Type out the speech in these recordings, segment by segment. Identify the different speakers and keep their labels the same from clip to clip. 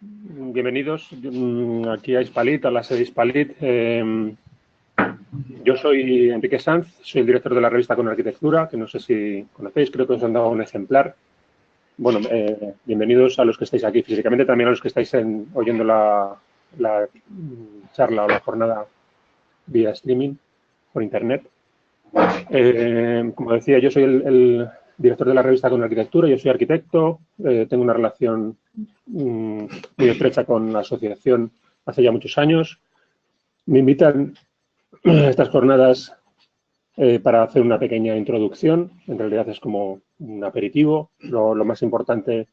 Speaker 1: Bienvenidos aquí a Hispalit, a la sede Hispalit. Yo soy Enrique Sanz, soy el director de la revista Con Arquitectura, que no sé si conocéis, creo que os han dado un ejemplar. Bueno, bienvenidos a los que estáis aquí físicamente, también a los que estáis oyendo la charla o la jornada vía streaming por internet. Como decía, yo soy el director de la revista Con Arquitectura, yo soy arquitecto, tengo una relación muy estrecha con la asociación hace ya muchos años. Me invitan a estas jornadas para hacer una pequeña introducción. En realidad es como un aperitivo. Lo más importante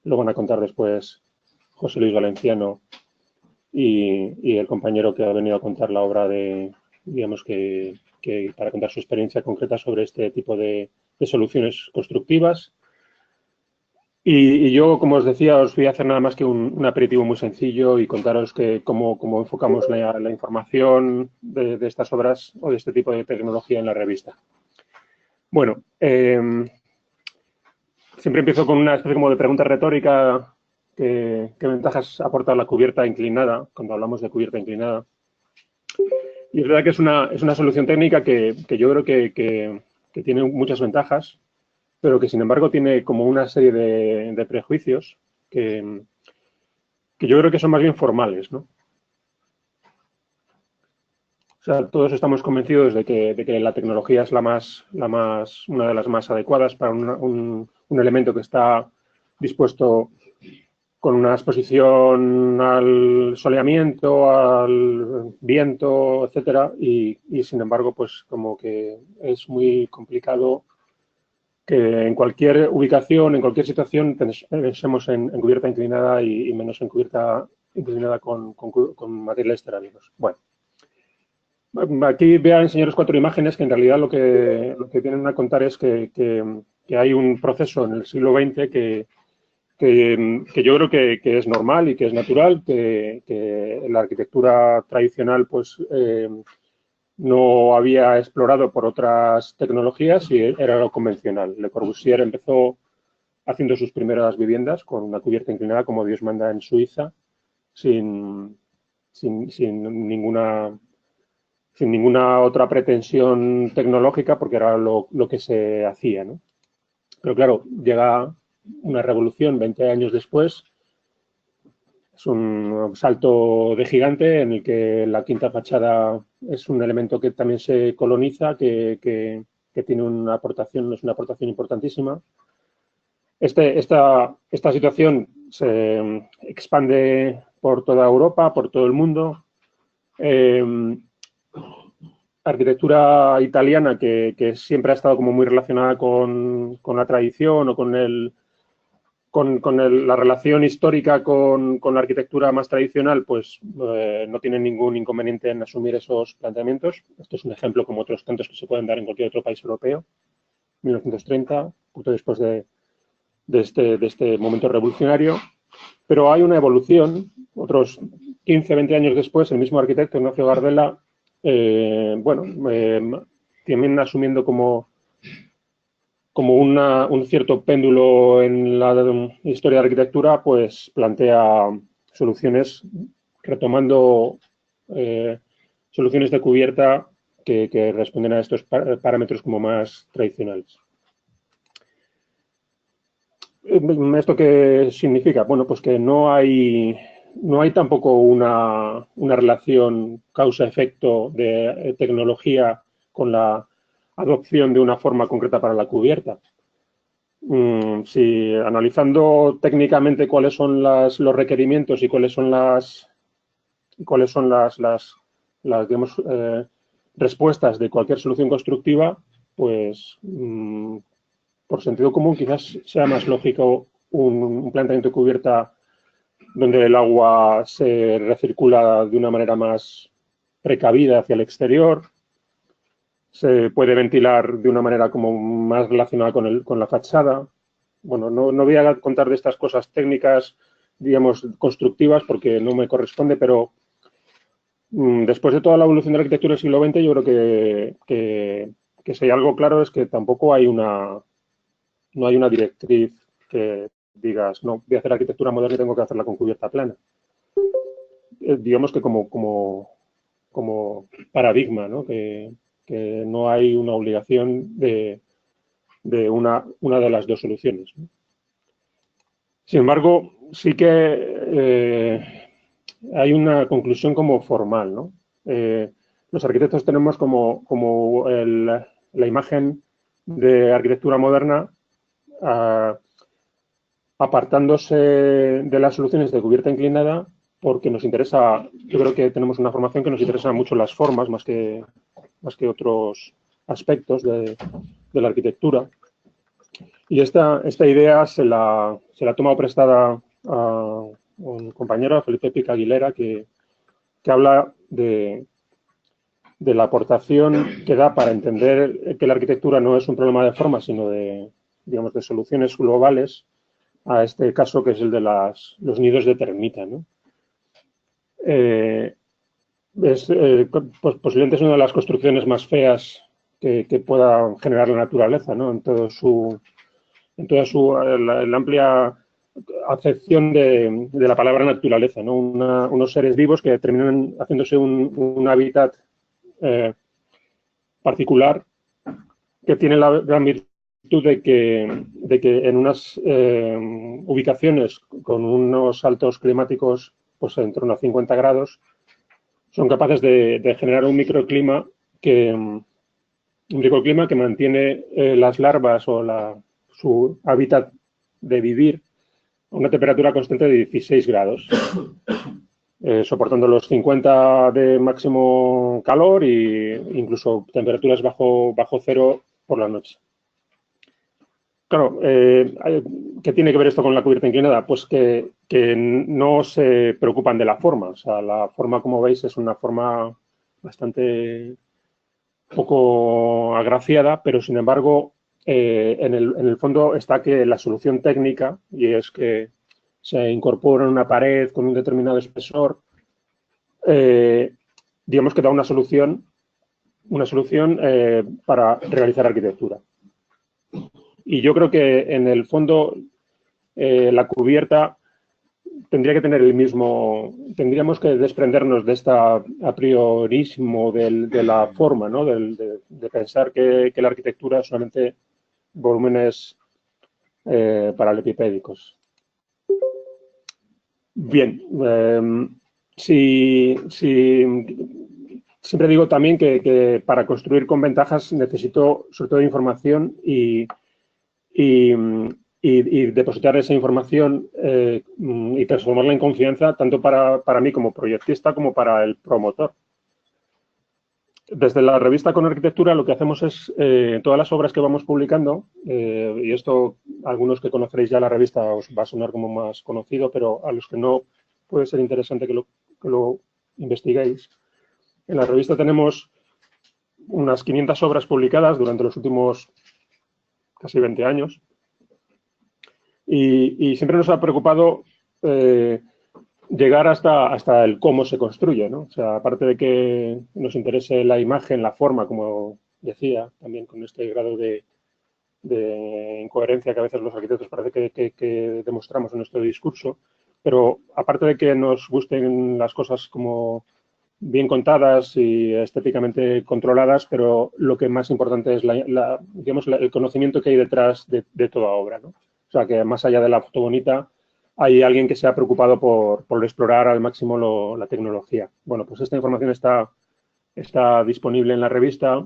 Speaker 1: lo van a contar después José Luis Valenciano y el compañero que ha venido a contar la obra digamos que para contar su experiencia concreta sobre este tipo de soluciones constructivas. Y yo, como os decía, os voy a hacer nada más que un aperitivo muy sencillo y contaros cómo enfocamos la información de estas obras o de este tipo de tecnología en la revista. Bueno, siempre empiezo con una especie como de pregunta retórica. ¿Qué ventajas aporta la cubierta inclinada cuando hablamos de cubierta inclinada? Y es verdad que es una solución técnica que yo creo que tiene muchas ventajas, pero que sin embargo tiene como una serie de prejuicios que yo creo que son más bien formales, ¿no? O sea, todos estamos convencidos de que la tecnología es una de las más adecuadas para un elemento que está dispuesto con una exposición al soleamiento, al viento, etcétera, y sin embargo, pues como que es muy complicado que en cualquier ubicación, en cualquier situación, pensemos en cubierta inclinada y menos en cubierta inclinada con materiales cerámicos. Bueno, aquí voy a enseñaros cuatro imágenes que en realidad lo que vienen a contar es que hay un proceso en el siglo XX que yo creo que es normal y que es natural, que la arquitectura tradicional pues no había explorado por otras tecnologías y era lo convencional. Le Corbusier empezó haciendo sus primeras viviendas con una cubierta inclinada como Dios manda en Suiza, sin, sin ninguna otra pretensión tecnológica porque era lo que se hacía, ¿no? Pero claro, llega una revolución 20 años después. Es un salto de gigante en el que la quinta fachada es un elemento que también se coloniza, que tiene una aportación, es una aportación importantísima. Esta situación se expande por toda Europa, por todo el mundo. Eh, Arquitectura italiana que siempre ha estado como muy relacionada con la tradición o la relación histórica con la arquitectura más tradicional, pues no tienen ningún inconveniente en asumir esos planteamientos. Esto es un ejemplo como otros tantos que se pueden dar en cualquier otro país europeo. 1930, justo después de este momento revolucionario. Pero hay una evolución. Otros 15, 20 años después, el mismo arquitecto, Ignacio Gardella, bueno, también asumiendo como un cierto péndulo en la historia de la arquitectura, pues plantea soluciones retomando soluciones de cubierta que responden a estos parámetros como más tradicionales. ¿Esto qué significa? Bueno, pues que no hay tampoco una relación causa-efecto de tecnología con la adopción de una forma concreta para la cubierta. Si analizando técnicamente cuáles son los requerimientos y cuáles son las digamos, respuestas de cualquier solución constructiva, pues por sentido común quizás sea más lógico un planteamiento de cubierta donde el agua se recircula de una manera más precavida hacia el exterior, se puede ventilar de una manera como más relacionada con la fachada. Bueno, no voy a contar de estas cosas técnicas, digamos, constructivas, porque no me corresponde, pero después de toda la evolución de la arquitectura del siglo XX, yo creo que si hay algo claro es que tampoco no hay una directriz que digas, no, voy a hacer arquitectura moderna y tengo que hacerla con cubierta plana. Digamos que como paradigma, ¿no? Que no hay una obligación de una de las dos soluciones, ¿no? Sin embargo, sí que hay una conclusión como formal, ¿no? Los arquitectos tenemos como la imagen de arquitectura moderna apartándose de las soluciones de cubierta inclinada porque nos interesa, yo creo que tenemos una formación que nos interesa mucho las formas más que otros aspectos de la arquitectura. Y esta idea se la ha tomado prestada a un compañero, Felipe Pica Aguilera, que habla de la aportación que da para entender que la arquitectura no es un problema de forma, sino de, digamos, de soluciones globales a este caso que es el de los nidos de termita, ¿no? Pues, posiblemente es una de las construcciones más feas que pueda generar la naturaleza, ¿no? En toda la amplia acepción de la palabra naturaleza, ¿no? Unos seres vivos que terminan haciéndose un hábitat particular que tiene la gran virtud de que en unas ubicaciones con unos altos climáticos, pues en torno a 50 grados, son capaces de generar un microclima que mantiene las larvas o su hábitat de vivir a una temperatura constante de 16 grados, soportando los 50 de máximo calor e incluso temperaturas bajo cero por la noche. Claro, ¿qué tiene que ver esto con la cubierta inclinada? Pues que no se preocupan de la forma. O sea, la forma, como veis, es una forma bastante poco agraciada, pero sin embargo, en el fondo está que la solución técnica, y es que se incorpora una pared con un determinado espesor, digamos que da una solución para realizar arquitectura. Y yo creo que en el fondo la cubierta tendría que tener tendríamos que desprendernos de este a priorismo de la forma, ¿no? De pensar que la arquitectura es solamente volúmenes paralelepípedos. Bien, siempre digo también que para construir con ventajas necesito sobre todo información y depositar esa información y transformarla en confianza tanto para mí como proyectista como para el promotor. Desde la revista Con Arquitectura lo que hacemos es, todas las obras que vamos publicando, y esto algunos que conoceréis ya la revista os va a sonar como más conocido, pero a los que no puede ser interesante que lo investiguéis. En la revista tenemos unas 500 obras publicadas durante los últimos casi 20 años. Y siempre nos ha preocupado llegar hasta el cómo se construye, ¿no? O sea, aparte de que nos interese la imagen, la forma, como decía, también con este grado de incoherencia que a veces los arquitectos parece que demostramos en nuestro discurso, pero aparte de que nos gusten las cosas como bien contadas y estéticamente controladas, pero lo que más importante es digamos, el conocimiento que hay detrás de toda obra, ¿no? O sea, que más allá de la foto bonita hay alguien que se ha preocupado por explorar al máximo la tecnología. Bueno, pues esta información está disponible en la revista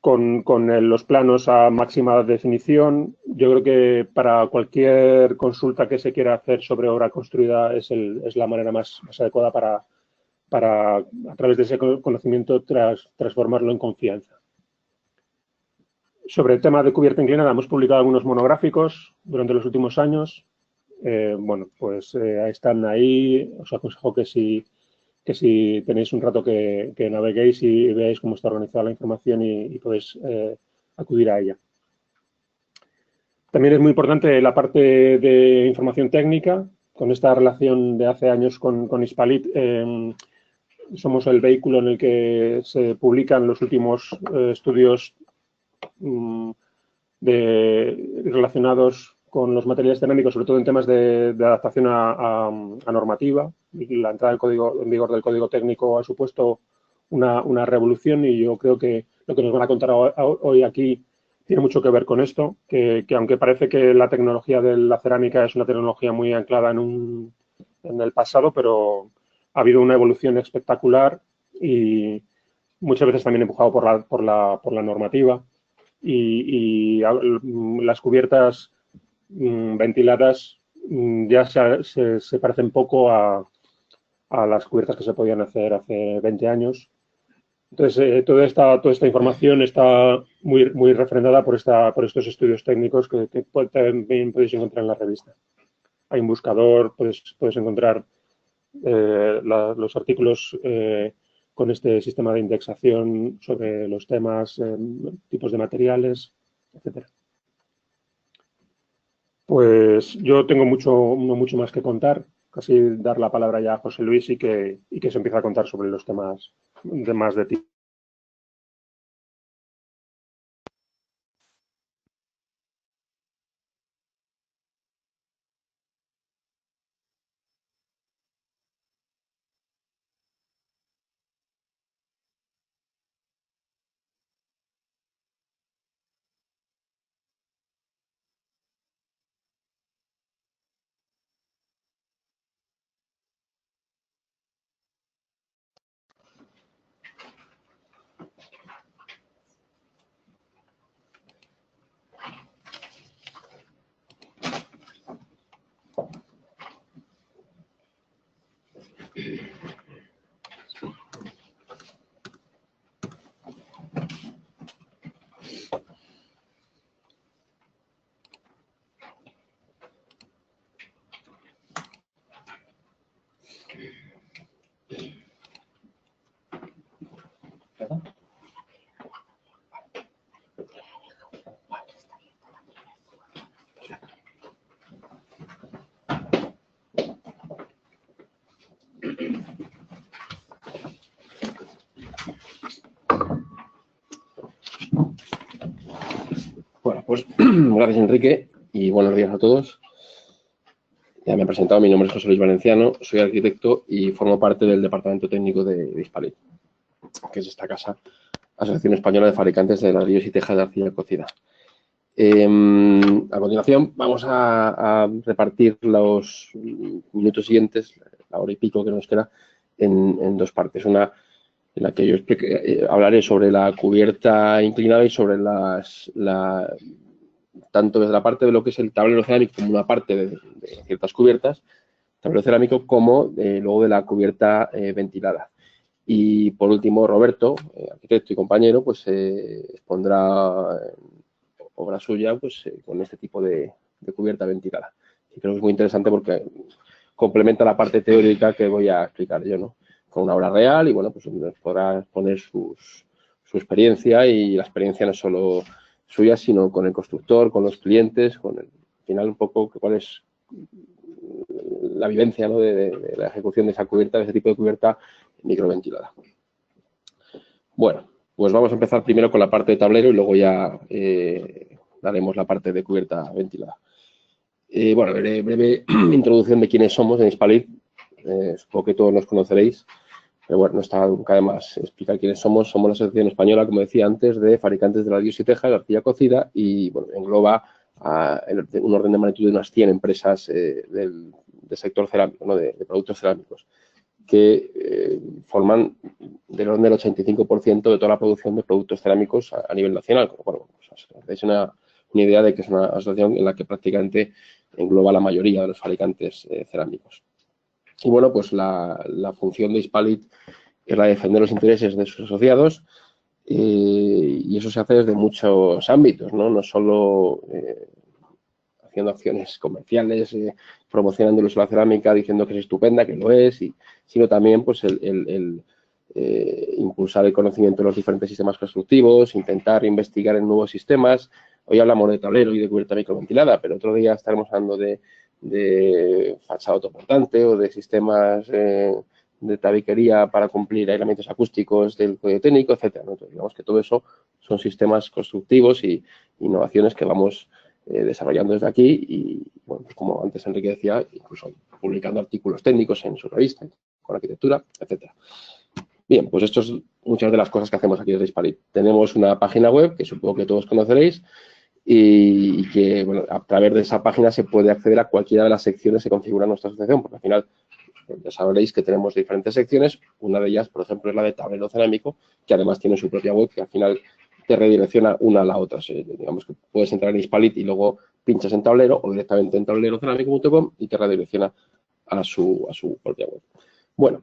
Speaker 1: con los planos a máxima definición. Yo creo que para cualquier consulta que se quiera hacer sobre obra construida es la manera más adecuada para a través de ese conocimiento transformarlo en confianza. Sobre el tema de cubierta inclinada hemos publicado algunos monográficos durante los últimos años. Bueno, pues están ahí. Os aconsejo que si tenéis un rato que naveguéis y veáis cómo está organizada la información y podéis acudir a ella. También es muy importante la parte de información técnica. Con esta relación de hace años con Hispalit, somos el vehículo en el que se publican los últimos estudios relacionados con los materiales cerámicos, sobre todo en temas de adaptación a normativa. La entrada en vigor del Código Técnico ha supuesto una revolución y yo creo que lo que nos van a contar hoy aquí tiene mucho que ver con esto, que aunque parece que la tecnología de la cerámica es una tecnología muy anclada en el pasado, pero ha habido una evolución espectacular y muchas veces también empujado por la normativa. Y las cubiertas ventiladas ya se parecen poco a las cubiertas que se podían hacer hace 20 años. Entonces, toda esta información está muy refrendada por estos estudios técnicos que también podéis encontrar en la revista. Hay un buscador, puedes encontrar los artículos con este sistema de indexación sobre los temas, tipos de materiales, etcétera. Pues yo tengo mucho más que contar. Casi dar la palabra ya a José Luis y que se empiece a contar sobre los temas de más de ti.
Speaker 2: Bueno, pues gracias, Enrique, y buenos días a todos. Ya me he presentado, mi nombre es José Luis Valenciano, soy arquitecto y formo parte del Departamento Técnico de Hispalit, que es esta casa, Asociación Española de Fabricantes de Ladrillos y Tejas de Arcilla Cocida. A continuación vamos a repartir los minutos siguientes, la hora y pico que nos queda, en dos partes. Una en la que yo hablaré sobre la cubierta inclinada y sobre tanto desde la parte de lo que es el tablero cerámico como una parte de ciertas cubiertas, tablero cerámico, como luego de la cubierta ventilada. Y por último, Roberto, arquitecto y compañero, pues expondrá obra suya pues, con este tipo de cubierta ventilada. Y creo que es muy interesante porque complementa la parte teórica que voy a explicar yo, ¿no? Con una obra real y, bueno, pues nos podrá exponer su experiencia, y la experiencia no es solo suya, sino con el constructor, con los clientes, al final un poco cuál es la vivencia, ¿no? de la ejecución de esa cubierta, de ese tipo de cubierta microventilada. Bueno, pues vamos a empezar primero con la parte de tablero y luego ya daremos la parte de cubierta ventilada. Bueno, breve introducción de quiénes somos en Hispalit. Supongo que todos nos conoceréis, pero bueno, no está nunca de más explicar quiénes somos. Somos la Asociación Española, como decía antes, de Fabricantes de Ladrillos y Tejas de Arcilla Cocida y, bueno, engloba un orden de magnitud de unas 100 empresas del sector cerámico, ¿no? de productos cerámicos, que forman del orden del 85% de toda la producción de productos cerámicos a nivel nacional. Bueno, pues hacéis una idea de que es una asociación en la que prácticamente engloba la mayoría de los fabricantes cerámicos. Y bueno, pues la función de Hispalit es la de defender los intereses de sus asociados, y eso se hace desde muchos ámbitos, ¿no? No solo haciendo acciones comerciales, promocionando el uso de la cerámica, diciendo que es estupenda, que lo es, sino también pues el impulsar el conocimiento de los diferentes sistemas constructivos, intentar investigar en nuevos sistemas. Hoy hablamos de tablero y de cubierta microventilada, pero otro día estaremos hablando de fachada autoportante o de sistemas de tabiquería para cumplir aislamientos acústicos del código técnico, etcétera, ¿no? Entonces, digamos que todo eso son sistemas constructivos y innovaciones que vamos desarrollando desde aquí y, bueno, pues como antes Enrique decía, incluso publicando artículos técnicos en su revista, con arquitectura, etcétera. Bien, pues esto es muchas de las cosas que hacemos aquí desde Hispalit. Tenemos una página web que supongo que todos conoceréis y que, bueno, a través de esa página se puede acceder a cualquiera de las secciones que configura nuestra asociación, porque al final ya sabréis que tenemos diferentes secciones. Una de ellas, por ejemplo, es la de tablero cerámico, que además tiene su propia web, que al final te redirecciona una a la otra. Digamos que puedes entrar en Hispalit y luego pinchas en tablero o directamente en tablerocerámico.com y te redirecciona a su propia web. Bueno,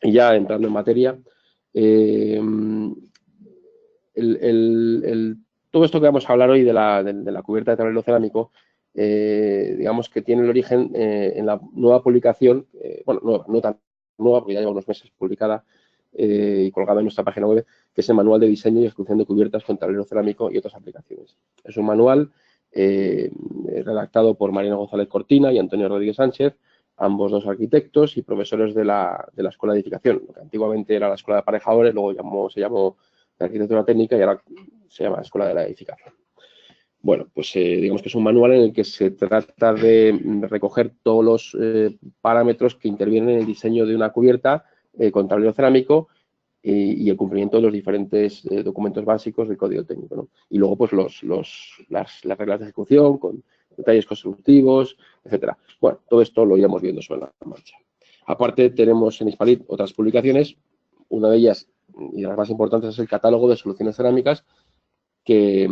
Speaker 2: y ya entrando en materia, todo esto que vamos a hablar hoy de la cubierta de tablero cerámico, digamos que tiene el origen en la nueva publicación, bueno, nueva, no tan nueva, porque ya lleva unos meses publicada y colgada en nuestra página web, que es el Manual de Diseño y Ejecución de Cubiertas con Tablero Cerámico y otras aplicaciones. Es un manual redactado por Mariano González Cortina y Antonio Rodríguez Sánchez, ambos dos arquitectos y profesores de la Escuela de Edificación, lo que antiguamente era la Escuela de Aparejadores, luego se llamó de Arquitectura Técnica y ahora se llama Escuela de la Edificación. Bueno, pues digamos que es un manual en el que se trata de recoger todos los parámetros que intervienen en el diseño de una cubierta con tablero cerámico y el cumplimiento de los diferentes documentos básicos del código técnico, ¿no? Y luego, pues, las reglas de ejecución con detalles constructivos, etcétera. Bueno, todo esto lo iremos viendo sobre la marcha. Aparte, tenemos en Hispalit otras publicaciones. Una de ellas, y de las más importantes, es el catálogo de soluciones cerámicas, que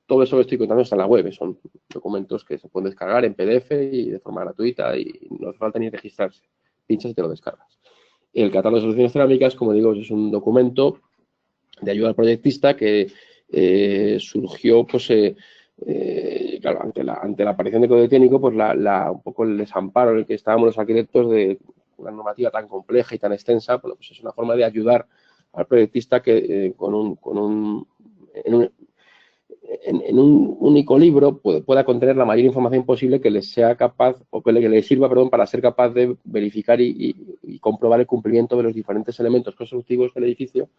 Speaker 2: todo eso que estoy contando está en la web. Son documentos que se pueden descargar en PDF y de forma gratuita y no hace falta ni registrarse. Pinchas y te lo descargas. El catálogo de soluciones cerámicas, como digo, es un documento de ayuda al proyectista que surgió, pues, claro, ante la aparición del código técnico, pues un poco el desamparo en el que estábamos los arquitectos de una normativa tan compleja y tan extensa. Bueno, pues es una forma de ayudar al proyectista que en un único libro pueda contener la mayor información posible que les sea capaz, o que le sirva, perdón, para ser capaz de verificar y comprobar el cumplimiento de los diferentes elementos constructivos del edificio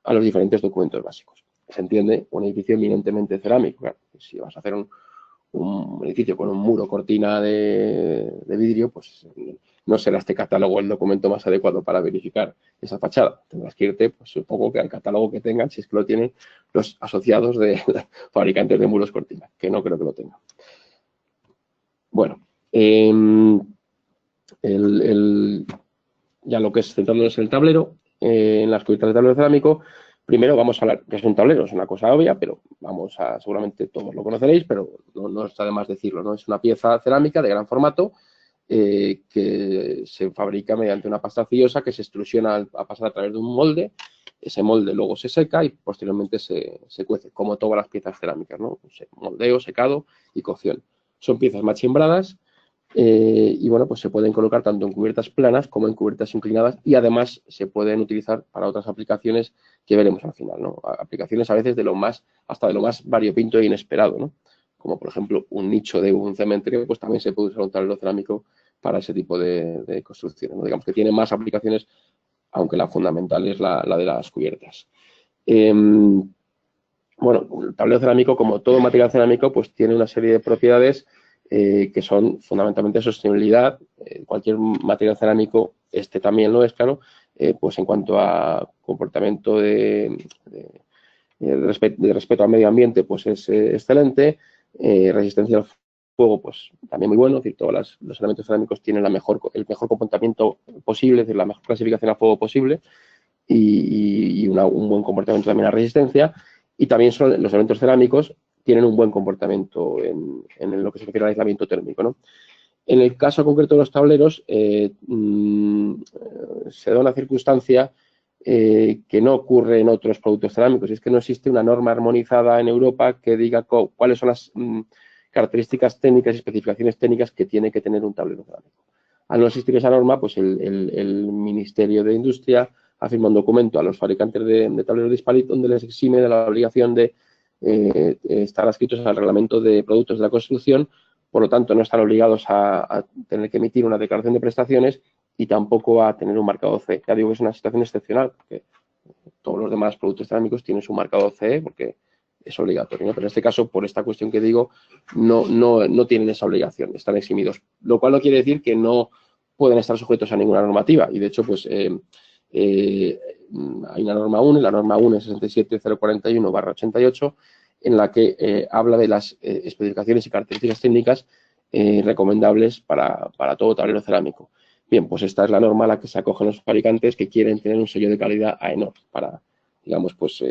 Speaker 2: a los diferentes documentos básicos. Se entiende un edificio eminentemente cerámico. Claro, si vas a hacer un edificio con un muro cortina de vidrio, pues no será este catálogo el documento más adecuado para verificar esa fachada. Tendrás que irte, pues supongo que al catálogo que tengan, si es que lo tienen los asociados de fabricantes de muros cortina, que no creo que lo tengan. Bueno, ya lo que es centrándonos en el tablero, en las cubiertas de tablero cerámico, primero vamos a hablar, que es un tablero, es una cosa obvia, pero seguramente todos lo conoceréis, pero no está de más decirlo, ¿no? Es una pieza cerámica de gran formato que se fabrica mediante una pasta arcillosa que se extrusiona a pasar a través de un molde. Ese molde luego se seca y posteriormente se cuece, como todas las piezas cerámicas, ¿no? Moldeo, secado y cocción. Son piezas machimbradas y, bueno, pues se pueden colocar tanto en cubiertas planas como en cubiertas inclinadas y además se pueden utilizar para otras aplicaciones que veremos al final, ¿no? Aplicaciones a veces hasta de lo más variopinto e inesperado, ¿no? Como por ejemplo un nicho de un cementerio, pues también se puede usar un tablero cerámico para ese tipo de construcciones, ¿no? Digamos que tiene más aplicaciones, aunque la fundamental es la de las cubiertas. Bueno, el tablero cerámico, como todo material cerámico, pues tiene una serie de propiedades que son fundamentalmente sostenibilidad. Cualquier material cerámico, este también lo es, claro, pues en cuanto a comportamiento de respeto al medio ambiente, pues es excelente. Resistencia al fuego, pues también muy bueno. Es decir, todos los elementos cerámicos tienen el mejor comportamiento posible, es decir, la mejor clasificación al fuego posible y un buen comportamiento también a resistencia. Y también los elementos cerámicos tienen un buen comportamiento en lo que se refiere al aislamiento térmico, ¿no? En el caso concreto de los tableros, se da una circunstancia que no ocurre en otros productos cerámicos, y es que no existe una norma armonizada en Europa que diga cuáles son las características técnicas y especificaciones técnicas que tiene que tener un tablero cerámico. Al no existir esa norma, pues el Ministerio de Industria ha firmado un documento a los fabricantes de tableros de Hispalit donde les exime de la obligación de estar adscritos al reglamento de productos de la construcción. Por lo tanto, no están obligados a tener que emitir una declaración de prestaciones y tampoco va a tener un marcado CE. Ya digo que es una situación excepcional, porque todos los demás productos cerámicos tienen su marcado CE porque es obligatorio, ¿no? Pero en este caso, por esta cuestión que digo, no tienen esa obligación, están eximidos. Lo cual no quiere decir que no pueden estar sujetos a ninguna normativa. Y de hecho, pues hay una norma UNE, la norma UNE 67041/88, en la que habla de las especificaciones y características técnicas recomendables para todo tablero cerámico. Bien, pues esta es la norma a la que se acogen los fabricantes que quieren tener un sello de calidad AENOR para, digamos, pues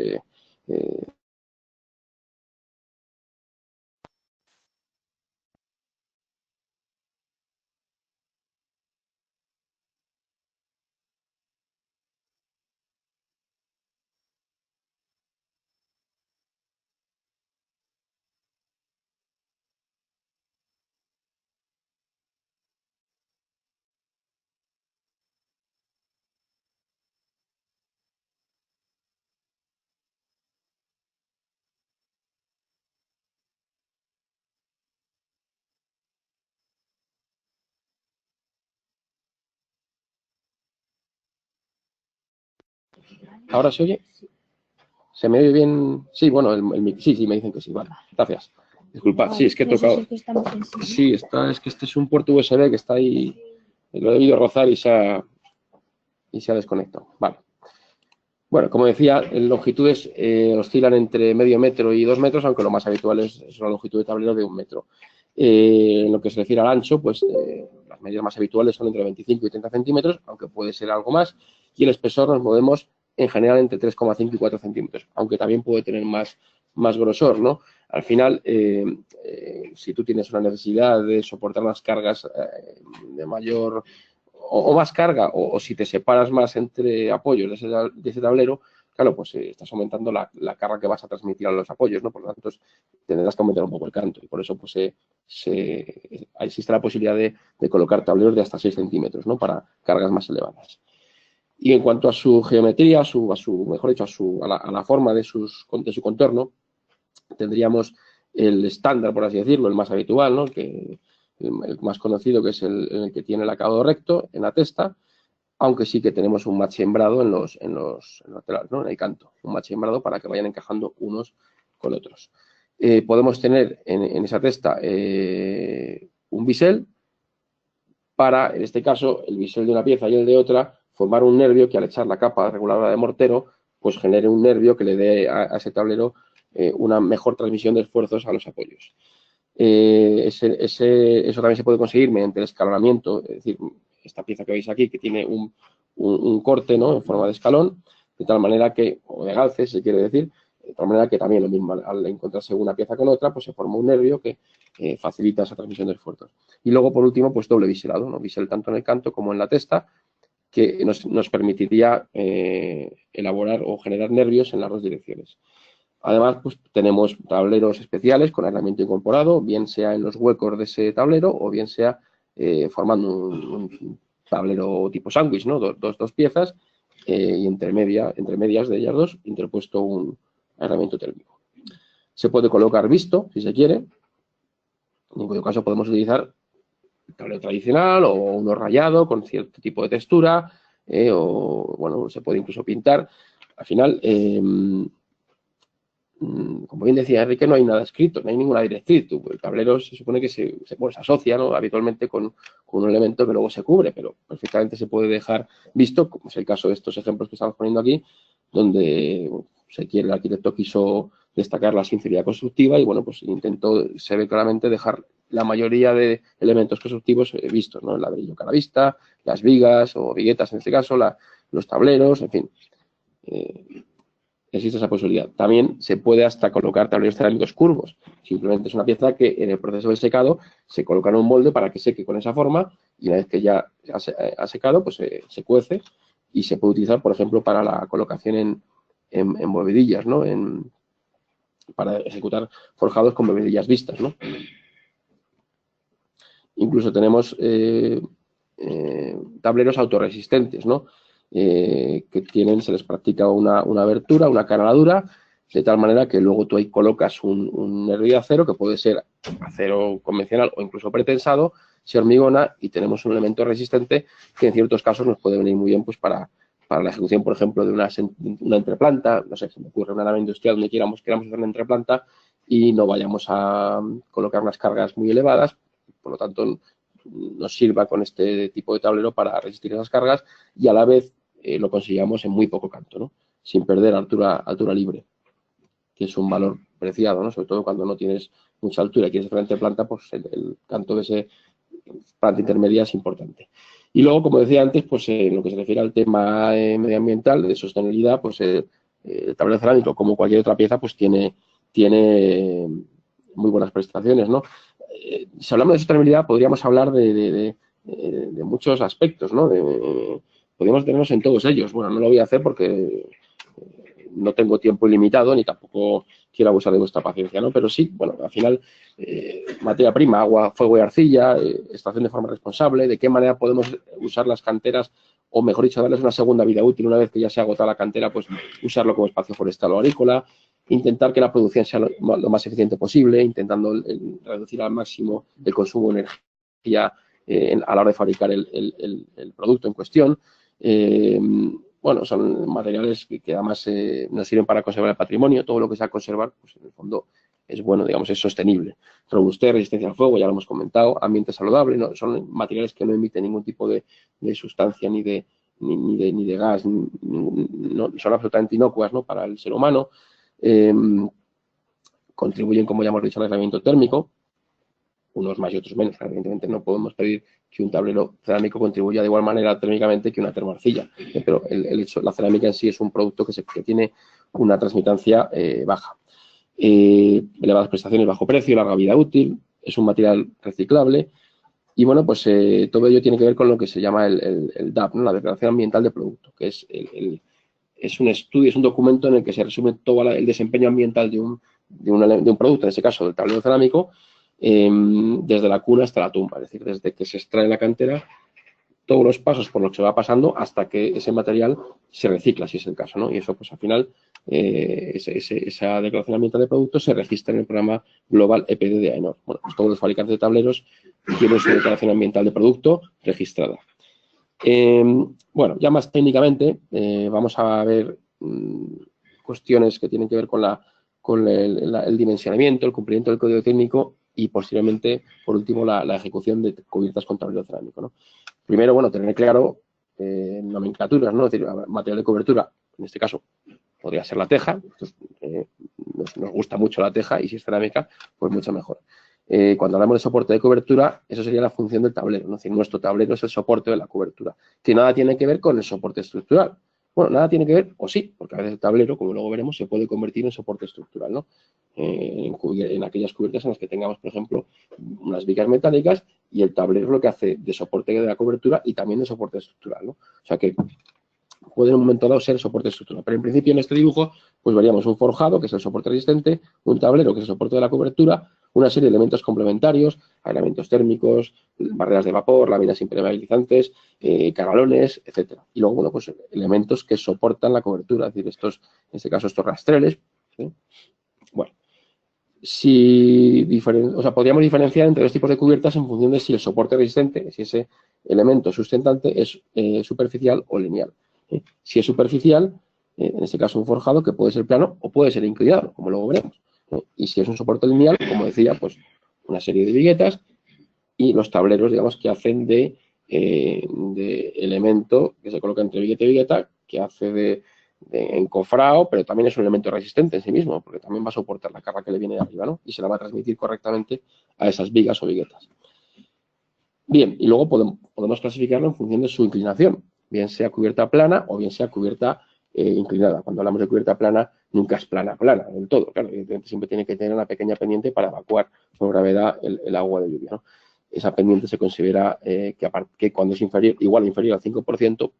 Speaker 2: ¿ahora se oye? ¿Se me oye bien? Sí, bueno, sí, me dicen que sí, vale, gracias. Disculpa, sí, es que he tocado. Sí, es que este es un puerto USB que está ahí, lo he debido rozar y se ha desconectado. Vale. Bueno, como decía, longitudes oscilan entre medio metro y 2 metros, aunque lo más habitual es la longitud de tablero de 1 metro. En lo que se refiere al ancho, pues las medidas más habituales son entre 25 y 30 centímetros, aunque puede ser algo más, y el espesor nos movemos en general entre 3,5 y 4 centímetros, aunque también puede tener más grosor, ¿no? Al final, si tú tienes una necesidad de soportar unas cargas de mayor o más carga, o si te separas más entre apoyos de ese tablero, claro, pues estás aumentando la carga que vas a transmitir a los apoyos, ¿no? Por lo tanto, tendrás que aumentar un poco el canto, y por eso pues existe la posibilidad de colocar tableros de hasta 6 centímetros, ¿no? Para cargas más elevadas. Y en cuanto a su geometría, mejor dicho, a la forma de su contorno, tendríamos el estándar, por así decirlo, el más habitual, ¿no? El más conocido, que es el que tiene el acabado recto en la testa, aunque sí que tenemos un machembrado en los laterales, ¿no? En el canto, un machembrado para que vayan encajando unos con otros. Podemos tener en esa testa un bisel para, en este caso, el bisel de una pieza y el de otra, formar un nervio que al echar la capa reguladora de mortero, pues genere un nervio que le dé a ese tablero una mejor transmisión de esfuerzos a los apoyos. Eso también se puede conseguir mediante el escalonamiento, es decir, esta pieza que veis aquí que tiene un corte, ¿no? En forma de escalón, de tal manera que, o de galce, se quiere decir, de tal manera que también lo mismo, al encontrarse una pieza con otra, pues se forma un nervio que facilita esa transmisión de esfuerzos. Y luego, por último, pues doble biselado, ¿no? Bisel tanto en el canto como en la testa, que nos permitiría elaborar o generar nervios en las dos direcciones. Además, pues tenemos tableros especiales con aislamiento incorporado, bien sea en los huecos de ese tablero o bien sea formando un tablero tipo sándwich, ¿no? Dos piezas y entre medias de ellas dos interpuesto un aislamiento térmico. Se puede colocar visto, si se quiere, en cuyo caso podemos utilizar el tablero tradicional o uno rayado con cierto tipo de textura o, bueno, se puede incluso pintar. Al final, como bien decía Enrique, no hay nada escrito, no hay ninguna directriz. El tablero se supone que se asocia, ¿no? Habitualmente con un elemento que luego se cubre, pero perfectamente se puede dejar visto, como es el caso de estos ejemplos que estamos poniendo aquí, donde el arquitecto quiso destacar la sinceridad constructiva y, bueno, pues se ve claramente dejar la mayoría de elementos constructivos vistos, ¿no? El ladrillo cara vista, las vigas o viguetas en este caso, los tableros, en fin. Existe esa posibilidad. También se puede hasta colocar tableros cerámicos curvos. Simplemente es una pieza que en el proceso de secado se coloca en un molde para que seque con esa forma y una vez que ya ha secado, pues se cuece y se puede utilizar, por ejemplo, para la colocación en bovedillas, ¿no? Para ejecutar forjados con bovedillas vistas, ¿no? Incluso tenemos tableros autorresistentes, ¿no? Que se les practica una abertura, una canaladura, de tal manera que luego tú ahí colocas un nervio de acero, que puede ser acero convencional o incluso pretensado, se hormigona y tenemos un elemento resistente que en ciertos casos nos puede venir muy bien pues para la ejecución, por ejemplo, de una entreplanta. No sé, se me ocurre una nave industrial donde queramos hacer una entreplanta y no vayamos a colocar unas cargas muy elevadas, por lo tanto nos sirva con este tipo de tablero para resistir esas cargas y a la vez lo consigamos en muy poco canto, ¿no? Sin perder altura libre, que es un valor preciado, ¿no? Sobre todo cuando no tienes mucha altura y quieres hacer entreplanta, pues el canto de ese planta intermedia es importante. Y luego, como decía antes, pues en lo que se refiere al tema medioambiental, de sostenibilidad, pues el tablero cerámico, como cualquier otra pieza, pues tiene muy buenas prestaciones, ¿no? Si hablamos de sostenibilidad, podríamos hablar de muchos aspectos, ¿no? Podríamos tenernos en todos ellos. Bueno, no lo voy a hacer porque no tengo tiempo ilimitado ni tampoco quiero abusar de vuestra paciencia, ¿no? Pero sí, bueno, al final, materia prima, agua, fuego y arcilla, extracción de forma responsable, de qué manera podemos usar las canteras, o mejor dicho, darles una segunda vida útil una vez que ya se ha agotado la cantera, pues usarlo como espacio forestal o agrícola, intentar que la producción sea lo más eficiente posible, intentando reducir al máximo el consumo de energía a la hora de fabricar el producto en cuestión. Bueno, son materiales que además nos sirven para conservar el patrimonio. Todo lo que sea conservar, pues en el fondo es bueno, digamos, es sostenible. Robustez, resistencia al fuego, ya lo hemos comentado, ambiente saludable, ¿no? Son materiales que no emiten ningún tipo de sustancia ni de gas, no, son absolutamente inocuas, ¿no? Para el ser humano. Contribuyen, como ya hemos dicho, al aislamiento térmico, unos más y otros menos. Evidentemente no podemos pedir que un tablero cerámico contribuya de igual manera térmicamente que una termoarcilla, pero la cerámica en sí es un producto que tiene una transmitancia baja. Elevadas prestaciones, bajo precio, larga vida útil, es un material reciclable y, bueno, pues todo ello tiene que ver con lo que se llama el DAP, ¿no? La Declaración Ambiental de Producto, que es un estudio, es un documento en el que se resume todo el desempeño ambiental de un producto, en este caso del tablero cerámico, desde la cuna hasta la tumba, es decir, desde que se extrae la cantera, todos los pasos por los que se va pasando hasta que ese material se recicla, si es el caso, ¿no? Y eso, pues al final, esa declaración ambiental de productos se registra en el programa Global EPD de AENOR. Bueno, pues todos los fabricantes de tableros tienen su declaración ambiental de producto registrada. Bueno, ya más técnicamente, vamos a ver cuestiones que tienen que ver con el dimensionamiento, el cumplimiento del código técnico y posteriormente, por último, la ejecución de cubiertas con tablero cerámico, ¿no? Primero, bueno, tener claro nomenclaturas, ¿no? Es decir, material de cobertura, en este caso, podría ser la teja. Nos gusta mucho la teja y si es cerámica, pues mucho mejor. Cuando hablamos de soporte de cobertura, eso sería la función del tablero, ¿no? Es decir, nuestro tablero es el soporte de la cobertura, que nada tiene que ver con el soporte estructural. Bueno, nada tiene que ver, o sí, porque a veces el tablero, como luego veremos, se puede convertir en soporte estructural, ¿no? En aquellas cubiertas en las que tengamos, por ejemplo, unas vigas metálicas y el tablero es lo que hace de soporte de la cobertura y también de soporte estructural, ¿no? O sea que puede en un momento dado ser soporte estructural. Pero en principio en este dibujo pues veríamos un forjado, que es el soporte resistente, un tablero, que es el soporte de la cobertura, una serie de elementos complementarios, aislamientos térmicos, barreras de vapor, láminas impermeabilizantes, canalones, etcétera. Y luego, bueno, pues elementos que soportan la cobertura, es decir, en este caso estos rastreles, ¿sí? Bueno, podríamos diferenciar entre dos tipos de cubiertas en función de si el soporte resistente, si ese elemento sustentante es superficial o lineal. Si es superficial, en este caso un forjado que puede ser plano o puede ser inclinado, como luego veremos. Y si es un soporte lineal, como decía, pues una serie de viguetas y los tableros, digamos, que hacen de elemento que se coloca entre vigueta y vigueta, que hace de encofrado, pero también es un elemento resistente en sí mismo, porque también va a soportar la carga que le viene de arriba, ¿no? Y se la va a transmitir correctamente a esas vigas o viguetas. Bien, y luego podemos clasificarlo en función de su inclinación, bien sea cubierta plana o bien sea cubierta inclinada. Cuando hablamos de cubierta plana, nunca es plana del todo. Claro, evidentemente siempre tiene que tener una pequeña pendiente para evacuar por gravedad el agua de lluvia, ¿no? Esa pendiente se considera que cuando es igual o inferior al 5%,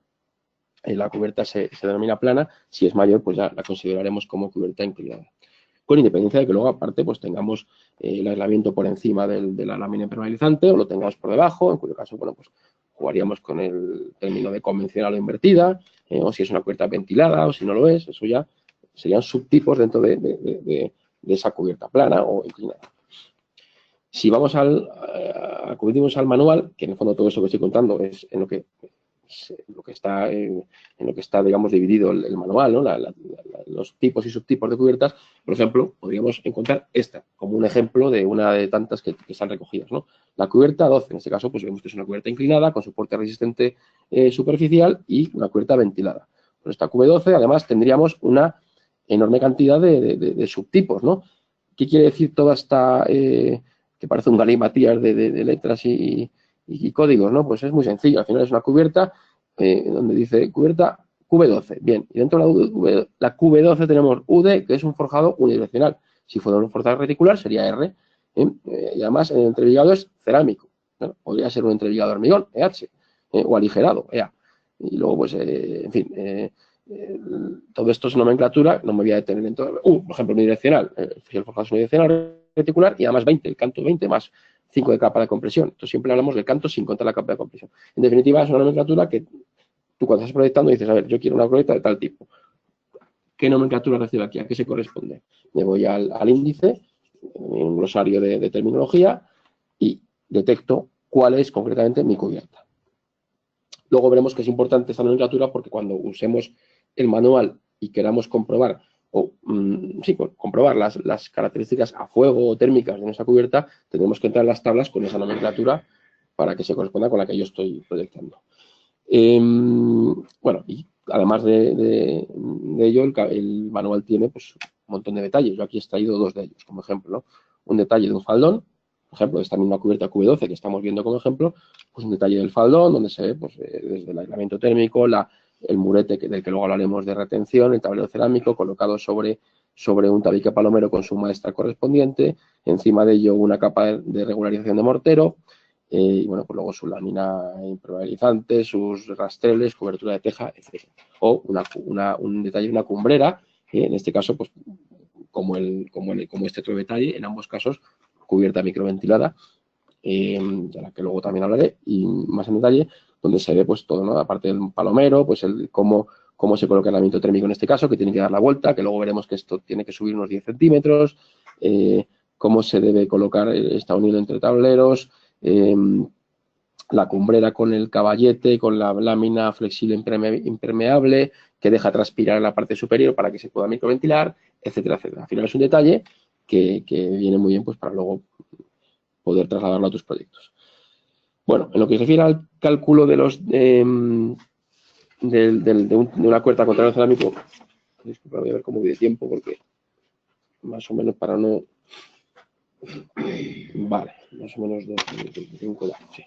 Speaker 2: la cubierta se denomina plana. Si es mayor, pues ya la consideraremos como cubierta inclinada. Con independencia de que luego, aparte, pues tengamos el aislamiento por encima de la lámina impermeabilizante o lo tengamos por debajo, en cuyo caso, bueno, pues jugaríamos con el término de convencional o invertida, o si es una cubierta ventilada o si no lo es, eso ya serían subtipos dentro de esa cubierta plana o inclinada. Si vamos acudimos al manual, que en el fondo todo eso que estoy contando es en lo que está, digamos, dividido el manual, ¿no? Los tipos y subtipos de cubiertas, por ejemplo, podríamos encontrar esta como un ejemplo de una de tantas que están recogidas, ¿no? La cubierta 12, en este caso, pues vemos que es una cubierta inclinada con soporte resistente superficial y una cubierta ventilada. Con esta QV12, además, tendríamos una enorme cantidad de subtipos, ¿no? ¿Qué quiere decir toda esta, que parece un galimatías de letras y códigos, ¿no? Pues es muy sencillo. Al final es una cubierta donde dice cubierta QV12. Bien, y dentro de la QV12 tenemos UD, que es un forjado unidireccional. Si fuera un forjado reticular sería R. Y además el entrelligado es cerámico, ¿no? Podría ser un entrelligado de hormigón, EH, o aligerado, EA. Y luego, pues, en fin, todo esto es nomenclatura, no me voy a detener en todo. Por ejemplo, unidireccional, si el forjado es unidireccional reticular y además 20, el canto 20 más 5 de capa de compresión. Entonces siempre hablamos del canto sin contar la capa de compresión. En definitiva, es una nomenclatura que tú cuando estás proyectando dices, a ver, yo quiero una cubierta de tal tipo. ¿Qué nomenclatura recibe aquí? ¿A qué se corresponde? Me voy al índice, un glosario de terminología y detecto cuál es concretamente mi cubierta. Luego veremos que es importante esta nomenclatura porque cuando usemos el manual y queramos comprobar comprobar las características a fuego o térmicas de nuestra cubierta, tendremos que entrar en las tablas con esa nomenclatura para que se corresponda con la que yo estoy proyectando. Bueno, y además de ello, el manual tiene pues, un montón de detalles. Yo aquí he extraído dos de ellos como ejemplo, ¿no? Un detalle de un faldón, por ejemplo, de esta misma cubierta QV12 que estamos viendo como ejemplo, pues un detalle del faldón donde se ve pues, desde el aislamiento térmico, el murete del que luego hablaremos de retención, el tablero cerámico colocado sobre un tabique palomero con su maestra correspondiente, encima de ello una capa de regularización de mortero, y bueno, pues luego su lámina impermeabilizante, sus rastreles, cobertura de teja, etc. O un detalle, una cumbrera, en este caso, pues como este otro detalle, en ambos casos, cubierta microventilada, de la que luego también hablaré, y más en detalle, donde se ve pues todo, ¿no? Aparte del palomero, pues cómo se coloca el aislamiento térmico en este caso, que tiene que dar la vuelta, que luego veremos que esto tiene que subir unos 10 centímetros, cómo se debe colocar esta unión entre tableros, la cumbrera con el caballete, con la lámina flexible impermeable, que deja transpirar en la parte superior para que se pueda microventilar, etcétera, etcétera. Al final es un detalle que viene muy bien pues para luego poder trasladarlo a tus proyectos. Bueno, en lo que se refiere al cálculo de una cubierta contra el cerámico, disculpa, voy a ver cómo voy de tiempo porque más o menos para no... Vale, más o menos 2 minutos, 5, sí.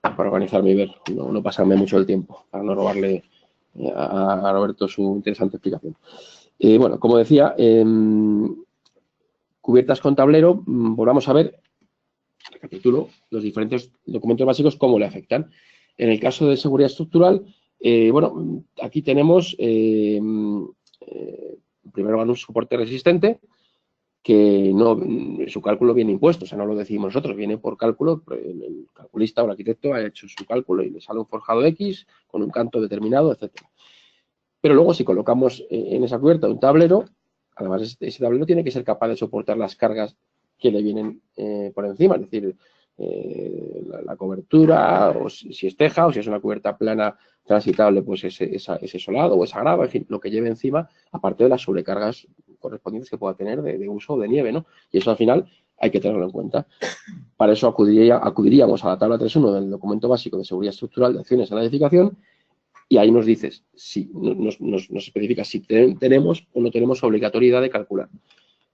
Speaker 2: Para organizarme y ver, no pasarme mucho el tiempo, para no robarle a Roberto su interesante explicación. Bueno, como decía, cubiertas con tablero, volvamos a ver, recapitulo, los diferentes documentos básicos, cómo le afectan. En el caso de seguridad estructural, bueno, aquí tenemos, primero van un soporte resistente, que su cálculo viene impuesto, o sea, no lo decimos nosotros, viene por cálculo, el calculista o el arquitecto ha hecho su cálculo y le sale un forjado X con un canto determinado, etcétera. Pero luego si colocamos en esa cubierta un tablero, además ese tablero tiene que ser capaz de soportar las cargas que le vienen por encima, es decir, la cobertura, o si es teja, o si es una cubierta plana transitable, pues ese solado o esa grava, en fin, lo que lleve encima, aparte de las sobrecargas correspondientes que pueda tener de uso o de nieve, ¿no? Y eso al final hay que tenerlo en cuenta. Para eso acudiríamos a la tabla 3.1 del documento básico de seguridad estructural de acciones en la edificación y ahí nos dices, nos especifica si tenemos o no tenemos obligatoriedad de calcular.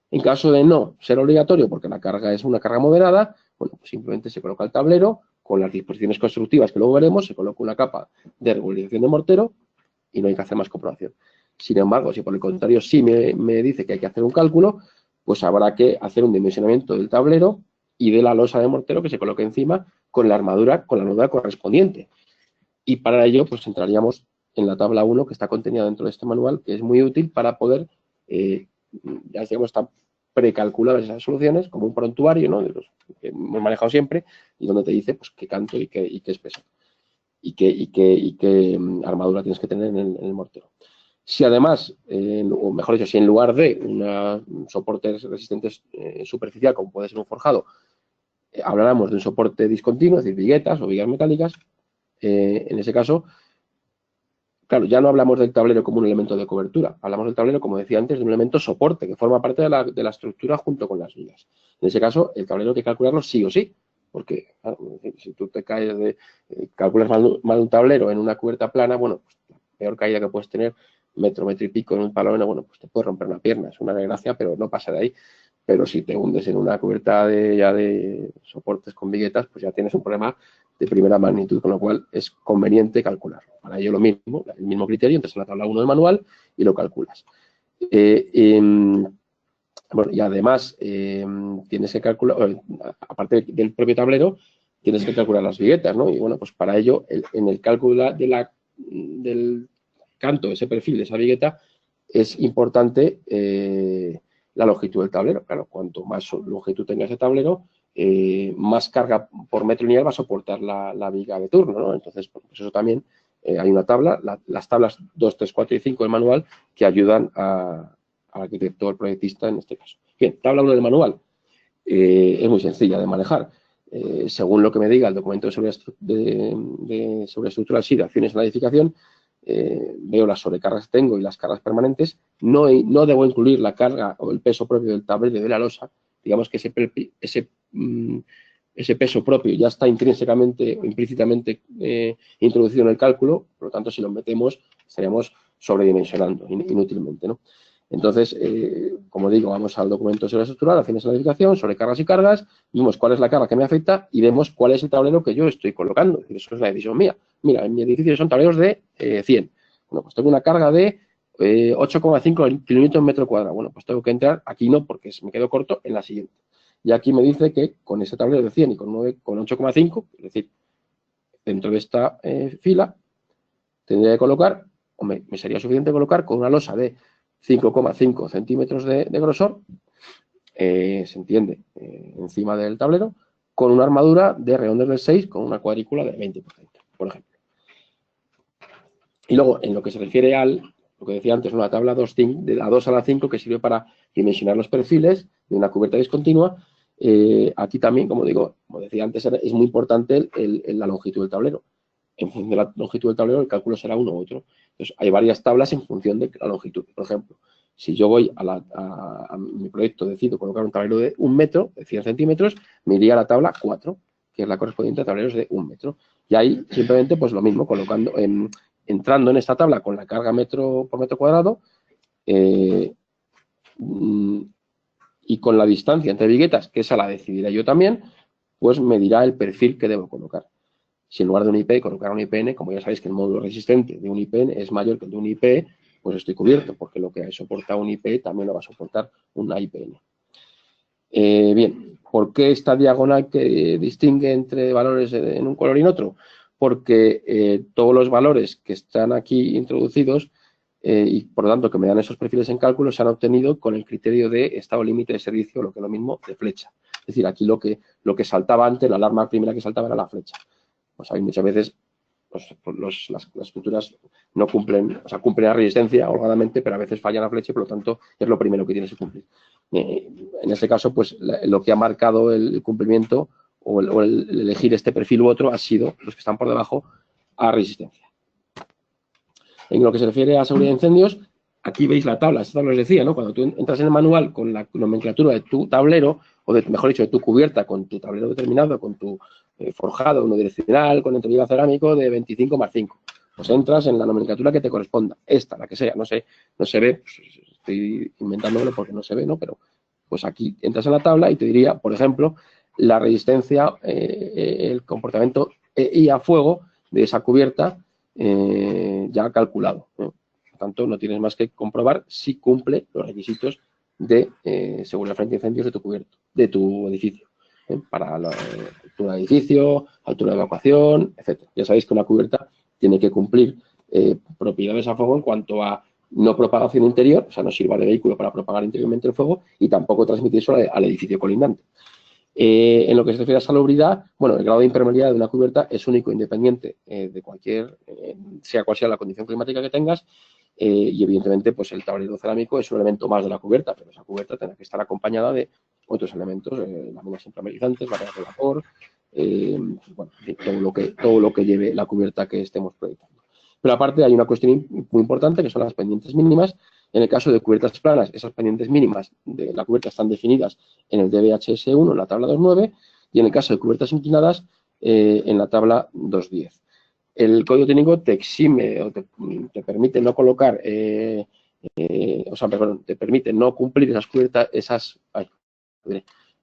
Speaker 2: En caso de no ser obligatorio, porque la carga es una carga moderada, bueno, pues simplemente se coloca el tablero con las disposiciones constructivas que luego veremos, se coloca una capa de regularización de mortero y no hay que hacer más comprobación. Sin embargo, si por el contrario sí me dice que hay que hacer un cálculo, pues habrá que hacer un dimensionamiento del tablero y de la losa de mortero que se coloque encima con la armadura correspondiente. Y para ello, pues entraríamos en la tabla 1 que está contenida dentro de este manual, que es muy útil para poder, ya digamos, están precalculadas esas soluciones como un prontuario, ¿no? De los que hemos manejado siempre y donde te dice pues qué canto y qué espeso y qué armadura tienes que tener en el mortero. Si además, o mejor dicho, si en lugar de un soporte resistente superficial, como puede ser un forjado, habláramos de un soporte discontinuo, es decir, viguetas o vigas metálicas. En ese caso, claro, ya no hablamos del tablero como un elemento de cobertura, hablamos del tablero, como decía antes, de un elemento soporte que forma parte de la estructura junto con las vigas. En ese caso, el tablero hay que calcularlo sí o sí, porque claro, si tú te caes calculas mal un tablero en una cubierta plana, bueno, pues la peor caída que puedes tener, metro y pico en un palomeno, bueno, pues te puede romper una pierna, es una desgracia, pero no pasa de ahí. Pero si te hundes en una cubierta ya de soportes con viguetas, pues ya tienes un problema de primera magnitud, con lo cual es conveniente calcularlo. Para ello lo mismo, el mismo criterio, entras en la tabla 1 del manual y lo calculas. Bueno, y además tienes que calcular, aparte del propio tablero, tienes que calcular las viguetas, ¿no? Y bueno, pues para ello, en el cálculo del canto, ese perfil de esa vigueta, es importante la longitud del tablero. Claro, cuanto más longitud tenga ese tablero, más carga por metro lineal va a soportar la viga de turno, ¿no? Entonces, pues eso también, hay una tabla, las tablas 2, 3, 4 y 5 del manual que ayudan al arquitecto o al proyectista en este caso. Bien, tabla 1 del manual. Es muy sencilla de manejar. Según lo que me diga el documento de seguridad estructural, sí, de acciones en la edificación, veo las sobrecargas que tengo y las cargas permanentes. No debo incluir la carga o el peso propio del tablero de la losa. Digamos que ese peso propio ya está intrínsecamente o implícitamente introducido en el cálculo, por lo tanto, si lo metemos, estaríamos sobredimensionando inútilmente, ¿no? Entonces, como digo, vamos al documento de seguridad estructural, acciones en la edificación, sobrecargas y cargas, vemos cuál es la carga que me afecta y vemos cuál es el tablero que yo estoy colocando. Es decir, eso es la decisión mía. Mira, en mi edificio son tableros de 100. Bueno, pues tengo una carga de 8,5 kilómetros metro cuadrado. Bueno, pues tengo que entrar, aquí no, porque me quedo corto, en la siguiente. Y aquí me dice que con ese tablero de 100 y con 8,5, es decir, dentro de esta fila, tendría que colocar, hombre, me sería suficiente colocar con una losa de 5,5 centímetros de grosor, se entiende, encima del tablero, con una armadura de redondeles de 6 con una cuadrícula de 20%, por ejemplo. Y luego, en lo que se refiere lo que decía antes, una tabla 2, de la 2 a la 5, que sirve para dimensionar los perfiles de una cubierta discontinua. Aquí también, como decía antes, es muy importante la longitud del tablero. En función de la longitud del tablero, el cálculo será uno u otro. Entonces, hay varias tablas en función de la longitud. Por ejemplo, si yo voy a mi proyecto, decido colocar un tablero de 1 metro, de 100 centímetros, me iría a la tabla 4, que es la correspondiente a tableros de 1 metro. Y ahí, simplemente, pues lo mismo, entrando en esta tabla con la carga metro por metro cuadrado y con la distancia entre viguetas, que esa la decidiré yo también, pues me dirá el perfil que debo colocar. Si en lugar de un IP colocar un IPN, como ya sabéis que el módulo resistente de un IPN es mayor que el de un IP, pues estoy cubierto, porque lo que soporta un IP también lo va a soportar una IPN. Bien, ¿por qué esta diagonal que distingue entre valores en un color y en otro? Porque todos los valores que están aquí introducidos y por lo tanto que me dan esos perfiles en cálculo se han obtenido con el criterio de estado límite de servicio, lo que es lo mismo de flecha. Es decir, aquí lo que saltaba antes, la alarma primera que saltaba era la flecha. Pues hay muchas veces las estructuras no cumplen, o sea, cumplen la resistencia holgadamente, pero a veces falla la flecha y por lo tanto es lo primero que tienes que cumplir. En este caso, pues lo que ha marcado el cumplimiento o el elegir este perfil u otro ha sido los que están por debajo a resistencia. En lo que se refiere a seguridad de incendios, aquí veis la tabla, esta tabla os decía, ¿no? Cuando tú entras en el manual con la nomenclatura de tu tablero, o mejor dicho, de tu cubierta con tu tablero determinado, con tu forjado unidireccional, con entreviga cerámico de 25 más 5. Pues entras en la nomenclatura que te corresponda, esta, la que sea, no se ve, pues estoy inventándomelo porque no se ve, ¿no? Pero pues aquí entras en la tabla y te diría, por ejemplo, la resistencia, el comportamiento y a fuego de esa cubierta ya calculado. Por tanto, no tienes más que comprobar si cumple los requisitos de seguridad frente a incendios de tu edificio. Para la altura de edificio, altura de evacuación, etc. Ya sabéis que una cubierta tiene que cumplir propiedades a fuego en cuanto a no propagación interior, o sea, no sirva de vehículo para propagar interiormente el fuego y tampoco transmitirlo al edificio colindante. En lo que se refiere a salubridad, bueno, el grado de impermeabilidad de una cubierta es único, independiente de cualquier, sea cual sea la condición climática que tengas, y evidentemente pues el tablero cerámico es un elemento más de la cubierta, pero esa cubierta tendrá que estar acompañada de otros elementos, láminas impermeabilizantes, barreras de vapor, bueno, todo lo que lleve la cubierta que estemos proyectando. Pero aparte hay una cuestión muy importante que son las pendientes mínimas. En el caso de cubiertas planas, esas pendientes mínimas de la cubierta están definidas en el DBHS1, en la tabla 2.9, y en el caso de cubiertas inclinadas, en la tabla 2.10. El código técnico te exime o te permite no colocar, te permite no cumplir esas cubiertas,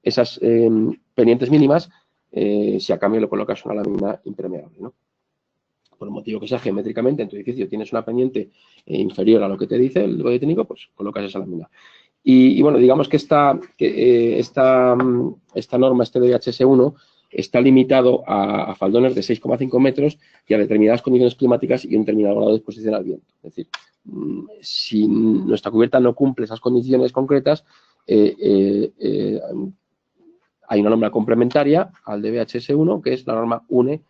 Speaker 2: esas pendientes mínimas si a cambio le colocas una lámina impermeable, ¿no? Por el motivo que sea, geométricamente en tu edificio tienes una pendiente inferior a lo que te dice el código técnico, pues colocas esa lámina. Y bueno, digamos que esta norma, este DHS1, está limitado a faldones de 6,5 metros y a determinadas condiciones climáticas y un determinado grado de exposición al viento. Es decir, si nuestra cubierta no cumple esas condiciones concretas, hay una norma complementaria al DBHS1, que es la norma UNE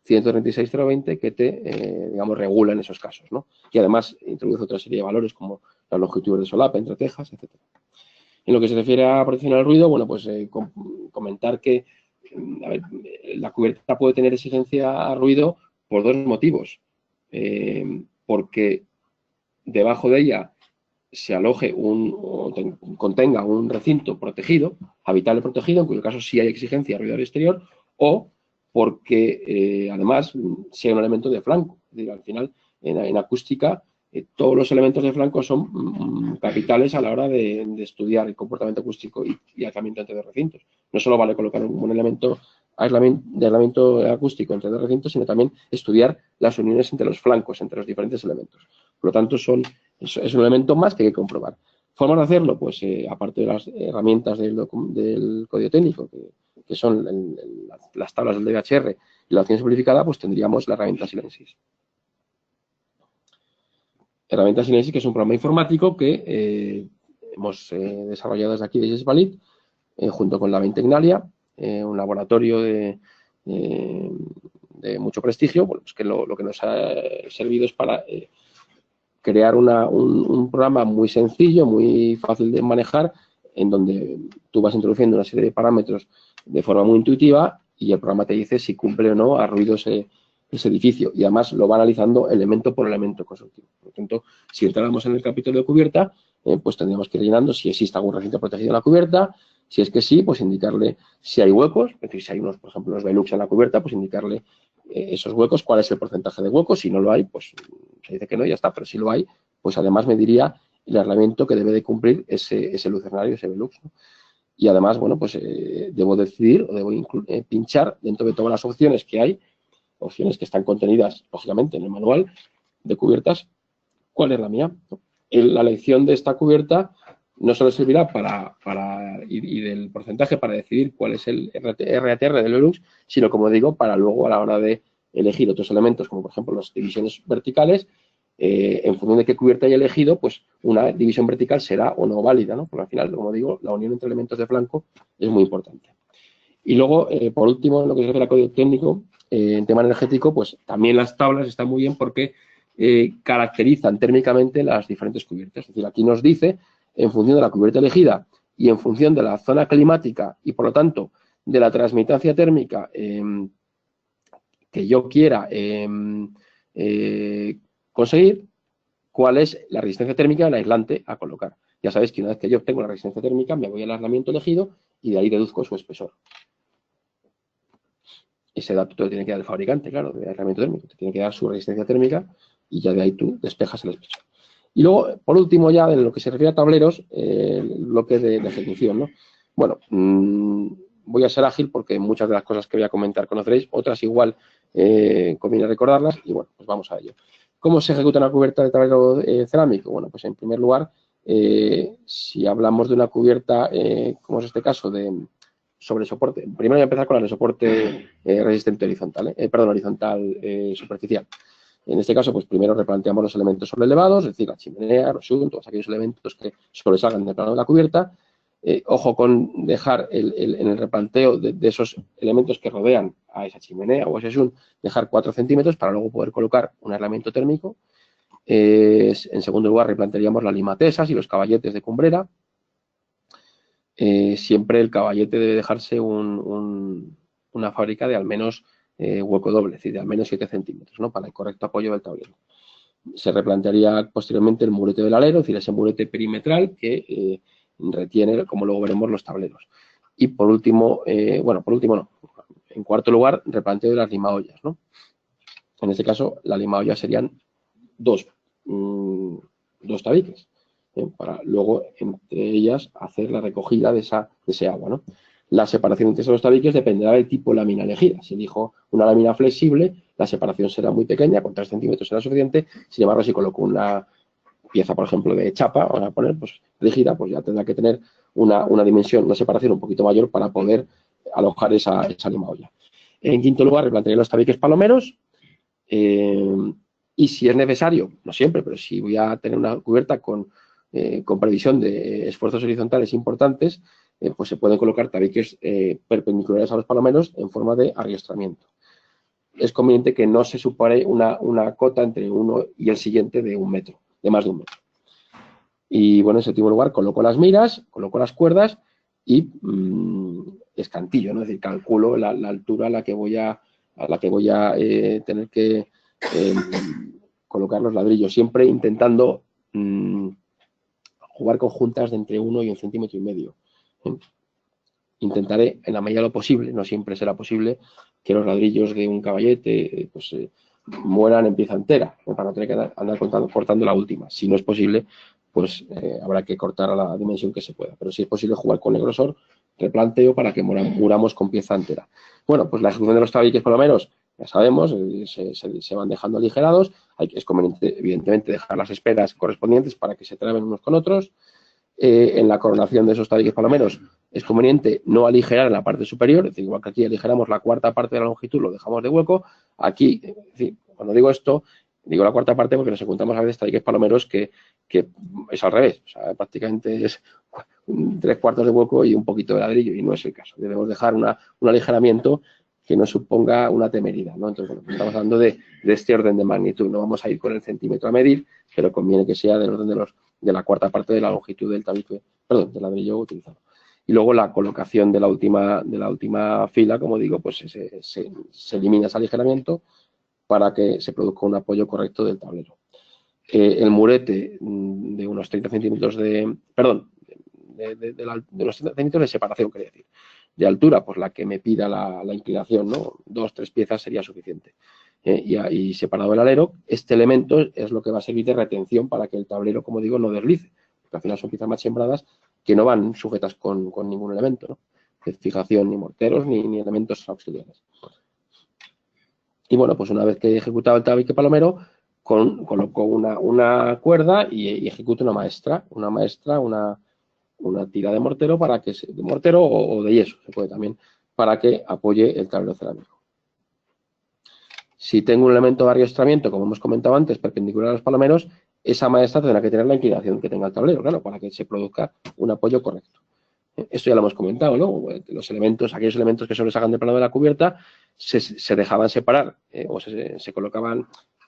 Speaker 2: 136.020, que te, digamos, regula en esos casos, ¿no? Y además introduce otra serie de valores como las longitudes de solapa entre tejas, etc. En lo que se refiere a protección al ruido, bueno, pues comentar que a ver, la cubierta puede tener exigencia a ruido por dos motivos. Porque debajo de ella se aloje contenga un recinto protegido, habitable protegido, en cuyo caso sí hay exigencia a ruido exterior, o porque además sea un elemento de flanco. Es decir, al final, en acústica, todos los elementos de flanco son capitales a la hora de estudiar el comportamiento acústico y aislamiento entre dos recintos. No solo vale colocar un elemento de aislamiento acústico entre dos recintos, sino también estudiar las uniones entre los flancos, entre los diferentes elementos. Por lo tanto, es un elemento más que hay que comprobar. ¿Formas de hacerlo? Pues aparte de las herramientas del código técnico, que son las tablas del DHR y la opción simplificada, pues tendríamos la herramienta Silensis. Herramienta Silensis, que es un programa informático que hemos desarrollado desde aquí, desde Spalit, junto con la Tecnalia, un laboratorio de mucho prestigio, bueno, pues que lo que nos ha servido es para crear un programa muy sencillo, muy fácil de manejar, en donde tú vas introduciendo una serie de parámetros de forma muy intuitiva y el programa te dice si cumple o no a ruido ese edificio. Y además lo va analizando elemento por elemento constructivo. Por lo tanto, si entráramos en el capítulo de cubierta, pues tendríamos que ir rellenando si existe algún recinto protegido en la cubierta. Si es que sí, pues indicarle si hay huecos, es decir, si hay unos, por ejemplo, los Velux en la cubierta, pues indicarle esos huecos, cuál es el porcentaje de huecos. Si no lo hay, pues se dice que no y ya está, pero si lo hay, pues además me diría el aislamiento que debe de cumplir ese lucernario, ese Velux, ¿no? Y además, bueno, pues debo decidir o debo pinchar dentro de todas las opciones que hay, opciones que están contenidas, lógicamente, en el manual de cubiertas, cuál es la mía. La elección de esta cubierta no solo servirá y del porcentaje para decidir cuál es el RATR del Velux, sino, como digo, para luego a la hora de elegir otros elementos, como por ejemplo las divisiones verticales, en función de qué cubierta haya elegido, pues una división vertical será o no válida, ¿no? Porque al final, como digo, la unión entre elementos de flanco es muy importante. Y luego, por último, en lo que se refiere al código técnico, en tema energético, pues también las tablas están muy bien porque caracterizan térmicamente las diferentes cubiertas. Es decir, aquí nos dice, en función de la cubierta elegida y en función de la zona climática y, por lo tanto, de la transmitancia térmica que yo quiera conseguir, cuál es la resistencia térmica del aislante a colocar. Ya sabéis que una vez que yo obtengo la resistencia térmica, me voy al aislamiento elegido y de ahí deduzco su espesor. Ese dato te lo tiene que dar el fabricante, claro, de aislamiento térmico. Te tiene que dar su resistencia térmica y ya de ahí tú despejas el espesor. Y luego, por último, ya en lo que se refiere a tableros, el bloque de ejecución, ¿no? Bueno, voy a ser ágil porque muchas de las cosas que voy a comentar conoceréis, otras igual conviene recordarlas y bueno, pues vamos a ello. ¿Cómo se ejecuta una cubierta de tablero cerámico? Bueno, pues en primer lugar, si hablamos de una cubierta, como es este caso, sobre soporte, primero voy a empezar con la de soporte resistente horizontal, superficial. En este caso, pues primero replanteamos los elementos sobreelevados, es decir, la chimenea, los todos aquellos elementos que sobresalgan del plano de la cubierta. Ojo con dejar en el replanteo de esos elementos que rodean a esa chimenea o a ese sun, dejar 4 centímetros para luego poder colocar un aislamiento térmico. En segundo lugar, replantearíamos las limatesas y los caballetes de cumbrera. siempre el caballete debe dejarse una fábrica de al menos hueco doble, es decir, de al menos 7 centímetros, ¿no? Para el correcto apoyo del tablero. Se replantearía posteriormente el murete del alero, es decir, ese murete perimetral que retiene, como luego veremos, los tableros. Y por último, no, en cuarto lugar, replanteo de las limaollas, ¿no? En este caso, la limaolla serían dos tabiques, para luego, entre ellas, hacer la recogida de ese agua, ¿no? La separación entre esos tabiques dependerá del tipo de lámina elegida. Si elijo una lámina flexible, la separación será muy pequeña, con 3 centímetros será suficiente. Sin embargo, si coloco una pieza, por ejemplo, de chapa, vamos a poner, pues rígida, pues ya tendrá que tener una dimensión, una separación un poquito mayor para poder alojar esa limaolla. En quinto lugar, replantearé los tabiques palomeros. Y si es necesario, no siempre, pero si voy a tener una cubierta con previsión de esfuerzos horizontales importantes, pues se pueden colocar tabiques perpendiculares a los palomeros en forma de arriestramiento. Es conveniente que no se supere una cota entre uno y el siguiente de 1 metro, de más de 1 metro. Y bueno, en séptimo lugar, coloco las miras, coloco las cuerdas y escantillo, ¿no? Es decir, calculo la altura a la que voy a tener que colocar los ladrillos, siempre intentando jugar con juntas de entre 1 y 1,5 centímetros. Intentaré, en la medida de lo posible, no siempre será posible, que los ladrillos de un caballete mueran en pieza entera, para no tener que andar cortando la última. Si no es posible, pues habrá que cortar a la dimensión que se pueda. Pero si es posible jugar con el grosor, replanteo para que muramos con pieza entera. Bueno, pues la ejecución de los tabiques, por lo menos, ya sabemos, se van dejando aligerados. Es conveniente, evidentemente, dejar las esperas correspondientes para que se traben unos con otros. En la coronación de esos tabiques palomeros es conveniente no aligerar en la parte superior, es decir, igual que aquí aligeramos la cuarta parte de la longitud, lo dejamos de hueco. Aquí, es decir, cuando digo esto, digo la cuarta parte porque nos encontramos a veces tabiques palomeros que es al revés, o sea, prácticamente es 3/4 de hueco y un poquito de ladrillo, y no es el caso. Debemos dejar un aligeramiento que no suponga una temeridad, ¿no? Entonces, bueno, estamos hablando de este orden de magnitud. No vamos a ir con el centímetro a medir, pero conviene que sea del orden de la cuarta parte de la longitud del tabique, perdón, del ladrillo utilizado. Y luego la colocación de la última fila, como digo, pues se elimina ese aligeramiento para que se produzca un apoyo correcto del tablero. El murete de unos 30 centímetros de unos 30 centímetros de separación, quería decir. De altura, pues la que me pida la inclinación, ¿no? 2 o 3 piezas sería suficiente. Y separado el alero, este elemento es lo que va a servir de retención para que el tablero, como digo, no deslice. Porque al final son piezas machembradas que no van sujetas con ningún elemento, ¿no? De fijación, ni morteros, ni elementos auxiliares. Y bueno, pues una vez que he ejecutado el tabique palomero, coloco una cuerda y ejecuto una tira de mortero de mortero o de yeso, se puede también, para que apoye el tablero cerámico. Si tengo un elemento de arriestramiento, como hemos comentado antes, perpendicular a los palomeros, esa maestra tendrá que tener la inclinación que tenga el tablero, claro, para que se produzca un apoyo correcto. Esto ya lo hemos comentado, ¿no? Aquellos elementos que sobresalgan del plano de la cubierta se dejaban separar o se colocaban,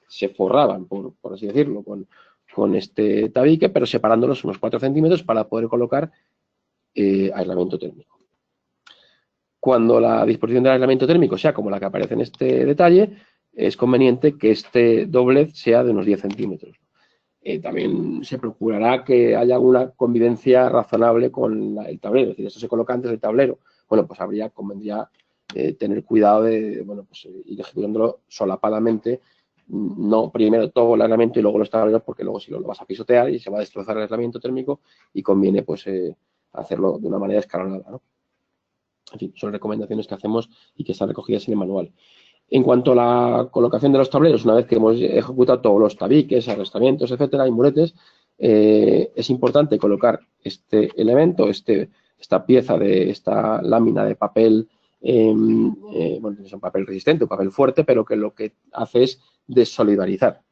Speaker 2: se forraban, por así decirlo, con este tabique, pero separándolos unos 4 centímetros para poder colocar aislamiento térmico. Cuando la disposición del aislamiento térmico sea como la que aparece en este detalle, es conveniente que este doblez sea de unos 10 centímetros. También se procurará que haya una convivencia razonable con el tablero, es decir, esto se coloca antes del tablero. Bueno, pues convendría tener cuidado de ir ejecutándolo solapadamente, no primero todo el aislamiento y luego los tableros, porque luego si lo vas a pisotear y se va a destrozar el aislamiento térmico y conviene pues hacerlo de una manera escalonada, ¿no? En fin, son recomendaciones que hacemos y que están recogidas en el manual. En cuanto a la colocación de los tableros, una vez que hemos ejecutado todos los tabiques, arrestamientos, etcétera, y muretes, es importante colocar este elemento, esta pieza de esta lámina de papel, bueno, es un papel resistente, un papel fuerte, pero que lo que hace es desolidarizar.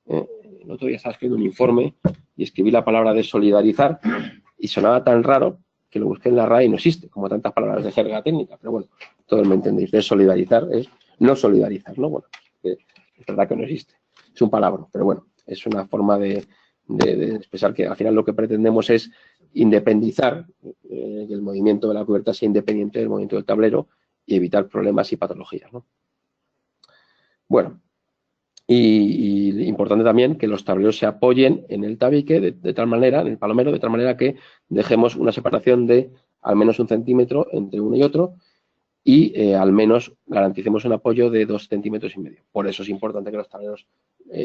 Speaker 2: El otro día estaba escribiendo un informe y escribí la palabra desolidarizar y sonaba tan raro que lo busqué en la RAE y no existe, como tantas palabras de jerga técnica, pero bueno, todos me entendéis. Desolidarizar es no solidarizar, ¿no? Bueno, es verdad que no existe, es un palabra, pero bueno, es una forma de de expresar que al final lo que pretendemos es independizar, que el movimiento de la cubierta sea independiente del movimiento del tablero y evitar problemas y patologías, ¿no? Bueno, y importante también que los tableros se apoyen en el tabique de tal manera, en el palomero, de tal manera que dejemos una separación de al menos 1 centímetro entre uno y otro y al menos garanticemos un apoyo de 2,5 centímetros. Por eso es importante que los tableros,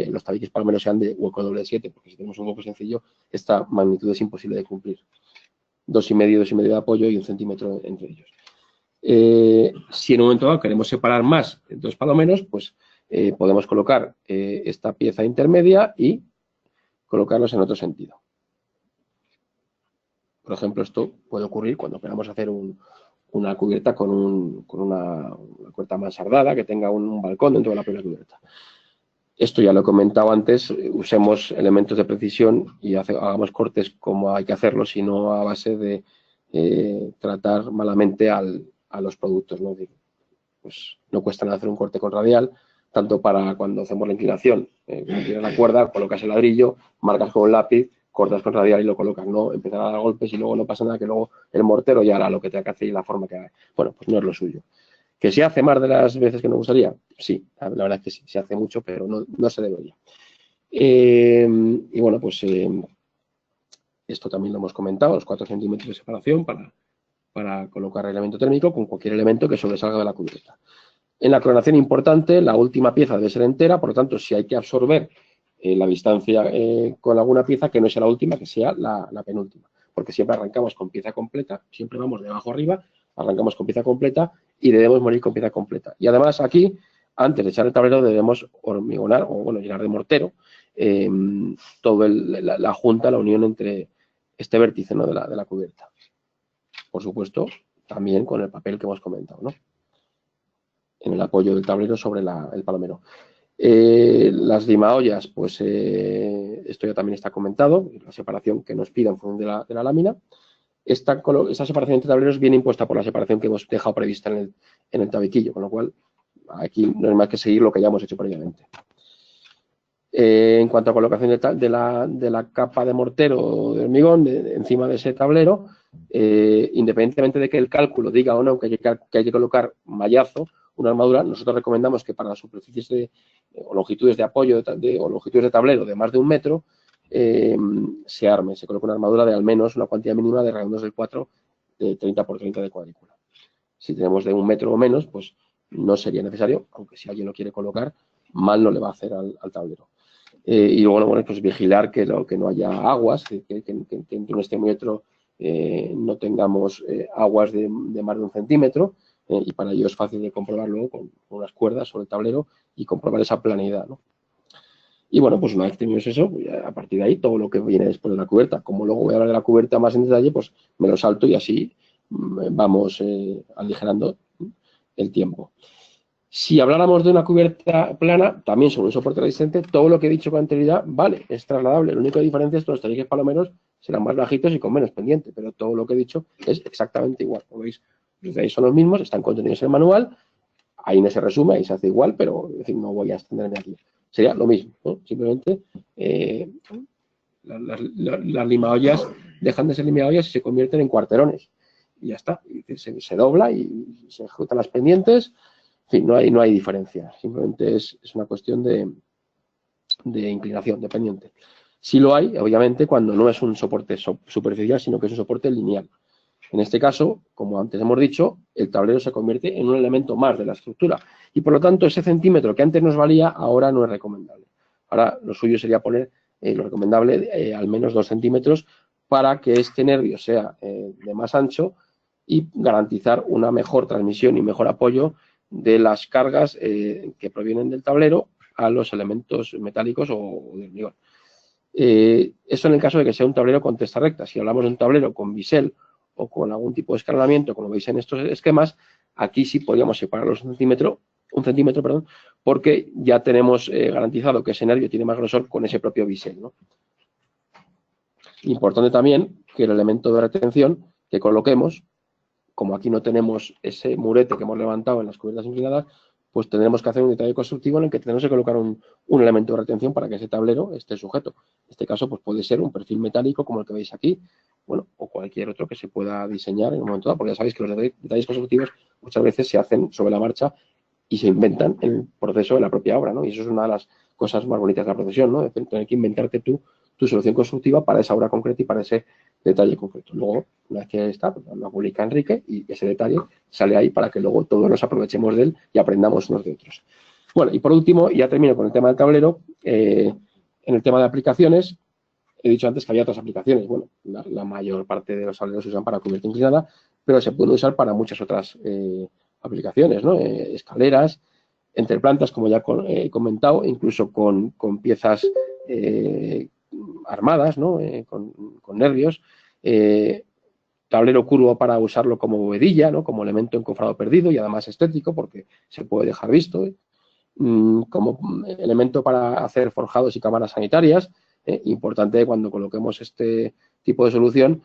Speaker 2: los tabiques palomeros sean de hueco doble de 7, porque si tenemos un hueco sencillo, esta magnitud es imposible de cumplir. 2,5 de apoyo y 1 centímetro entre ellos. Si en un momento dado queremos separar más dos palomeros, pues podemos colocar esta pieza intermedia y colocarlos en otro sentido. Por ejemplo, esto puede ocurrir cuando queramos hacer una cubierta con una cubierta mansardada que tenga un balcón dentro de la propia cubierta. Esto ya lo he comentado antes, usemos elementos de precisión y hagamos cortes como hay que hacerlo, sino a base de tratar malamente a los productos, ¿no? Pues no cuesta nada hacer un corte con radial, tanto para cuando hacemos la inclinación, tiras la cuerda, colocas el ladrillo, marcas con un lápiz, cortas con radial y lo colocas, no empezar a dar golpes y luego no pasa nada, que luego el mortero ya hará lo que tenga que hacer y la forma que haga. Bueno, pues no es lo suyo. ¿Que se hace más de las veces que nos gustaría? Sí, la verdad es que sí, se hace mucho, pero no se debería. Y bueno, pues esto también lo hemos comentado, los 4 centímetros de separación para colocar el elemento térmico con cualquier elemento que sobresalga de la cubierta. En la coronación importante, la última pieza debe ser entera, por lo tanto, si hay que absorber la distancia con alguna pieza, que no sea la última, que sea la penúltima, porque siempre arrancamos con pieza completa, siempre vamos de abajo arriba, arrancamos con pieza completa y debemos morir con pieza completa. Y además aquí, antes de echar el tablero, debemos hormigonar o bueno, llenar de mortero toda la junta, la unión entre este vértice, ¿no? de la cubierta. Por supuesto, también con el papel que hemos comentado, ¿no? En el apoyo del tablero sobre el palomero. Las limaollas, pues esto ya también está comentado, la separación que nos pida en función de la lámina. Esta separación entre tableros viene impuesta por la separación que hemos dejado prevista en el tabiquillo, con lo cual aquí no hay más que seguir lo que ya hemos hecho previamente. En cuanto a colocación de la capa de mortero de hormigón encima de ese tablero, independientemente de que el cálculo diga o no que hay que colocar mallazo, una armadura, nosotros recomendamos que para las superficies o longitudes de apoyo o longitudes de tablero de más de 1 metro se arme, se coloque una armadura de al menos una cuantía mínima de redondos del 4 de 30 por 30 de cuadrícula. Si tenemos de 1 metro o menos, pues no sería necesario, aunque si alguien lo quiere colocar, mal no le va a hacer al tablero. Y luego, bueno, pues vigilar que no haya aguas, que entre un extremo y otro no tengamos aguas de más de 1 centímetro. Y para ello es fácil de comprobar luego con unas cuerdas sobre el tablero y comprobar esa planeidad, ¿no? Y bueno, pues una vez que tenemos eso, pues a partir de ahí todo lo que viene después de la cubierta. Como luego voy a hablar de la cubierta más en detalle, pues me lo salto y así vamos aligerando el tiempo. Si habláramos de una cubierta plana, también sobre un soporte resistente, todo lo que he dicho con anterioridad, vale, es trasladable. Lo único que diferencia es que los tabiques palomeros serán más bajitos y con menos pendiente, pero todo lo que he dicho es exactamente igual. Como veis, los de ahí son los mismos, están contenidos en el manual, ahí no se resume, ahí se hace igual, pero en fin, no voy a extenderme aquí. Sería lo mismo, ¿no? Simplemente las limaollas dejan de ser limaollas y se convierten en cuarterones. Y ya está, y se dobla y se ejecutan las pendientes. En fin, no hay diferencia, simplemente es una cuestión de inclinación, de pendiente. Sí lo hay, obviamente, cuando no es un soporte superficial, sino que es un soporte lineal. En este caso, como antes hemos dicho, el tablero se convierte en un elemento más de la estructura y, por lo tanto, ese centímetro que antes nos valía, ahora no es recomendable. Ahora lo suyo sería poner lo recomendable al menos 2 centímetros para que este nervio sea de más ancho y garantizar una mejor transmisión y mejor apoyo de las cargas que provienen del tablero a los elementos metálicos o de hormigón. Eso en el caso de que sea un tablero con testa recta. Si hablamos de un tablero con bisel o con algún tipo de escalonamiento, como veis en estos esquemas, aquí sí podríamos separarlos un centímetro, porque ya tenemos garantizado que ese nervio tiene más grosor con ese propio bisel, ¿no? Importante también que el elemento de retención que coloquemos, como aquí no tenemos ese murete que hemos levantado en las cubiertas inclinadas, pues tendremos que hacer un detalle constructivo en el que tendremos que colocar un elemento de retención para que ese tablero esté sujeto. En este caso, pues puede ser un perfil metálico como el que veis aquí, bueno, o cualquier otro que se pueda diseñar en un momento dado, porque ya sabéis que los detalles constructivos muchas veces se hacen sobre la marcha y se inventan en el proceso de la propia obra, ¿no? Y eso es una de las cosas más bonitas de la profesión, ¿no? Tener que inventarte tú tu solución constructiva para esa obra concreta y para ese detalle concreto. Luego, una vez que está, pues lo publica Enrique y ese detalle sale ahí para que luego todos nos aprovechemos de él y aprendamos unos de otros. Bueno, y por último, ya termino con el tema del tablero. En el tema de aplicaciones, he dicho antes que había otras aplicaciones. Bueno, la mayor parte de los tableros se usan para cubierta inclinada, pero se pueden usar para muchas otras aplicaciones, ¿no? Escaleras, entre plantas, como ya he comentado, incluso con piezas armadas, ¿no? Con nervios. Tablero curvo para usarlo como bovedilla, ¿no? Como elemento encofrado perdido y además estético porque se puede dejar visto. Como elemento para hacer forjados y cámaras sanitarias. Importante cuando coloquemos este tipo de solución,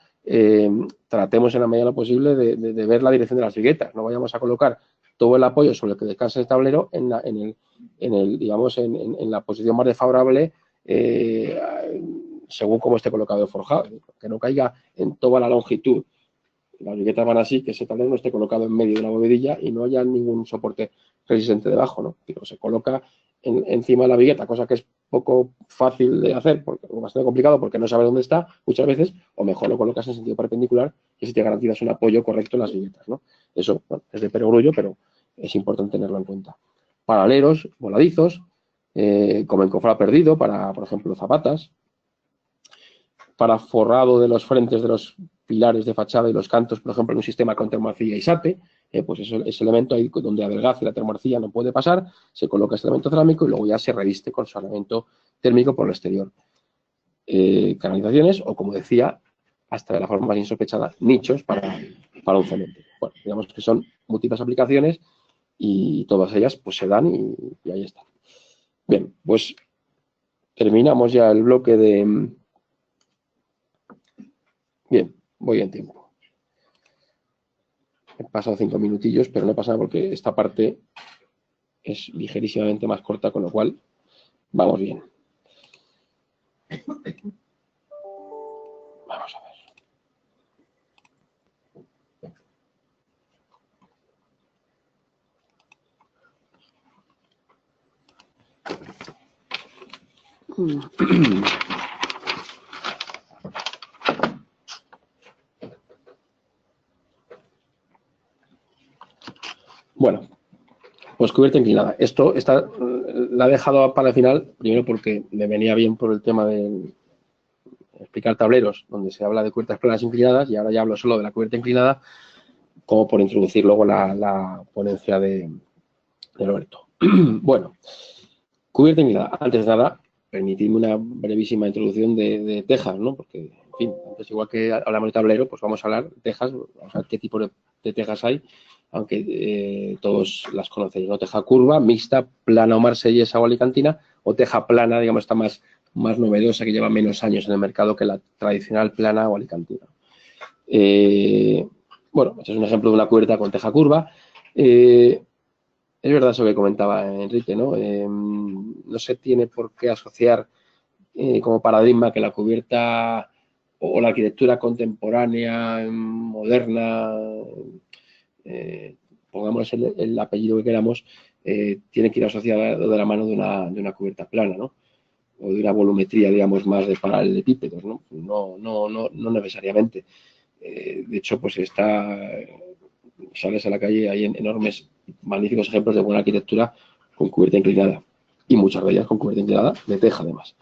Speaker 2: tratemos en la medida de lo posible de ver la dirección de las viguetas. No vayamos a colocar todo el apoyo sobre el que descansa el tablero en la posición más desfavorable según cómo esté colocado el forjado, que no caiga en toda la longitud. Las viguetas van así, que ese tablero no esté colocado en medio de una bovedilla y no haya ningún soporte resistente debajo, ¿no? Pero se coloca encima de la vigueta, cosa que es poco fácil de hacer, porque es bastante complicado porque no sabes dónde está muchas veces, o mejor lo colocas en sentido perpendicular y así te garantizas un apoyo correcto en las viguetas, ¿no? Eso, bueno, es de perogrullo, pero es importante tenerlo en cuenta. Paralelos, voladizos, como encofrado perdido para, por ejemplo, zapatas, para forrado de los frentes de los pilares de fachada y los cantos, por ejemplo, en un sistema con termoarcilla y SATE, pues ese elemento ahí donde adelgaza la termoarcilla no puede pasar, se coloca este elemento cerámico y luego ya se reviste con su elemento térmico por el exterior. Canalizaciones o, como decía, hasta de la forma más insospechada, nichos para un cemento. Bueno, digamos que son múltiples aplicaciones y todas ellas pues se dan y ahí están. Bien, pues terminamos ya el bloque de... Bien, voy en tiempo. He pasado 5 minutillos, pero no pasa nada porque esta parte es ligerísimamente más corta, con lo cual vamos bien. Vamos a ver. Bueno, pues cubierta inclinada. Esto la he dejado para el final, primero porque me venía bien por el tema de explicar tableros, donde se habla de cubiertas planas inclinadas, y ahora ya hablo solo de la cubierta inclinada, como por introducir luego la ponencia de Roberto. Bueno, cubierta inclinada. Antes de nada, permitidme una brevísima introducción de tejas, ¿no? Porque, en fin, antes igual que hablamos de tablero, pues vamos a hablar de tejas, vamos a ver qué tipo de tejas hay, aunque todos las conocéis, ¿no? Teja curva, mixta, plana o marsellesa o alicantina, o teja plana, digamos, está más novedosa, que lleva menos años en el mercado que la tradicional plana o alicantina. Bueno, este es un ejemplo de una cubierta con teja curva. Es verdad eso que comentaba Enrique, ¿no? No se tiene por qué asociar como paradigma que la cubierta o la arquitectura contemporánea, moderna, pongamos el apellido que queramos, tiene que ir asociada de la mano de una cubierta plana, ¿no? O de una volumetría, digamos, más de paralelepípedos, ¿no? No necesariamente. De hecho, pues sales a la calle, hay enormes, magníficos ejemplos de buena arquitectura con cubierta inclinada y muchas de ellas con cubierta inclinada de teja, además.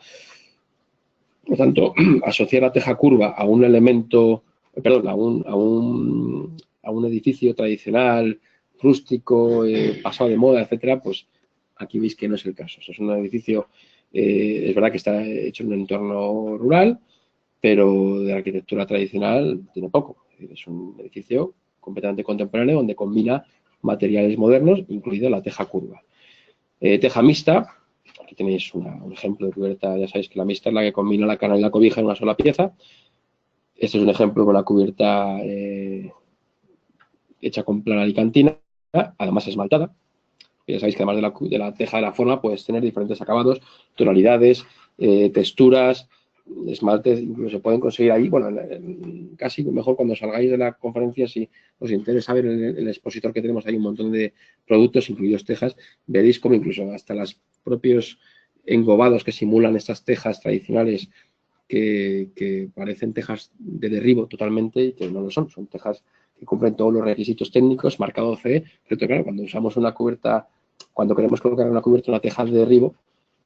Speaker 2: Por lo tanto, asociar la teja curva a un elemento, perdón, a un edificio tradicional, rústico, pasado de moda, etcétera, pues aquí veis que no es el caso. Es un edificio, es verdad que está hecho en un entorno rural, pero de arquitectura tradicional tiene poco. Es un edificio completamente contemporáneo donde combina materiales modernos, incluida la teja curva. Teja mixta, aquí tenéis un ejemplo de cubierta, ya sabéis que la mixta es la que combina la cana y la cobija en una sola pieza. Este es un ejemplo de una cubierta hecha con plana alicantina, además esmaltada. Ya sabéis que además de la teja de la forma puedes tener diferentes acabados, tonalidades, texturas, esmaltes, incluso se pueden conseguir ahí, bueno, casi mejor cuando salgáis de la conferencia, si os interesa ver el expositor que tenemos ahí un montón de productos, incluidos tejas, veréis como incluso hasta los propios engobados que simulan estas tejas tradicionales que parecen tejas de derribo totalmente y que no lo son, son tejas que cumplen todos los requisitos técnicos, marcado CE, pero claro, cuando usamos una cubierta, cuando queremos colocar una cubierta, una teja de derribo,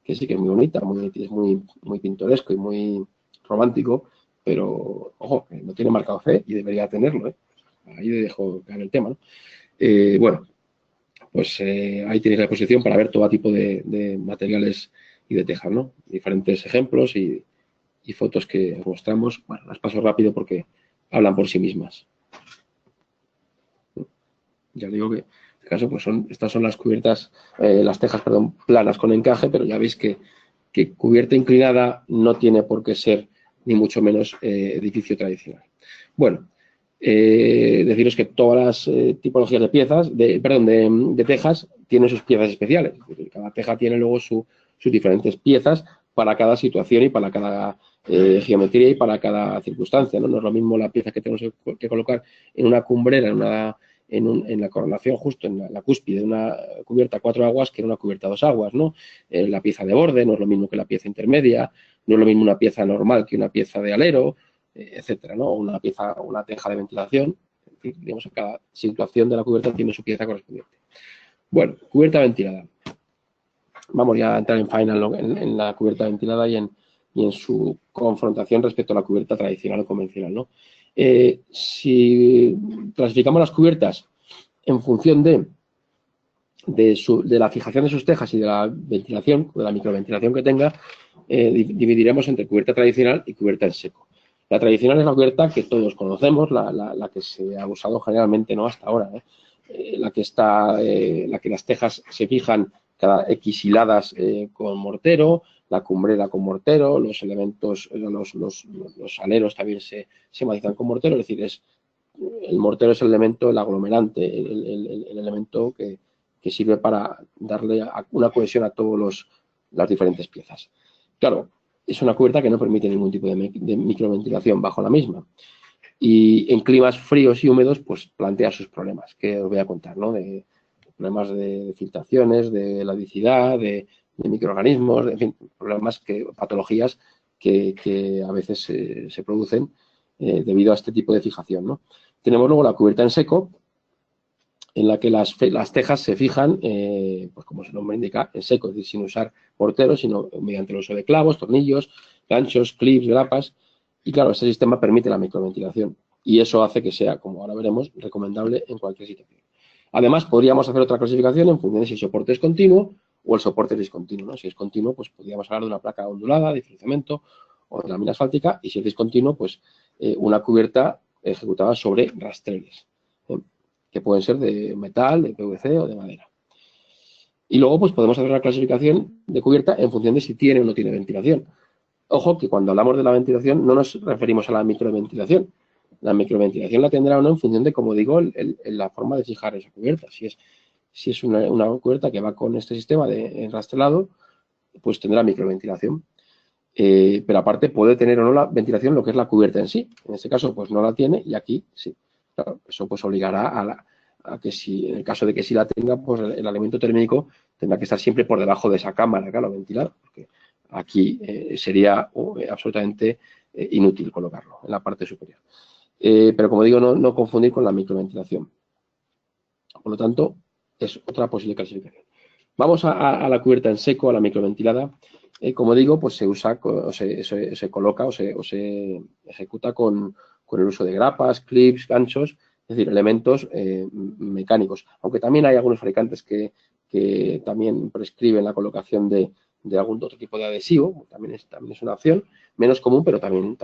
Speaker 2: que sí que es muy bonita, es muy pintoresco y muy romántico, pero, ojo, no tiene marcado CE y debería tenerlo, ¿eh? Ahí dejo caer el tema, ¿no? Bueno, pues ahí tenéis la exposición para ver todo tipo de materiales y de tejas, ¿no? Diferentes ejemplos y fotos que os mostramos. Bueno, las paso rápido porque hablan por sí mismas. Ya digo que en este caso, pues estas son las cubiertas, las tejas, perdón, planas con encaje, pero ya veis que cubierta inclinada no tiene por qué ser ni mucho menos edificio tradicional. Bueno, deciros que todas las tipologías de piezas, de tejas, tienen sus piezas especiales. Cada teja tiene luego sus diferentes piezas para cada situación y para cada geometría y para cada circunstancia, ¿no? No es lo mismo la pieza que tenemos que colocar en una cumbrera, en la coronación, justo en la cúspide de una cubierta a 4 aguas que en una cubierta a 2 aguas, ¿no? La pieza de borde no es lo mismo que la pieza intermedia, no es lo mismo una pieza normal que una pieza de alero, etcétera, ¿no? Una teja de ventilación. En fin, digamos que cada situación de la cubierta tiene su pieza correspondiente. Bueno, cubierta ventilada. Vamos ya a entrar en final, ¿no? en la cubierta ventilada y en su confrontación respecto a la cubierta tradicional o convencional, ¿no? Si clasificamos las cubiertas en función de la fijación de sus tejas y de la ventilación, de la microventilación que tenga, dividiremos entre cubierta tradicional y cubierta en seco. La tradicional es la cubierta que todos conocemos, la que se ha usado generalmente, ¿no? Hasta ahora, la que las tejas se fijan cada X hiladas con mortero, la cumbrera con mortero, los elementos, los aleros también se matizan con mortero, es decir, el mortero es el elemento, el aglomerante, el elemento que sirve para darle una cohesión a todas las diferentes piezas. Claro, es una cubierta que no permite ningún tipo de microventilación bajo la misma. Y en climas fríos y húmedos, pues plantea sus problemas, que os voy a contar, ¿no? De problemas de filtraciones, de ladicidad, de microorganismos, en fin, problemas, patologías que a veces se producen debido a este tipo de fijación, ¿no? Tenemos luego la cubierta en seco, en la que las tejas se fijan, pues como su nombre indica, en seco, es decir, sin usar mortero, sino mediante el uso de clavos, tornillos, ganchos, clips, grapas. Y claro, este sistema permite la microventilación y eso hace que sea, como ahora veremos, recomendable en cualquier situación. Además, podríamos hacer otra clasificación en función de si el soporte es continuo o el soporte es discontinuo, ¿no? Si es continuo, pues podríamos hablar de una placa ondulada, de filamento o de lámina asfáltica, y si es discontinuo, pues una cubierta ejecutada sobre rastreles, que pueden ser de metal, de PVC o de madera. Y luego, pues podemos hacer una clasificación de cubierta en función de si tiene o no tiene ventilación. Ojo, que cuando hablamos de la ventilación no nos referimos a la microventilación. La microventilación la tendrá o no en función de, como digo, la forma de fijar esa cubierta. Si es una cubierta que va con este sistema de enrastelado, pues tendrá microventilación. Pero aparte puede tener o no la ventilación lo que es la cubierta en sí. En este caso, pues no la tiene y aquí sí. Claro, eso pues obligará a que si, en el caso de que sí la tenga, pues el elemento térmico tendrá que estar siempre por debajo de esa cámara, claro, ventilada, porque aquí sería absolutamente inútil colocarlo en la parte superior. Pero como digo, no confundir con la microventilación. Por lo tanto, es otra posible clasificación. Vamos a la cubierta en seco, a la microventilada. Como digo, pues se usa, o se coloca o se ejecuta con el uso de grapas, clips, ganchos, es decir, elementos mecánicos. Aunque también hay algunos fabricantes que también prescriben la colocación de algún otro tipo de adhesivo, también es una opción, menos común, pero también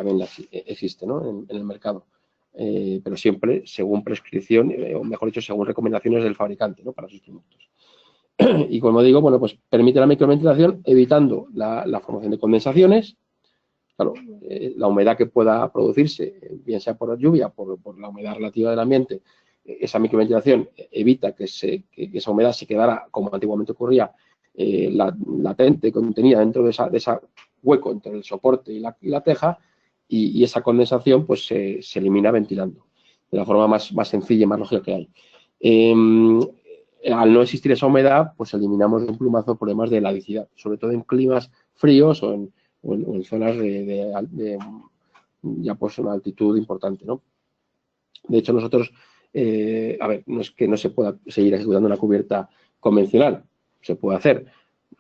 Speaker 2: existe, ¿no? en el mercado. Pero siempre según prescripción, o mejor dicho, según recomendaciones del fabricante, ¿no? Para sus productos. Y como digo, bueno, pues permite la microventilación evitando la formación de condensaciones. Claro, la humedad que pueda producirse, bien sea por la lluvia, por la humedad relativa del ambiente, esa microventilación evita que esa humedad se quedara, como antiguamente ocurría, latente, contenida dentro de ese hueco entre el soporte y la teja, y esa condensación pues se elimina ventilando de la forma más sencilla y más lógica que hay. Al no existir esa humedad, pues eliminamos de un plumazo problemas de heladicidad, sobre todo en climas fríos o en zonas de ya pues una altitud importante, ¿no? De hecho, nosotros, a ver, no es que no se pueda seguir ejecutando una cubierta convencional, se puede hacer.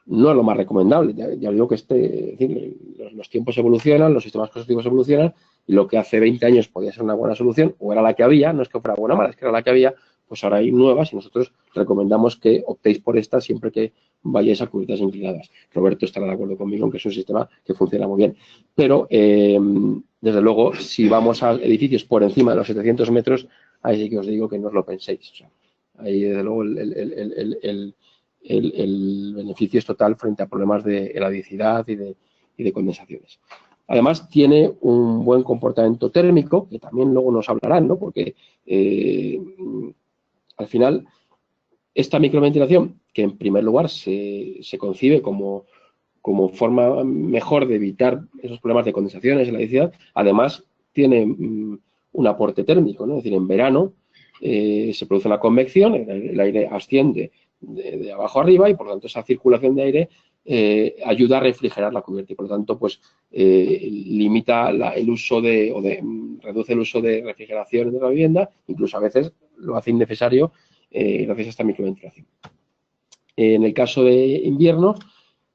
Speaker 2: No es lo más recomendable, ya digo que los tiempos evolucionan, los sistemas constructivos evolucionan, y lo que hace 20 años podía ser una buena solución, o era la que había, no es que fuera buena o mala, es que era la que había, pues ahora hay nuevas y nosotros recomendamos que optéis por estas siempre que vayáis a cubiertas inclinadas. Roberto estará de acuerdo conmigo en que es un sistema que funciona muy bien. Pero, desde luego, si vamos a edificios por encima de los 700 metros, ahí sí que os digo que no os lo penséis. O sea, ahí, desde luego, el beneficio es total frente a problemas de heladicidad y de condensaciones. Además, tiene un buen comportamiento térmico, que también luego nos hablarán, ¿no? Porque al final, esta microventilación, que en primer lugar se concibe como forma mejor de evitar esos problemas de condensaciones, heladicidad, además tiene un aporte térmico, ¿no? Es decir, en verano se produce una convección, el aire asciende de abajo arriba y por lo tanto esa circulación de aire ayuda a refrigerar la cubierta y por lo tanto pues limita el uso reduce el uso de refrigeración de la vivienda, incluso a veces lo hace innecesario gracias a esta microventilación. En el caso de invierno,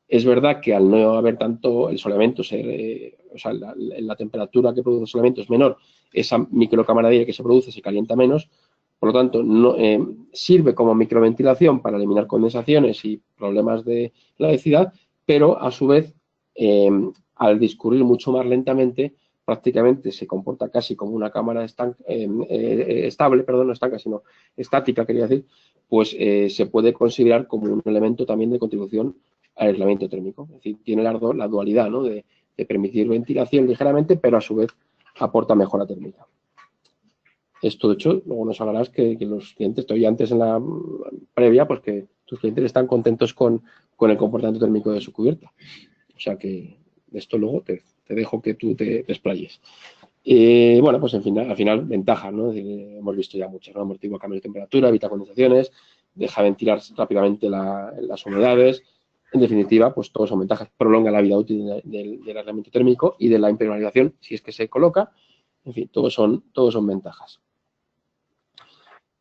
Speaker 2: es verdad que al no haber tanto el soleamiento, o sea, la temperatura que produce el soleamiento es menor, esa microcámara de aire que se produce se calienta menos, por lo tanto, sirve como microventilación para eliminar condensaciones y problemas de heladicidad, pero a su vez, al discurrir mucho más lentamente, prácticamente se comporta casi como una cámara estable, perdón, no estanca, sino estática, quería decir, pues se puede considerar como un elemento también de contribución al aislamiento térmico. Es decir, tiene la dualidad, ¿no? de permitir ventilación ligeramente, pero a su vez aporta mejora térmica. Esto, de hecho, luego nos hablarás que los clientes, te oí antes en la previa, pues que tus clientes están contentos con el comportamiento térmico de su cubierta. O sea que de esto luego te dejo que tú te explayes. Bueno, pues en fin, al final, ventajas, ¿no? Hemos visto ya muchas, ¿no? Amortigua cambios de temperatura, evita condensaciones, deja ventilar rápidamente las humedades. En definitiva, pues todos son ventajas. Prolonga la vida útil del aislamiento térmico y de la impermeabilización, si es que se coloca. En fin, todos son ventajas.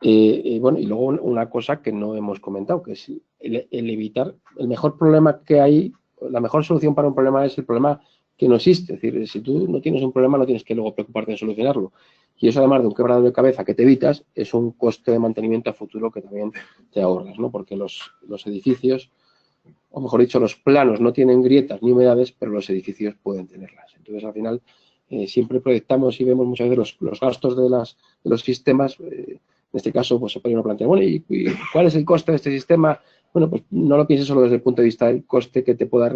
Speaker 2: Bueno, y luego una cosa que no hemos comentado, que es el evitar el mejor problema que hay, la mejor solución para un problema es el problema que no existe. Es decir, si tú no tienes un problema, no tienes que luego preocuparte de solucionarlo. Y eso, además de un quebradero de cabeza que te evitas, es un coste de mantenimiento a futuro que también te ahorras, ¿no? Porque los edificios, o mejor dicho, los planos no tienen grietas ni humedades, pero los edificios pueden tenerlas. Entonces, al final, siempre proyectamos y vemos muchas veces los gastos de los sistemas. En este caso, pues se podría plantear, bueno, ¿y cuál es el coste de este sistema? Bueno, pues no lo pienses solo desde el punto de vista del coste que te pueda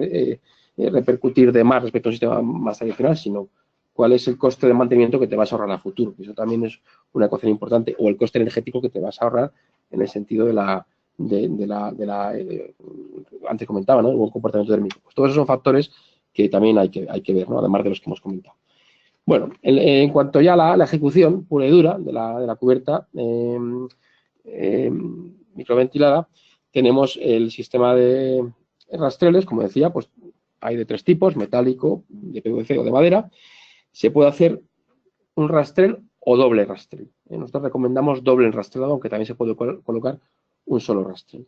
Speaker 2: repercutir de más respecto a un sistema más tradicional, sino cuál es el coste de mantenimiento que te vas a ahorrar a futuro. Eso también es una ecuación importante. O el coste energético que te vas a ahorrar en el sentido antes comentaba, ¿no? El buen comportamiento térmico. Pues todos esos son factores que también hay que ver, ¿no? Además de los que hemos comentado. Bueno, en cuanto ya a la ejecución pura y dura de la cubierta microventilada, tenemos el sistema de rastreles, como decía, pues hay de 3 tipos, metálico, de PVC o de madera. Se puede hacer un rastrel o doble rastrel. Nosotros recomendamos doble rastrelado, aunque también se puede colocar un solo rastrel.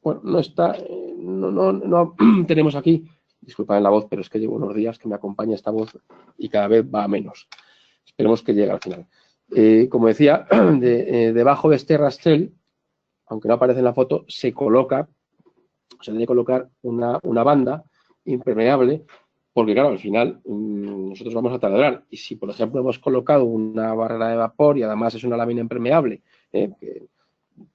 Speaker 2: Bueno, no tenemos aquí, disculpad la voz, pero es que llevo unos días que me acompaña esta voz y cada vez va a menos. Esperemos que llegue al final. Como decía, debajo de este rastrel, aunque no aparece en la foto, se debe colocar una banda impermeable, porque claro, al final nosotros vamos a taladrar y si, por ejemplo, hemos colocado una barrera de vapor y además es una lámina impermeable, que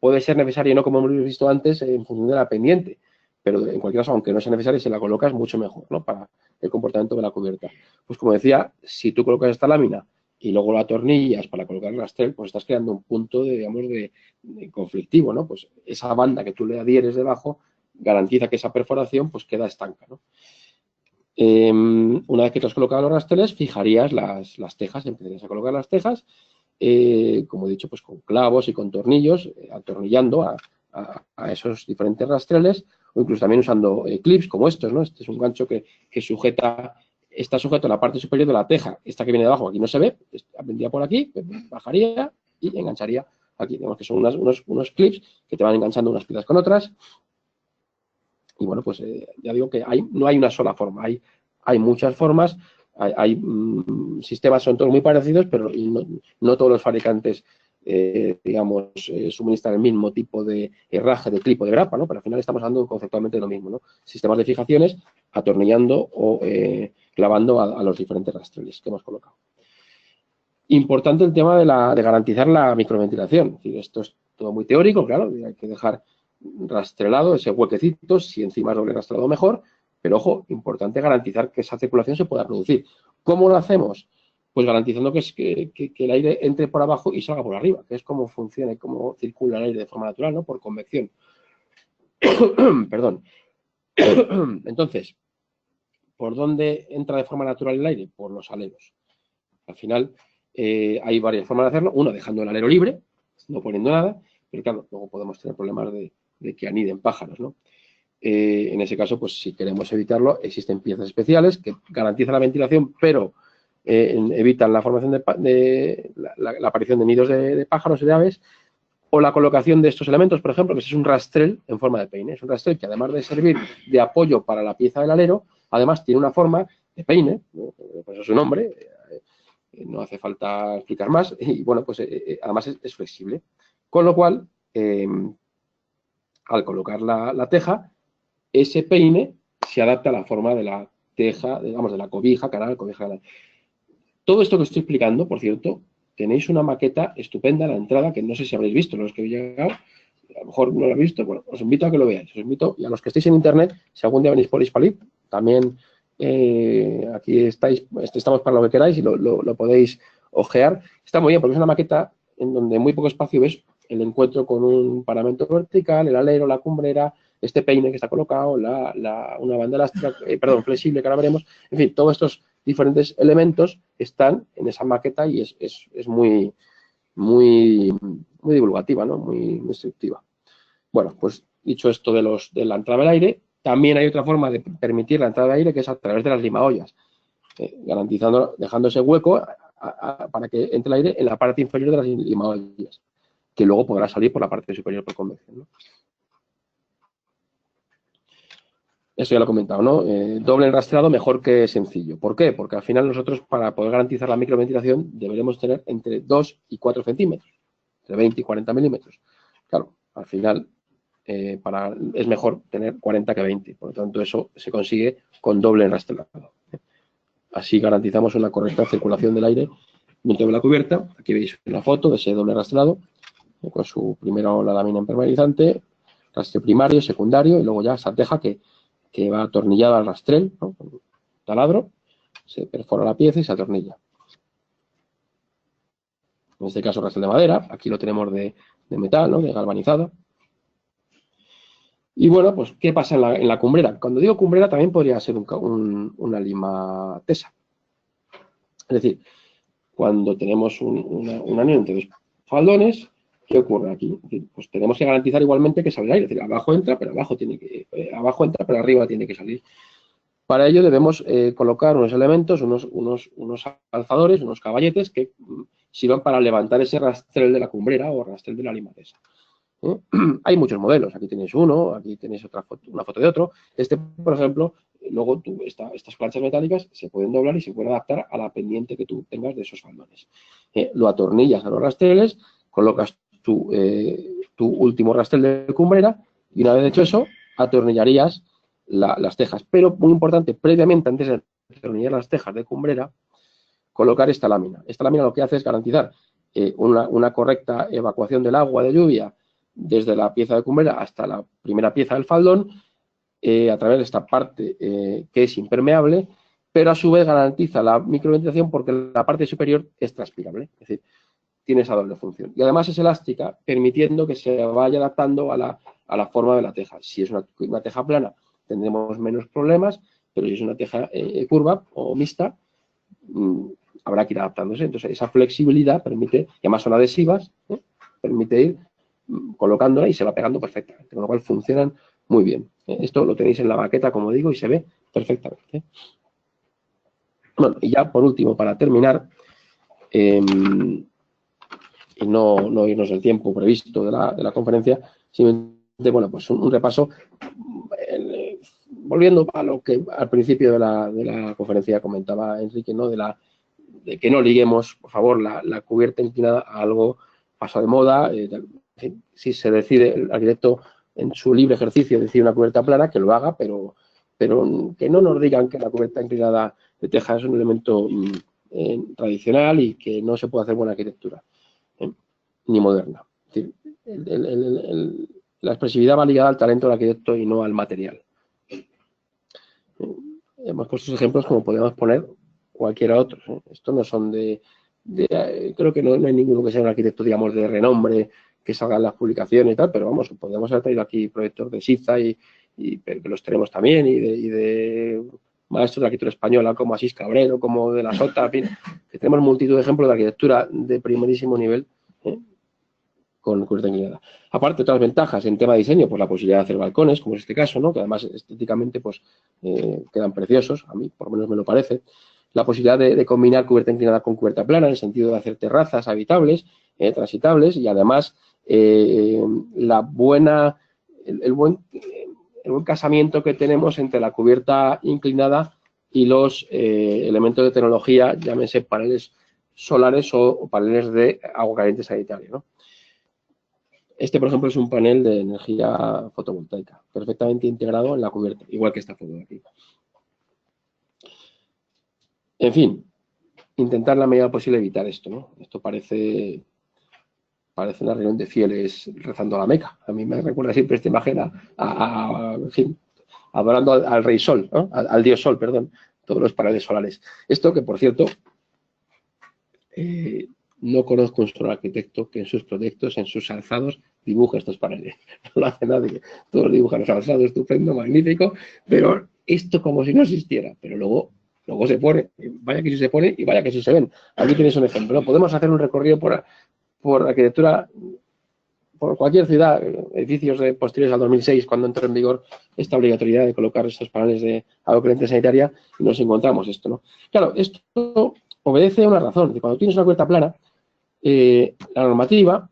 Speaker 2: puede ser necesario, no como hemos visto antes, en función de la pendiente, pero en cualquier caso, aunque no sea necesario, si la colocas, mucho mejor, ¿no? Para el comportamiento de la cubierta. Pues como decía, si tú colocas esta lámina y luego la atornillas para colocar el rastrel, pues estás creando un punto digamos, de conflictivo, ¿no? Pues esa banda que tú le adhieres debajo garantiza que esa perforación pues queda estanca, ¿no? Una vez que te has colocado los rastreles, fijarías las tejas, empezarías a colocar las tejas, como he dicho, pues con clavos y con tornillos, atornillando a esos diferentes rastreles, o incluso también usando clips como estos, ¿no? Este es un gancho que está sujeto a la parte superior de la teja. Esta que viene de abajo aquí no se ve, vendría por aquí, bajaría y engancharía aquí. Digamos que son unos clips que te van enganchando unas piezas con otras. Y bueno, pues ya digo que no hay una sola forma, hay muchas formas, hay sistemas, son todos muy parecidos, pero no todos los fabricantes, digamos, suministran el mismo tipo de herraje de clip o de grapa, ¿no? Pero al final estamos hablando conceptualmente de lo mismo, ¿no? Sistemas de fijaciones, atornillando o clavando a los diferentes rastreles que hemos colocado. Importante el tema de garantizar la microventilación. Es decir, esto es todo muy teórico, claro, hay que dejar rastrelado ese huequecito, si encima es doble rastrelado mejor, pero ojo, importante garantizar que esa circulación se pueda producir. ¿Cómo lo hacemos? Pues garantizando que el aire entre por abajo y salga por arriba, que es cómo funciona y cómo circula el aire de forma natural, ¿no? Por convección. Perdón. Entonces, ¿por dónde entra de forma natural el aire? Por los aleros. Al final, hay varias formas de hacerlo. Uno, dejando el alero libre, no poniendo nada, pero claro, luego podemos tener problemas de que aniden pájaros, ¿no? En ese caso, pues si queremos evitarlo, existen piezas especiales que garantizan la ventilación, pero evitan la formación la aparición de nidos de pájaros y de aves, o la colocación de estos elementos, por ejemplo, que es un rastrel en forma de peine. Es un rastrel que además de servir de apoyo para la pieza del alero, además tiene una forma de peine, ¿no? Por eso su nombre, no hace falta explicar más, y bueno, pues además es flexible. Con lo cual, al colocar la teja, ese peine se adapta a la forma de la teja, digamos, de la cobija, canal, cobija, canal. Todo esto que estoy explicando, por cierto, tenéis una maqueta estupenda a la entrada, que no sé si habréis visto, los que habéis llegado, a lo mejor no lo habéis visto, bueno, os invito a que lo veáis, os invito, y a los que estéis en internet, si algún día venís por Hispalit, también aquí estamos para lo que queráis y lo podéis ojear. Está muy bien, porque es una maqueta en donde en muy poco espacio ves el encuentro con un paramento vertical, el alero, la cumbrera, este peine que está colocado, una banda elástica, flexible, que ahora veremos, en fin, todos estos diferentes elementos están en esa maqueta y es muy divulgativa, ¿no? Muy instructiva. Bueno, pues dicho esto de la entrada del aire, también hay otra forma de permitir la entrada de aire, que es a través de las limaollas, garantizando, dejando ese hueco para que entre el aire en la parte inferior de las limaollas, que luego podrá salir por la parte superior por convección, ¿no? Eso ya lo he comentado, ¿no? Doble enrastrado mejor que sencillo. ¿Por qué? Porque al final nosotros, para poder garantizar la microventilación, deberemos tener entre 2 y 4 centímetros, entre 20 y 40 milímetros. Claro, al final es mejor tener 40 que 20. Por lo tanto, eso se consigue con doble enrastrado. Así garantizamos una correcta circulación del aire dentro de la cubierta. Aquí veis una foto de ese doble enrastrado, con su primero la lámina impermeabilizante, rastreo primario, secundario, y luego ya esa teja que va atornillada al rastrel, ¿no? Con taladro, se perfora la pieza y se atornilla. En este caso rastrel de madera, aquí lo tenemos de metal, ¿no? De galvanizado. Y bueno, pues ¿qué pasa en la cumbrera? Cuando digo cumbrera también podría ser una lima tesa. Es decir, cuando tenemos un anillo entre dos faldones, ¿qué ocurre aquí? Pues tenemos que garantizar igualmente que salga el aire. Es decir, abajo entra, pero arriba tiene que salir. Para ello debemos colocar unos elementos, unos alzadores, unos caballetes que sirvan para levantar ese rastrel de la cumbrera o rastrel de la lima tesa. Hay muchos modelos, aquí tenéis uno, aquí tenéis una foto de otro. Por ejemplo, luego estas planchas metálicas se pueden doblar y se pueden adaptar a la pendiente que tú tengas de esos faldones. Lo atornillas a los rastreles, colocas tu último rastrel de cumbrera y una vez hecho eso, atornillarías las tejas. Pero, muy importante, previamente, antes de atornillar las tejas de cumbrera, colocar esta lámina. Esta lámina lo que hace es garantizar una correcta evacuación del agua de lluvia desde la pieza de cumbrera hasta la primera pieza del faldón, a través de esta parte que es impermeable, pero a su vez garantiza la microventilación porque la parte superior es transpirable, es decir, tiene esa doble función. Y además es elástica, permitiendo que se vaya adaptando a la forma de la teja. Si es una teja plana, tendremos menos problemas, pero si es una teja curva o mixta, habrá que ir adaptándose. Entonces, esa flexibilidad permite, y además son adhesivas, permite ir colocándola y se va pegando perfectamente, con lo cual funcionan muy bien. Esto lo tenéis en la maqueta, como digo, y se ve perfectamente. Bueno, y ya por último, para terminar, y no irnos el tiempo previsto de la conferencia, simplemente, bueno, pues un repaso, volviendo a lo que al principio de la conferencia comentaba Enrique, ¿no? De que no liguemos, por favor, la cubierta inclinada a algo pasado de moda. Si se decide, el arquitecto en su libre ejercicio decide una cubierta plana, que lo haga, pero que no nos digan que la cubierta inclinada de teja es un elemento tradicional y que no se puede hacer buena arquitectura, ni moderna. Es decir, la expresividad va ligada al talento del arquitecto y no al material. Hemos puesto ejemplos como podemos poner cualquiera otro. Estos no son creo que no hay ninguno que sea un arquitecto, digamos, de renombre, que salga en las publicaciones y tal, pero vamos, podemos haber traído aquí proyectos de Siza y que los tenemos también, y de maestros de arquitectura española como Asís Cabrero, como de la Sota, que tenemos multitud de ejemplos de arquitectura de primerísimo nivel, con cubierta inclinada. Aparte, otras ventajas en tema de diseño, pues la posibilidad de hacer balcones, como es este caso, ¿no? Que además estéticamente pues quedan preciosos, a mí por lo menos me lo parece. La posibilidad de combinar cubierta inclinada con cubierta plana, en el sentido de hacer terrazas habitables, transitables, y además el buen casamiento que tenemos entre la cubierta inclinada y los elementos de tecnología, llámense paneles solares o paneles de agua caliente sanitaria, ¿no? Este, por ejemplo, es un panel de energía fotovoltaica, perfectamente integrado en la cubierta, igual que esta foto de aquí. En fin, intentar en la medida posible evitar esto, ¿no? Esto parece una reunión de fieles rezando a la Meca. A mí me recuerda siempre esta imagen en fin, adorando al rey sol, ¿no? Al dios sol, perdón, todos los paneles solares. Esto que, por cierto, no conozco un solo arquitecto que en sus proyectos, en sus alzados, dibuje estos paneles. No lo hace nadie. Todos dibujan los alzados, estupendo, magnífico, pero esto como si no existiera. Pero luego se pone, vaya que sí se pone y vaya que sí se ven. Aquí tienes un ejemplo. Podemos hacer un recorrido por arquitectura, por cualquier ciudad, edificios posteriores al 2006, cuando entró en vigor esta obligatoriedad de colocar estos paneles de agua caliente sanitaria, y nos encontramos esto, ¿no? Claro, esto obedece a una razón. Que cuando tienes una cubierta plana, la normativa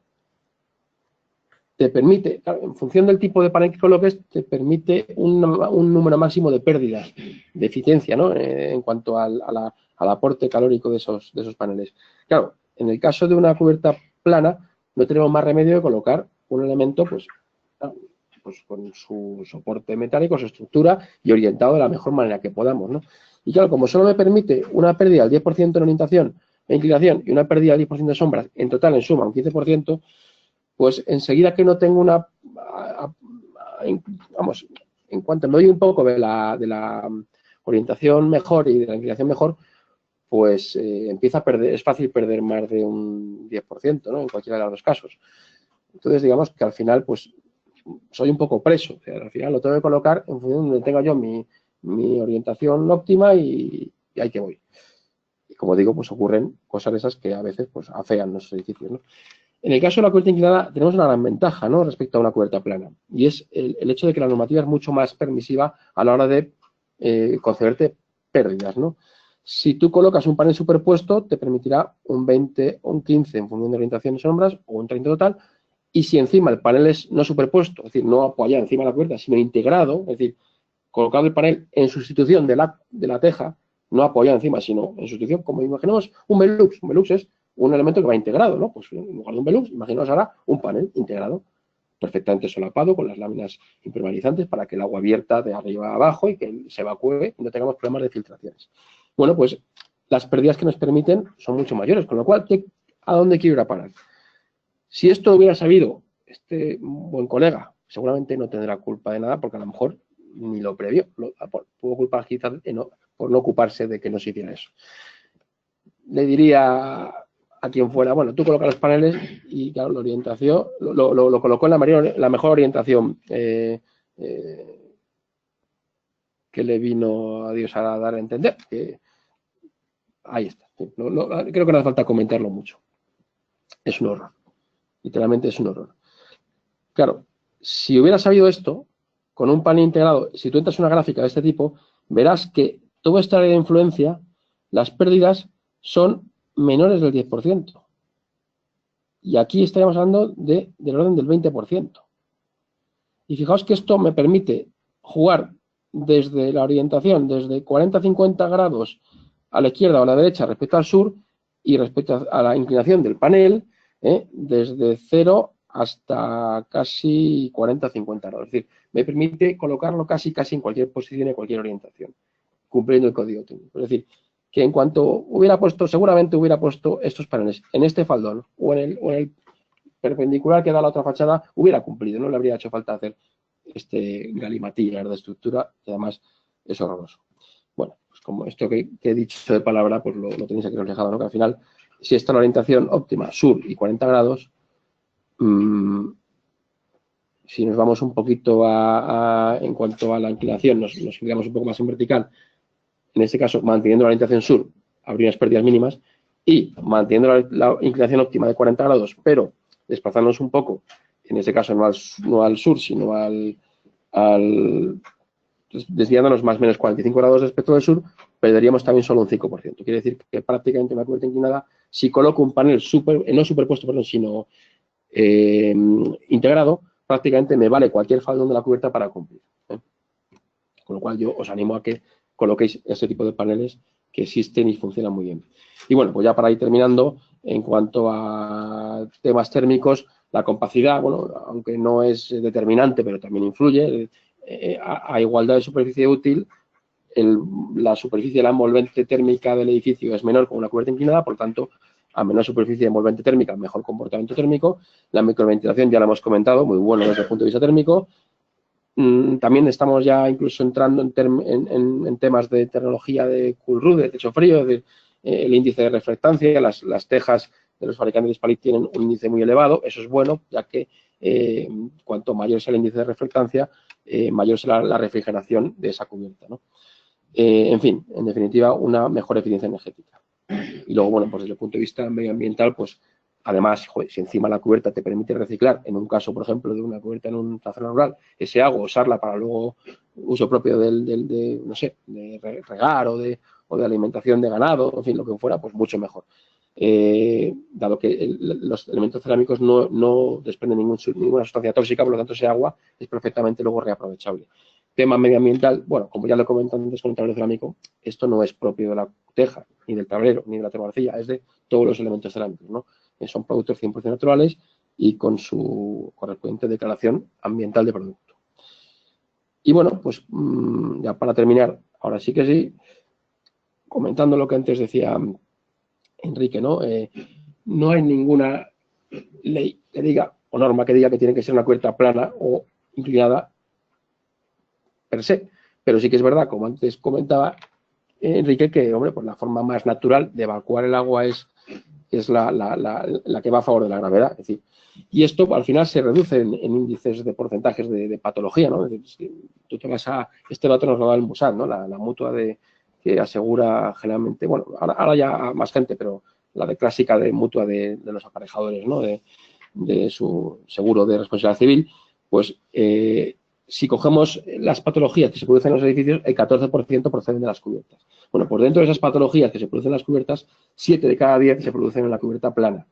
Speaker 2: te permite, claro, en función del tipo de panel que coloques, te permite un número máximo de pérdidas de eficiencia, ¿no? En cuanto al aporte calórico de esos paneles. Claro, en el caso de una cubierta plana, no tenemos más remedio que colocar un elemento, pues con su soporte metálico, su estructura y orientado de la mejor manera que podamos, ¿no? Y claro, como solo me permite una pérdida del 10% en orientación e inclinación y una pérdida del 10% de sombras, en total, en suma, un 15%, pues enseguida que no tengo vamos, en cuanto me doy un poco de la orientación mejor y de la inclinación mejor, pues empieza a perder, es fácil perder más de un 10%, ¿no? En cualquiera de los dos casos. Entonces, digamos que al final, pues, soy un poco preso. O sea, al final lo tengo que colocar en función de donde tenga yo mi orientación óptima y ahí que voy. Y como digo, pues ocurren cosas de esas que a veces pues afean nuestros edificios, ¿no? En el caso de la cubierta inclinada tenemos una gran ventaja, ¿no? Respecto a una cubierta plana, y es el hecho de que la normativa es mucho más permisiva a la hora de concederte pérdidas, ¿no? Si tú colocas un panel superpuesto, te permitirá un 20 o un 15 en función de orientación y sombras, o un 30 total, y si encima el panel es no superpuesto, es decir, no apoyado encima de la cubierta, sino integrado, es decir, colocado el panel en sustitución de la teja, no apoyado encima, sino en sustitución, como imaginemos un Velux. Un Velux es un elemento que va integrado, ¿no? Pues en lugar de un Velux, imaginaos ahora un panel integrado, perfectamente solapado, con las láminas impermeabilizantes para que el agua vierta de arriba a abajo y que se evacúe y no tengamos problemas de filtraciones. Bueno, pues las pérdidas que nos permiten son mucho mayores, con lo cual, ¿a dónde quiero ir a parar? Si esto hubiera sabido este buen colega, seguramente no tendrá culpa de nada, porque a lo mejor ni lo previó. Tuvo culpa quizás por no ocuparse de que no se hiciera eso. Le diría a quien fuera, bueno, tú colocas los paneles y, claro, la orientación, lo colocó en la mejor orientación que le vino a Dios a dar a entender. Que ahí está. Creo que no hace falta comentarlo mucho. Es un horror. Literalmente es un horror. Claro, si hubiera sabido esto, con un panel integrado, si tú entras en una gráfica de este tipo, verás que toda esta área de influencia, las pérdidas son menores del 10%. Y aquí estaríamos hablando del orden del 20%. Y fijaos que esto me permite jugar desde la orientación, desde 40-50 grados a la izquierda o a la derecha respecto al sur y respecto a la inclinación del panel, desde 0 hasta casi 40-50 grados. Es decir, me permite colocarlo casi en cualquier posición y en cualquier orientación, cumpliendo el código técnico. Es decir, que en cuanto hubiera puesto, seguramente hubiera puesto estos paneles en este faldón o en el perpendicular que da la otra fachada, hubiera cumplido, no le habría hecho falta hacer este galimatías de estructura, que además es horroroso. Bueno, pues como esto que he dicho de palabra, pues lo tenéis aquí reflejado, ¿no? Que al final, si está la orientación óptima, sur y 40 grados, si nos vamos un poquito en cuanto a la inclinación, nos inclinamos un poco más en vertical, en este caso, manteniendo la orientación sur, habría unas pérdidas mínimas, y manteniendo la inclinación óptima de 40 grados, pero desplazándonos un poco, en este caso no al sur, sino desviándonos más o menos 45 grados respecto del sur, perderíamos también solo un 5%. Quiere decir que prácticamente una cubierta inclinada, si coloco un panel no superpuesto, perdón, sino integrado, prácticamente me vale cualquier faldón de la cubierta para cumplir. Con lo cual yo os animo a que coloquéis este tipo de paneles que existen y funcionan muy bien. Y bueno, pues ya para ir terminando, en cuanto a temas térmicos, la compacidad, bueno, aunque no es determinante, pero también influye, a igualdad de superficie útil, la superficie de la envolvente térmica del edificio es menor con una cubierta inclinada, por lo tanto, a menor superficie de envolvente térmica, mejor comportamiento térmico. La microventilación ya la hemos comentado, muy bueno desde el punto de vista térmico. También estamos ya incluso entrando en temas de tecnología de cool-roof, de techo frío, el índice de reflectancia. Las tejas de los fabricantes de Spalit tienen un índice muy elevado. Eso es bueno, ya que cuanto mayor sea el índice de reflectancia, mayor será la refrigeración de esa cubierta, ¿no? En fin, en definitiva, una mejor eficiencia energética. Y luego, bueno, pues desde el punto de vista medioambiental, pues además, joder, si encima la cubierta te permite reciclar, en un caso, por ejemplo, de una cubierta en una zona rural, ese agua, usarla para luego uso propio no sé, de regar o de alimentación de ganado, en fin, lo que fuera, pues mucho mejor. Dado que los elementos cerámicos no desprenden ninguna sustancia tóxica, por lo tanto, ese agua es perfectamente luego reaprovechable. Tema medioambiental, bueno, como ya lo he comentado antes con el tablero cerámico, esto no es propio de la teja, ni del tablero, ni de la termoarcilla, es de todos los elementos cerámicos, ¿no? Son productos 100% naturales y con su correspondiente declaración ambiental de producto. Y bueno, pues ya para terminar, ahora sí que sí, comentando lo que antes decía Enrique, ¿no? No hay ninguna ley que diga, o norma que diga que tiene que ser una cubierta plana o inclinada per se, pero sí que es verdad, como antes comentaba Enrique, que, hombre, pues la forma más natural de evacuar el agua es la que va a favor de la gravedad. Es decir, y esto al final se reduce en índices de porcentajes de patología, ¿no? Es decir, si tú te vas a, este dato nos lo da el MUSAD, ¿no? La mutua que asegura generalmente, bueno, ahora ya más gente, pero la de clásica de mutua de los aparejadores, ¿no? De su seguro de responsabilidad civil, pues si cogemos las patologías que se producen en los edificios, el 14% proceden de las cubiertas. Bueno, pues dentro de esas patologías que se producen en las cubiertas, 7 de cada 10 se producen en la cubierta plana.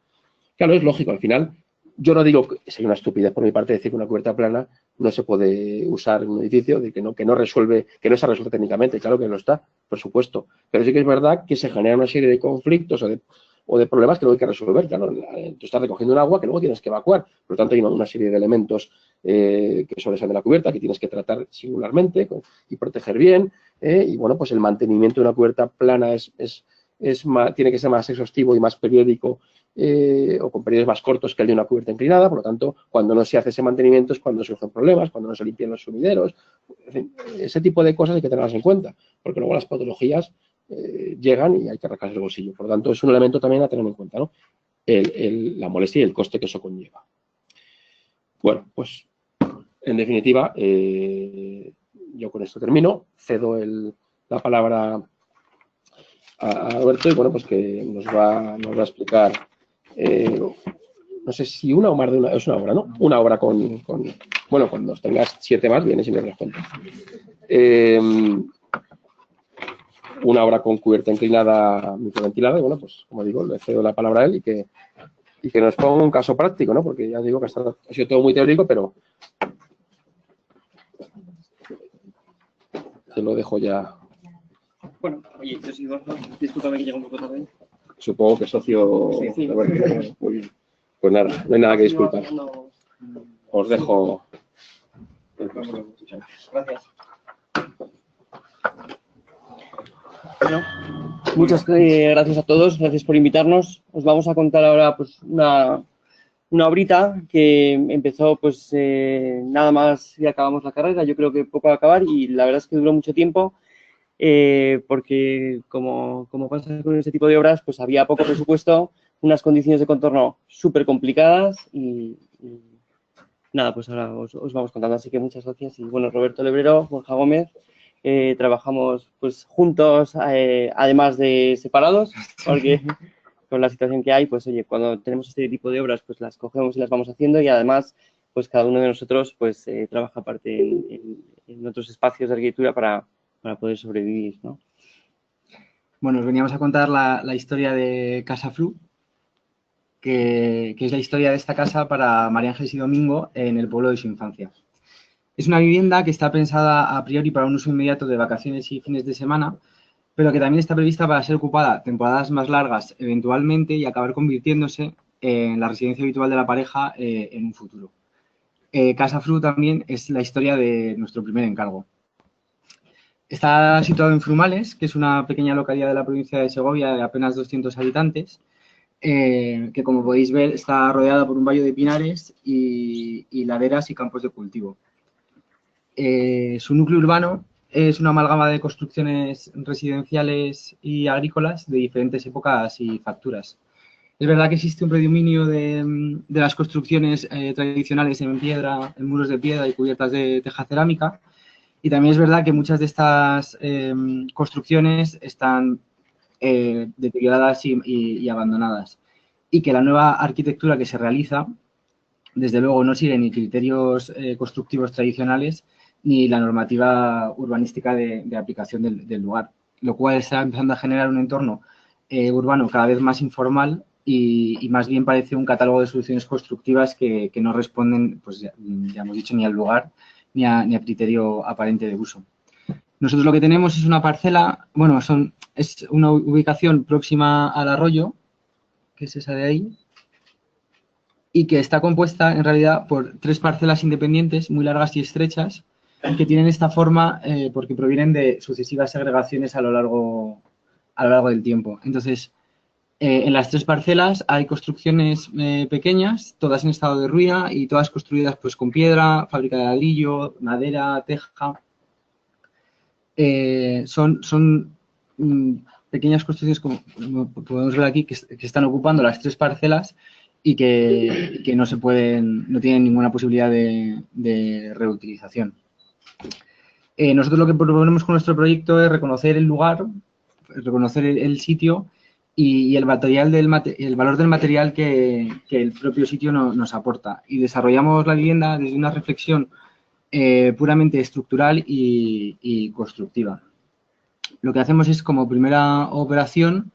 Speaker 2: Claro, es lógico, al final, yo no digo que sería una estupidez por mi parte decir que una cubierta plana no se puede usar en un edificio, de que no está resuelto técnicamente, claro que no está, por supuesto. Pero sí que es verdad que se genera una serie de conflictos o de problemas que luego hay que resolver. Claro, tú estás recogiendo un agua que luego tienes que evacuar. Por lo tanto, hay una serie de elementos que sobresalen de la cubierta que tienes que tratar singularmente y proteger bien. Y bueno, pues el mantenimiento de una cubierta plana tiene que ser más exhaustivo y más periódico o con periodos más cortos que el de una cubierta inclinada. Por lo tanto, cuando no se hace ese mantenimiento es cuando surgen problemas, cuando no se limpian los sumideros. En fin, ese tipo de cosas hay que tenerlas en cuenta. porque luego las patologías llegan y hay que rascarse el bolsillo. Por lo tanto, es un elemento también a tener en cuenta, ¿no? La molestia y el coste que eso conlleva. Bueno, pues en definitiva, yo con esto termino. Cedo la palabra a Roberto y bueno, pues que nos va a explicar, no sé si una o más de una, es una obra, ¿no? Una obra bueno, cuando tengas 7 más, vienes y me las cuentas. Una obra con cubierta inclinada microventilada y bueno, pues como digo, le cedo la palabra a él y que nos ponga un caso práctico, ¿no? Porque ya digo que ha sido todo muy teórico, pero te lo dejo ya.
Speaker 3: Bueno, oye, yo soy Borja, discúlpame que llego un poco tarde.
Speaker 2: Supongo que socio.
Speaker 3: Sí.
Speaker 2: Muy bien. Pues nada, no hay nada que disculpar. Os dejo.
Speaker 3: Gracias. Bueno, muchas gracias a todos, gracias por invitarnos. Os vamos a contar ahora pues una obrita que empezó pues nada más y acabamos la carrera, yo creo que poco a acabar y la verdad es que duró mucho tiempo porque como pasa con este tipo de obras pues había poco presupuesto, unas condiciones de contorno súper complicadas y nada, pues ahora os vamos contando, así que muchas gracias y bueno, Roberto Lebrero, Borja Gómez, trabajamos pues juntos además de separados porque con la situación que hay, pues oye, cuando tenemos este tipo de obras, pues las cogemos y las vamos haciendo y además, pues cada uno de nosotros, pues trabaja aparte en otros espacios de arquitectura para poder sobrevivir, ¿no?
Speaker 4: Bueno, os veníamos a contar la historia de Casa Fru, que es la historia de esta casa para María Ángeles y Domingo en el pueblo de su infancia. Es una vivienda que está pensada a priori para un uso inmediato de vacaciones y fines de semana, pero que también está prevista para ser ocupada temporadas más largas eventualmente y acabar convirtiéndose en la residencia habitual de la pareja en un futuro. Casa Fru también es la historia de nuestro primer encargo. Está situado en Frumales, que es una pequeña localidad de la provincia de Segovia de apenas 200 habitantes, que como podéis ver está rodeada por un valle de pinares y laderas y campos de cultivo. Su núcleo urbano es una amalgama de construcciones residenciales y agrícolas de diferentes épocas y facturas. Es verdad que existe un predominio de las construcciones tradicionales en piedra, en muros de piedra y cubiertas de teja cerámica, y también es verdad que muchas de estas construcciones están deterioradas y abandonadas, y que la nueva arquitectura que se realiza, desde luego, no sigue ni criterios constructivos tradicionales ni la normativa urbanística de aplicación del lugar, lo cual está empezando a generar un entorno urbano cada vez más informal y más bien parece un catálogo de soluciones constructivas que no responden, pues ya hemos dicho, ni al lugar ni a criterio aparente de uso. Nosotros lo que tenemos es una parcela, bueno, es una ubicación próxima al arroyo, que es esa de ahí, y que está compuesta en realidad por 3 parcelas independientes muy largas y estrechas que tienen esta forma porque provienen de sucesivas segregaciones a lo largo del tiempo. Entonces, en las 3 parcelas hay construcciones pequeñas, todas en estado de ruina y todas construidas pues con piedra, fábrica de ladrillo, madera, teja. Son pequeñas construcciones, como podemos ver aquí, que están ocupando las 3 parcelas y que no tienen ninguna posibilidad de reutilización. Nosotros lo que proponemos con nuestro proyecto es reconocer el lugar, reconocer el sitio y el valor del material que el propio sitio nos aporta. Y desarrollamos la vivienda desde una reflexión puramente estructural y constructiva. Lo que hacemos es, como primera operación,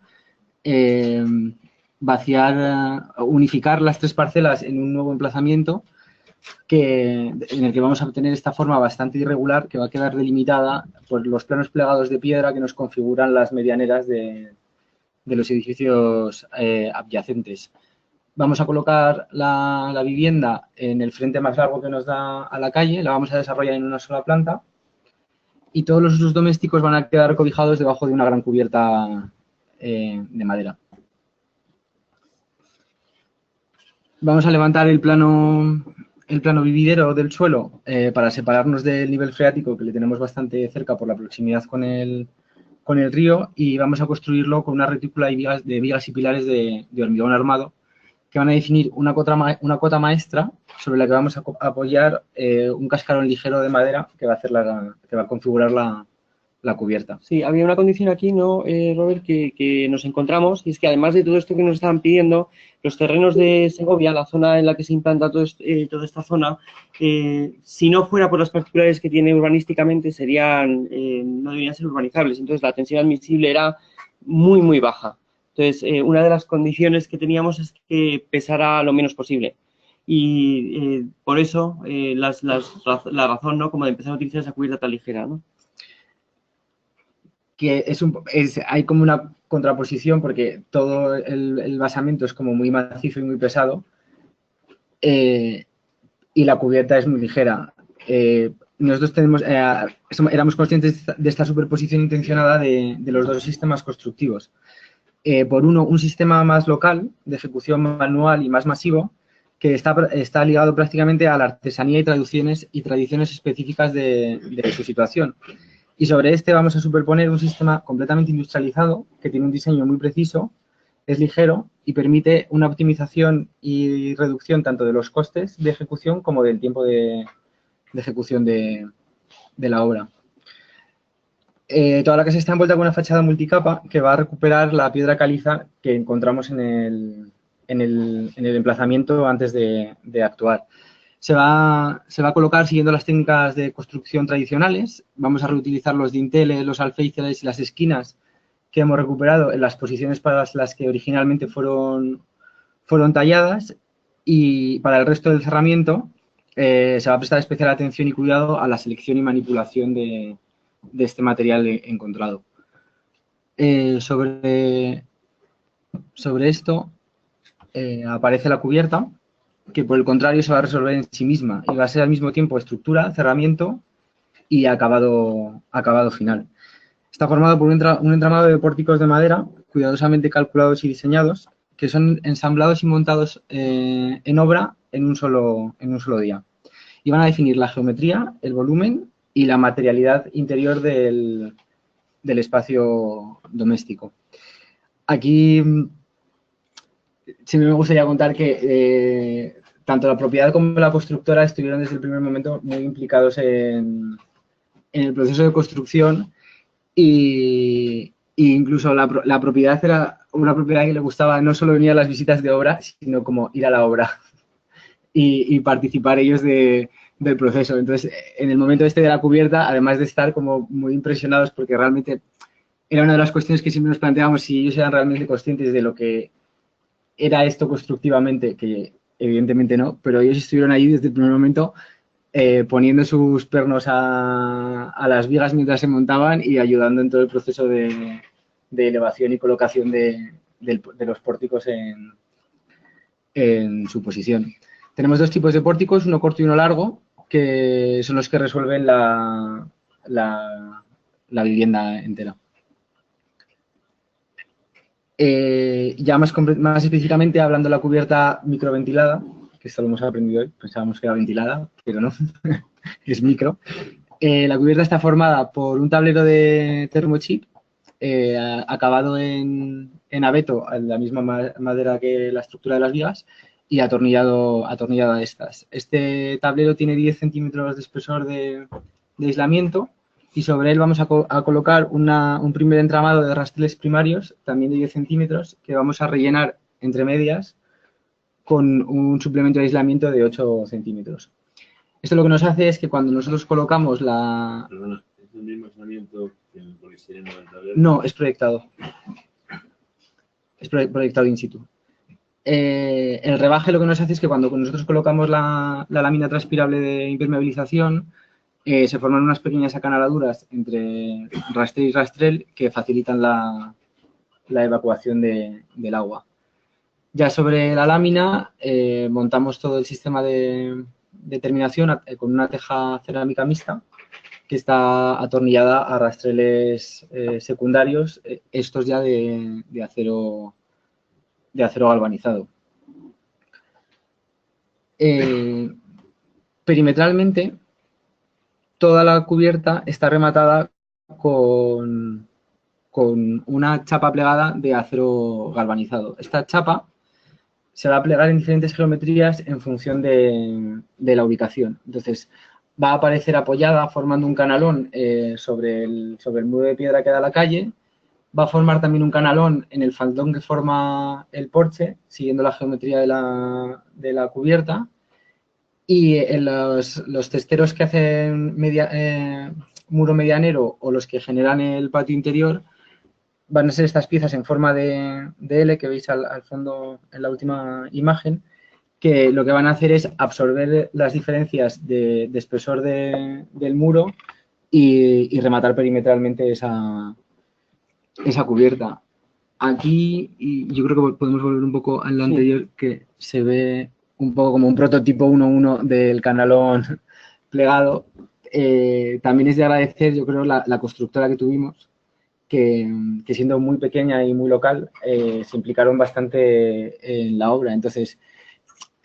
Speaker 4: unificar las 3 parcelas en un nuevo emplazamiento en el que vamos a obtener esta forma bastante irregular que va a quedar delimitada por los planos plegados de piedra que nos configuran las medianeras de los edificios adyacentes. Vamos a colocar la vivienda en el frente más largo que nos da a la calle, la vamos a desarrollar en una sola planta y todos los usos domésticos van a quedar cobijados debajo de una gran cubierta de madera. Vamos a levantar el plano el plano vividero del suelo para separarnos del nivel freático, que le tenemos bastante cerca por la proximidad con el río, y vamos a construirlo con una retícula de vigas y pilares de hormigón armado que van a definir una cota maestra sobre la que vamos a apoyar un cascarón ligero de madera que va a configurar la cubierta.
Speaker 3: Sí, había una condición aquí, ¿no, Robert, que nos encontramos, y es que además de todo esto que nos estaban pidiendo, los terrenos de Segovia, la zona en la que se implanta toda esta zona, si no fuera por las particularidades que tiene urbanísticamente, no deberían ser urbanizables. Entonces, la tensión admisible era muy, muy baja. Entonces, una de las condiciones que teníamos es que pesara lo menos posible. Y por eso, la razón, ¿no?, como de empezar a utilizar esa cubierta tan ligera, ¿no?
Speaker 4: Que hay como una contraposición porque todo el basamento es como muy macizo y muy pesado y la cubierta es muy ligera. Nosotros éramos conscientes de esta superposición intencionada de los dos sistemas constructivos. Por un sistema más local, de ejecución manual y más masivo, que está ligado prácticamente a la artesanía y tradiciones específicas de su situación. Y sobre este vamos a superponer un sistema completamente industrializado que tiene un diseño muy preciso, es ligero y permite una optimización y reducción tanto de los costes de ejecución como del tiempo de ejecución de la obra. Toda la casa está envuelta con una fachada multicapa que va a recuperar la piedra caliza que encontramos en el emplazamiento antes de actuar. Se va a colocar siguiendo las técnicas de construcción tradicionales. Vamos a reutilizar los dinteles, los alféizares y las esquinas que hemos recuperado en las posiciones para las que originalmente fueron talladas, y para el resto del cerramiento se va a prestar especial atención y cuidado a la selección y manipulación de este material encontrado. Sobre esto aparece la cubierta, que por el contrario se va a resolver en sí misma y va a ser al mismo tiempo estructura, cerramiento y acabado final. Está formado por un entramado de pórticos de madera cuidadosamente calculados y diseñados, que son ensamblados y montados en obra en un solo día. Y van a definir la geometría, el volumen y la materialidad interior del espacio doméstico. Aquí siempre me gustaría contar que tanto la propiedad como la constructora estuvieron desde el primer momento muy implicados en el proceso de construcción, y incluso la propiedad era una propiedad que le gustaba no solo venir a las visitas de obra, sino como ir a la obra y participar ellos del proceso. Entonces, en el momento de la cubierta, además de estar como muy impresionados, porque realmente era una de las cuestiones que siempre nos planteábamos, si ellos eran realmente conscientes de lo que era esto constructivamente, que evidentemente no, pero ellos estuvieron ahí desde el primer momento poniendo sus pernos a las vigas mientras se montaban y ayudando en todo el proceso de elevación y colocación de los pórticos en su posición. Tenemos dos tipos de pórticos, uno corto y uno largo, que son los que resuelven la vivienda entera. Ya más específicamente, hablando de la cubierta microventilada, que esto lo hemos aprendido hoy, pensábamos que era ventilada, pero no, es micro. La cubierta está formada por un tablero de termochip acabado en abeto, la misma madera que la estructura de las vigas, y atornillado a estas. Este tablero tiene 10 centímetros de espesor de aislamiento, y sobre él vamos a colocar un primer entramado de rastreles primarios, también de 10 centímetros, que vamos a rellenar entre medias con un suplemento de aislamiento de 8 centímetros. Esto lo que nos hace es que cuando nosotros colocamos la...
Speaker 5: Perdona, ¿es el mismo aislamiento que el polistireno del tablero?
Speaker 4: No, es proyectado. Es proyectado in situ. El rebaje lo que nos hace es que cuando nosotros colocamos la lámina transpirable de impermeabilización, se forman unas pequeñas acanaladuras entre rastrel y rastrel que facilitan la evacuación del agua. Ya sobre la lámina montamos todo el sistema de terminación con una teja cerámica mixta que está atornillada a rastreles secundarios, estos ya de acero galvanizado. Perimetralmente, toda la cubierta está rematada con una chapa plegada de acero galvanizado. Esta chapa se va a plegar en diferentes geometrías en función de la ubicación. Entonces, va a aparecer apoyada formando un canalón sobre el muro de piedra que da a la calle. Va a formar también un canalón en el faldón que forma el porche, siguiendo la geometría de la cubierta. Y en los testeros que hacen muro medianero o los que generan el patio interior van a ser estas piezas en forma de L que veis al fondo en la última imagen, que lo que van a hacer es absorber las diferencias de espesor del muro y rematar perimetralmente esa cubierta. Aquí, y yo creo que podemos volver un poco a lo anterior, que se ve un poco como un prototipo 1:1 del canalón plegado. También es de agradecer, yo creo, la constructora que tuvimos, que siendo muy pequeña y muy local, se implicaron bastante en la obra. Entonces,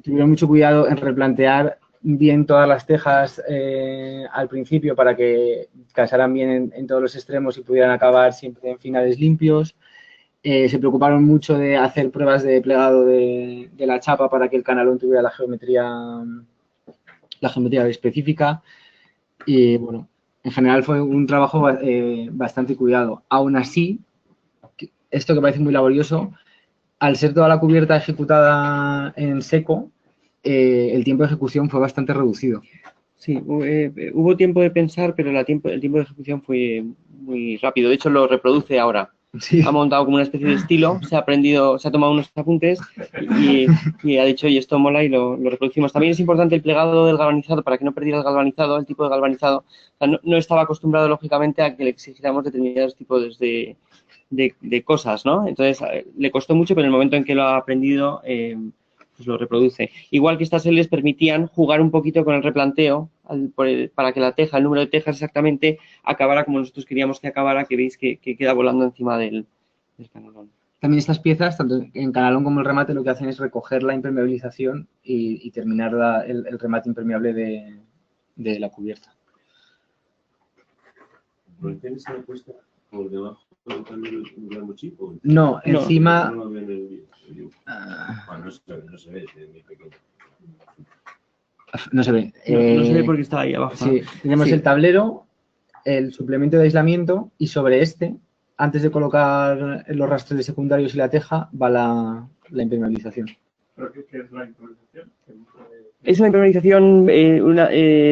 Speaker 4: tuvieron mucho cuidado en replantear bien todas las tejas al principio para que casaran bien en todos los extremos y pudieran acabar siempre en finales limpios. Se preocuparon mucho de hacer pruebas de plegado de la chapa para que el canalón tuviera la geometría específica. Y bueno, en general fue un trabajo bastante cuidado. Aún así, esto que parece muy laborioso, al ser toda la cubierta ejecutada en seco, el tiempo de ejecución fue bastante reducido.
Speaker 3: Sí, hubo tiempo de pensar, pero el tiempo de ejecución fue muy rápido. De hecho, lo reproduce ahora.
Speaker 4: Sí.
Speaker 3: Ha montado como una especie de estilo, se ha tomado unos apuntes y ha dicho, oye, esto mola, y lo reproducimos. También es importante el plegado del galvanizado, para que no perdiera el galvanizado, el tipo de galvanizado. O sea, no estaba acostumbrado, lógicamente, a que le exigiéramos determinados tipos de cosas, ¿no? Entonces, le costó mucho, pero en el momento en que lo ha aprendido, pues lo reproduce. Igual que estas L's permitían jugar un poquito con el replanteo para que la teja, el número de tejas exactamente, acabara como nosotros queríamos que acabara, que veis que queda volando encima del canalón.
Speaker 4: También estas piezas, tanto en canalón como el remate, lo que hacen es recoger la impermeabilización y terminar el remate impermeable de la cubierta.
Speaker 5: ¿Por qué está puesta por debajo del gran chico?
Speaker 4: No, encima...
Speaker 5: No lo veo en el vídeo. Bueno, no se ve, es muy pequeño.
Speaker 4: No se ve.
Speaker 3: No se ve porque está ahí abajo.
Speaker 4: Sí, tenemos el tablero, el suplemento de aislamiento, y sobre este, antes de colocar los rastreles secundarios y la teja, va la impermeabilización.
Speaker 1: ¿Pero qué es la impermeabilización?
Speaker 3: Es una impermeabilización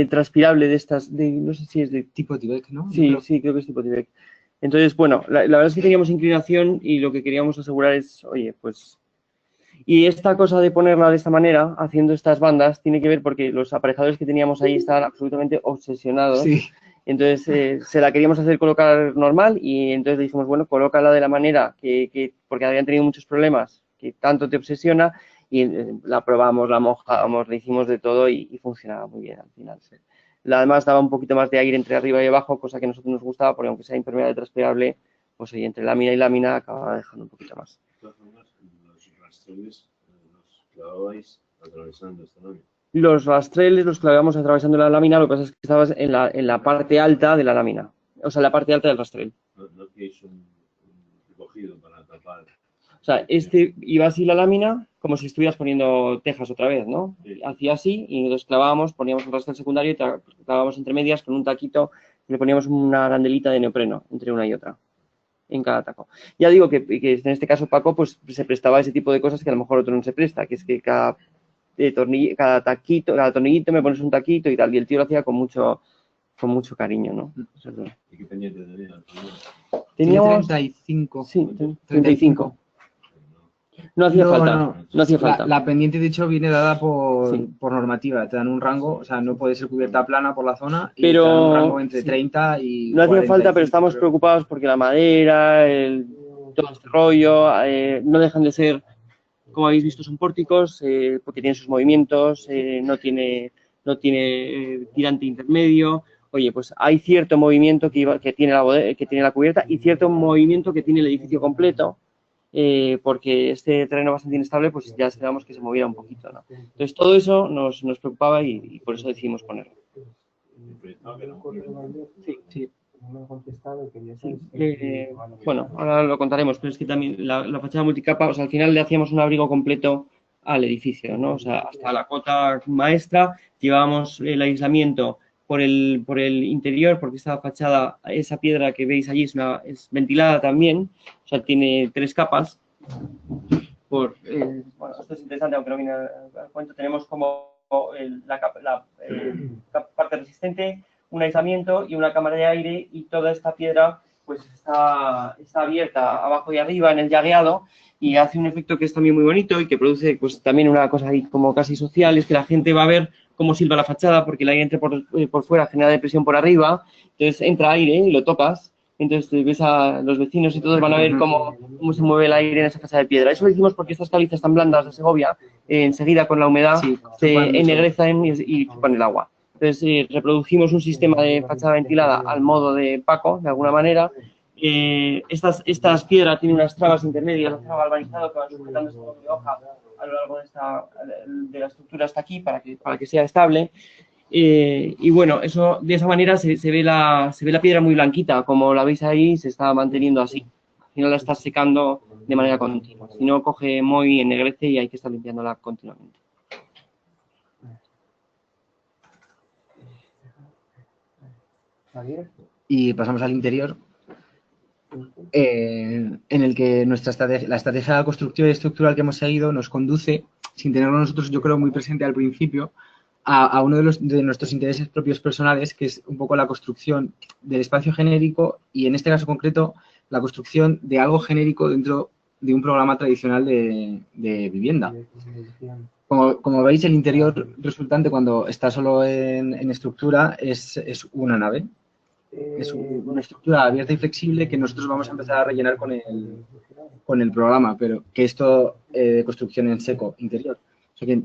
Speaker 3: transpirable de estas, no sé si es de...
Speaker 4: Tipo Tyvek, ¿no?
Speaker 3: Sí, creo que es tipo Tyvek. Entonces, bueno, la verdad es que teníamos inclinación y lo que queríamos asegurar es, oye, pues... Y esta cosa de ponerla de esta manera, haciendo estas bandas, tiene que ver porque los aparejadores que teníamos ahí estaban absolutamente obsesionados.
Speaker 4: Sí.
Speaker 3: Entonces, se la queríamos hacer colocar normal y entonces le dijimos, bueno, colócala de la manera porque habían tenido muchos problemas, que tanto te obsesiona, y la probamos, la mojamos, le hicimos de todo y funcionaba muy bien al final. Además, daba un poquito más de aire entre arriba y abajo, cosa que a nosotros nos gustaba, porque aunque sea impermeable y transpirable, pues oye, entre lámina y lámina acababa dejando un poquito más.
Speaker 5: Los rastreles los clavabais atravesando esta lámina.
Speaker 3: Los rastreles los clavamos atravesando la lámina, lo que pasa es que estabas en la parte alta de la lámina, o sea, en la parte alta del rastrel.
Speaker 5: No hacíais un recogido para tapar.
Speaker 3: O sea, iba así la lámina, como si estuvieras poniendo tejas otra vez, ¿no?
Speaker 5: Sí.
Speaker 3: Hacía así y nosotros clavábamos, poníamos un rastrel secundario y clavábamos entre medias con un taquito y le poníamos una arandelita de neopreno entre una y otra, en cada taco. Ya digo que en este caso Paco pues se prestaba a ese tipo de cosas que a lo mejor otro no se presta, que es que cada tornillito me pones un taquito y tal, y el tío lo hacía con mucho cariño, ¿no?
Speaker 5: ¿Y qué pendiente tenía?
Speaker 3: Teníamos
Speaker 4: 35.
Speaker 3: Sí, 35. No hacía falta. No hacía falta.
Speaker 4: La pendiente, de hecho, viene dada por
Speaker 3: Sí.
Speaker 4: normativa. Te dan un rango, o sea, no puede ser cubierta plana por la zona, y
Speaker 3: Pero
Speaker 4: te dan un rango entre
Speaker 3: sí.
Speaker 4: 30 y
Speaker 3: No hacía
Speaker 4: 45,
Speaker 3: falta, pero estamos
Speaker 4: creo.
Speaker 3: preocupados porque la madera, todo este rollo, no dejan de ser, como habéis visto, son pórticos, porque tienen sus movimientos, no tiene tirante intermedio. Oye, pues hay cierto movimiento que tiene la cubierta y cierto movimiento que tiene el edificio completo, porque este terreno bastante inestable, pues ya esperábamos que se moviera un poquito, ¿no? Entonces, todo eso nos preocupaba y por eso decidimos ponerlo.
Speaker 4: Sí.
Speaker 3: Bueno, ahora lo contaremos, pero es que también la fachada multicapa, o sea, al final le hacíamos un abrigo completo al edificio, ¿no? O sea, hasta la cota maestra llevábamos el aislamiento por el interior, porque esta fachada, esa piedra que veis allí es ventilada también, o sea, tiene 3 capas. Bueno, esto es interesante, aunque no viene al cuento, tenemos como la parte resistente, un aislamiento y una cámara de aire, y toda esta piedra pues está abierta abajo y arriba en el llagueado y hace un efecto que es también muy bonito y que produce pues también una cosa ahí como casi social, es que la gente va a ver cómo silba la fachada porque el aire entra por fuera, genera depresión por arriba, entonces entra aire y lo tocas, entonces ves a los vecinos y todos van a ver cómo se mueve el aire en esa casa de piedra. Eso lo hicimos porque estas calizas tan blandas de Segovia enseguida con la humedad se ennegrecen y chupan el agua. Entonces, reproducimos un sistema de fachada ventilada al modo de Paco, de alguna manera. Estas piedras tienen unas trabas intermedias, acero galvanizado, que van sujetando este modo de hoja a lo largo de la estructura hasta aquí para que sea estable. Y bueno, eso de esa manera se ve la piedra muy blanquita, como la veis ahí, se está manteniendo así. Al final la está secando de manera continua. Si no, coge moho y ennegrece y hay que estar limpiándola continuamente.
Speaker 4: Y pasamos al interior, en el que la estrategia constructiva y estructural que hemos seguido nos conduce, sin tenerlo nosotros, yo creo, muy presente al principio, a uno de nuestros intereses propios personales, que es un poco la construcción del espacio genérico y, en este caso concreto, la construcción de algo genérico dentro de un programa tradicional de vivienda. Como veis, el interior resultante, cuando está solo en estructura, es una nave. Es una estructura abierta y flexible que nosotros vamos a empezar a rellenar con el programa, pero que esto de construcción en seco interior. O sea que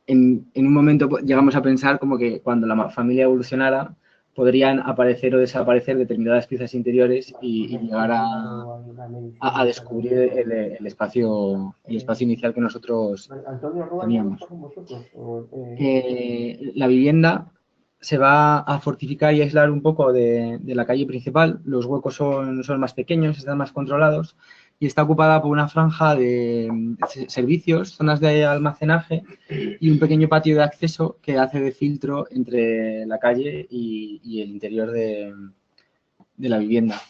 Speaker 4: en un momento llegamos a pensar como que cuando la familia evolucionara podrían aparecer o desaparecer determinadas piezas interiores y llegar a descubrir el espacio inicial que nosotros teníamos. La vivienda se va a fortificar y aislar un poco de la calle principal. Los huecos son más pequeños, están más controlados y está ocupada por una franja de servicios, zonas de almacenaje y un pequeño patio de acceso que hace de filtro entre la calle y el interior de la vivienda.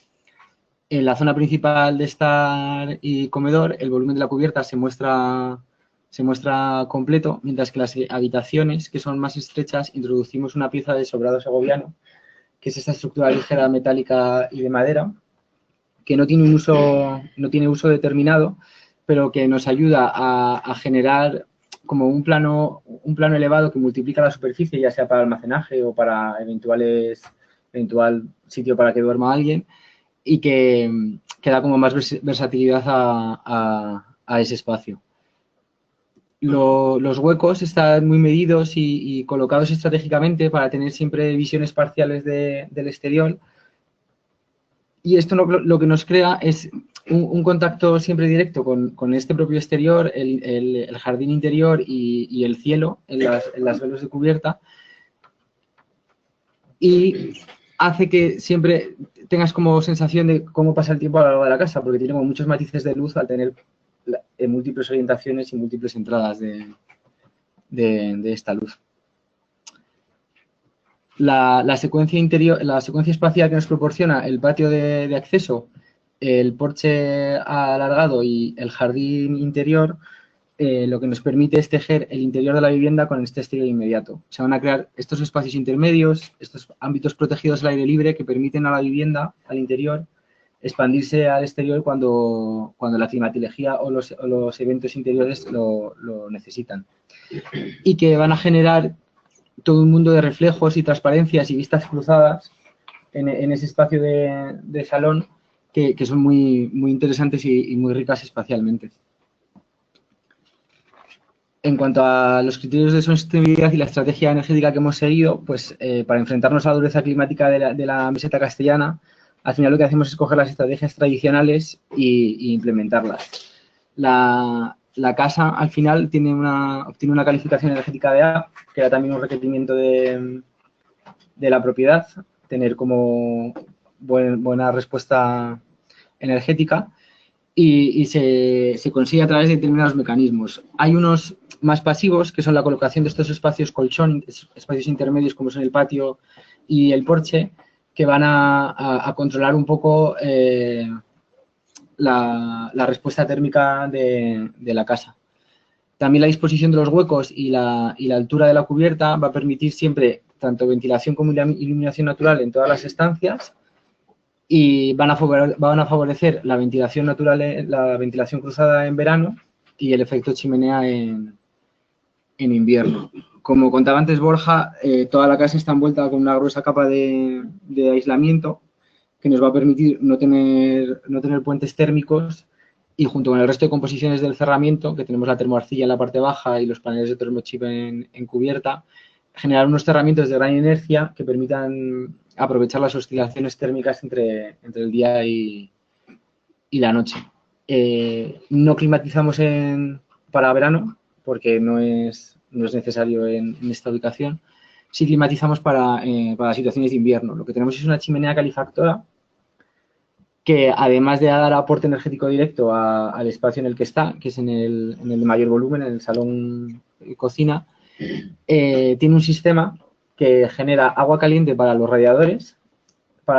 Speaker 4: En la zona principal de estar y comedor, el volumen de la cubierta se muestra completo, mientras que las habitaciones, que son más estrechas, introducimos una pieza de sobrado segoviano, que es esta estructura ligera, metálica y de madera, que no tiene uso determinado, pero que nos ayuda a generar como un plano elevado que multiplica la superficie, ya sea para almacenaje o para eventual sitio para que duerma alguien, y que da como más versatilidad a ese espacio. Los huecos están muy medidos y colocados estratégicamente para tener siempre visiones parciales del exterior. Y esto lo que nos crea es un contacto siempre directo con este propio exterior, el jardín interior y el cielo en las velos de cubierta. Y hace que siempre tengas como sensación de cómo pasa el tiempo a lo largo de la casa, porque tiene como muchos matices de luz al tener múltiples orientaciones y múltiples entradas de esta luz. La secuencia interior, la secuencia espacial que nos proporciona el patio de acceso, el porche alargado y el jardín interior, lo que nos permite es tejer el interior de la vivienda con este exterior inmediato. Se van a crear estos espacios intermedios, estos ámbitos protegidos al aire libre que permiten a la vivienda, al interior, expandirse al exterior cuando la climatología o los eventos interiores lo necesitan. Y que van a generar todo un mundo de reflejos y transparencias y vistas cruzadas en ese espacio de salón que son muy interesantes y muy ricas espacialmente. En cuanto a los criterios de sostenibilidad y la estrategia energética que hemos seguido, pues para enfrentarnos a la dureza climática de la meseta castellana, al final lo que hacemos es coger las estrategias tradicionales e implementarlas. La casa al final obtiene una calificación energética de A, que era también un requerimiento de la propiedad, tener como buena respuesta energética, y se consigue a través de determinados mecanismos. Hay unos más pasivos, que son la colocación de estos espacios colchón, espacios intermedios como son el patio y el porche, que van a controlar un poco la respuesta térmica de la casa. También la disposición de los huecos y la altura de la cubierta va a permitir siempre tanto ventilación como iluminación natural en todas las estancias, y van a favorecer la ventilación natural, la ventilación cruzada en verano y el efecto chimenea en invierno. Como contaba antes Borja, toda la casa está envuelta con una gruesa capa de aislamiento que nos va a permitir no tener puentes térmicos, y junto con el resto de composiciones del cerramiento, que tenemos la termoarcilla en la parte baja y los paneles de termochip en cubierta, generar unos cerramientos de gran inercia que permitan aprovechar las oscilaciones térmicas entre el día y la noche. No climatizamos para verano, porque no es necesario en esta ubicación. Sí climatizamos para las situaciones de invierno. Lo que tenemos es una chimenea calefactora que, además de dar aporte energético directo al espacio en el que está, que es en el de mayor volumen, en el salón y cocina, tiene un sistema que genera agua caliente para los radiadores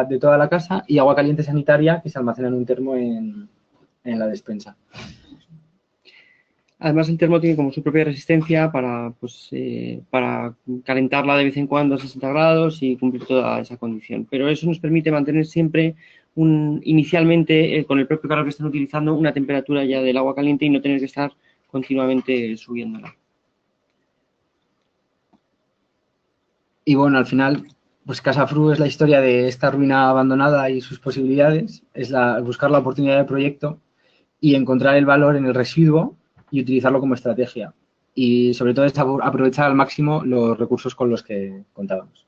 Speaker 4: de toda la casa y agua caliente sanitaria que se almacena en un termo en la despensa.
Speaker 3: Además, el termo tiene como su propia resistencia para calentarla de vez en cuando a 60 grados y cumplir toda esa condición. Pero eso nos permite mantener siempre inicialmente, con el propio calor que están utilizando, una temperatura ya del agua caliente y no tener que estar continuamente subiéndola.
Speaker 4: Y bueno, al final, pues Casa Fru es la historia de esta ruina abandonada y sus posibilidades, es buscar la oportunidad de proyecto y encontrar el valor en el residuo y utilizarlo como estrategia. Y sobre todo es aprovechar al máximo los recursos con los que contábamos.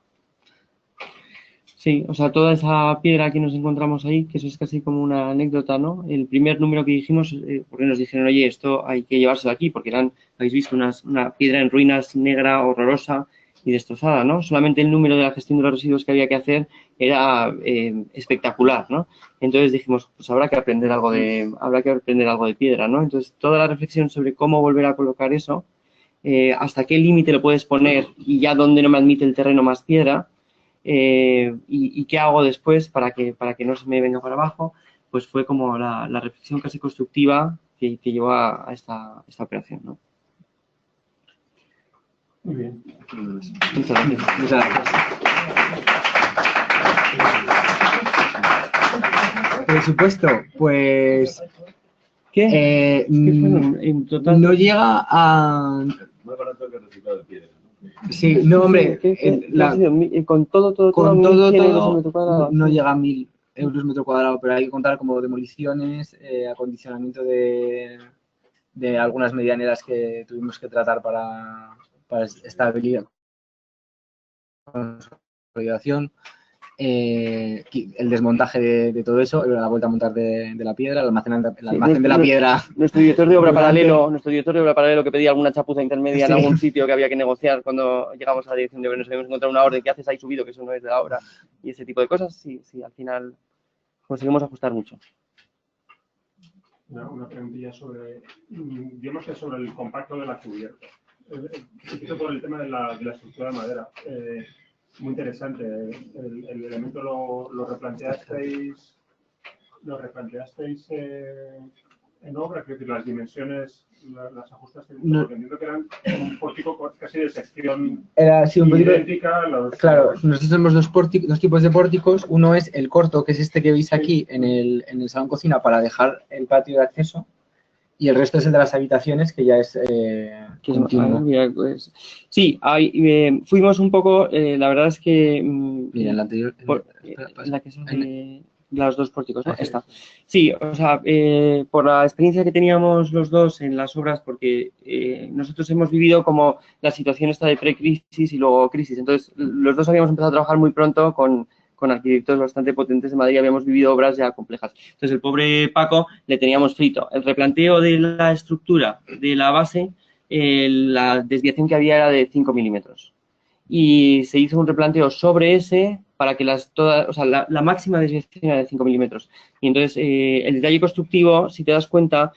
Speaker 3: Sí, o sea, toda esa piedra que nos encontramos ahí, que eso es casi como una anécdota, ¿no? El primer número que dijimos, porque nos dijeron, oye, esto hay que llevárselo aquí, porque habéis visto, una piedra en ruinas, negra, horrorosa y destrozada, ¿no? Solamente el número de la gestión de los residuos que había que hacer era espectacular, ¿no? Entonces dijimos, pues habrá que aprender algo de piedra, ¿no? Entonces, toda la reflexión sobre cómo volver a colocar eso, hasta qué límite lo puedes poner y ya dónde no me admite el terreno más piedra, y qué hago después para que no se me venga para abajo, pues fue como la reflexión casi constructiva que llevó a esta operación, ¿no?
Speaker 1: Muy bien.
Speaker 3: Muchas gracias.
Speaker 4: Muchas gracias. Presupuesto, pues
Speaker 3: ¿Qué? Es que fueron en total...
Speaker 4: no llega a...
Speaker 5: Más barato que el reciclado de piedra.
Speaker 4: Sí, no, hombre,
Speaker 3: con todo,
Speaker 4: con
Speaker 3: 1.100 euros
Speaker 4: todo
Speaker 3: el metro cuadrado.
Speaker 4: no llega a 1.000 euros metro cuadrado, pero hay que contar como demoliciones, acondicionamiento de algunas medianeras que tuvimos que tratar para estabilidad, consolidación, el desmontaje de todo eso, la vuelta a montar de la piedra, el almacén de la piedra.
Speaker 3: Nuestro director de obra paralelo que pedía alguna chapuza intermedia
Speaker 4: Sí.
Speaker 3: en algún sitio que había que negociar cuando llegamos a la dirección de obra, nos habíamos encontrado una orden que haces ahí subido, que eso no es de la obra, y ese tipo de cosas, sí, al final conseguimos ajustar mucho.
Speaker 1: Una preguntilla sobre el compacto de la cubierta. Empiezo por el tema de la estructura de madera. Muy interesante. El elemento lo replanteasteis en obra, es decir, las dimensiones las ajustasteis,
Speaker 4: No.
Speaker 1: porque entiendo que eran un pórtico casi de sección
Speaker 4: Era así un poquito.
Speaker 1: idéntica.
Speaker 4: Claro, nosotros tenemos dos tipos de pórticos. Uno es el corto, que es este que veis aquí en el salón cocina para dejar el patio de acceso, y el resto es el de las habitaciones, que ya es continuo.
Speaker 3: Pues, sí, fuimos un poco, la verdad es que...
Speaker 4: Mira, en la anterior...
Speaker 3: la que son de los dos pórticos, ¿no? Esta. Sí, o sea, por la experiencia que teníamos los dos en las obras, porque nosotros hemos vivido como la situación esta de pre-crisis y luego crisis. Entonces, los dos habíamos empezado a trabajar muy pronto con con arquitectos bastante potentes de Madrid habíamos vivido obras ya complejas. Entonces, el pobre Paco le teníamos frito. El replanteo de la estructura de la base, la desviación que había era de 5 milímetros. Y se hizo un replanteo sobre ese para que la máxima desviación era de 5 milímetros. Y entonces, el detalle constructivo, si te das cuenta,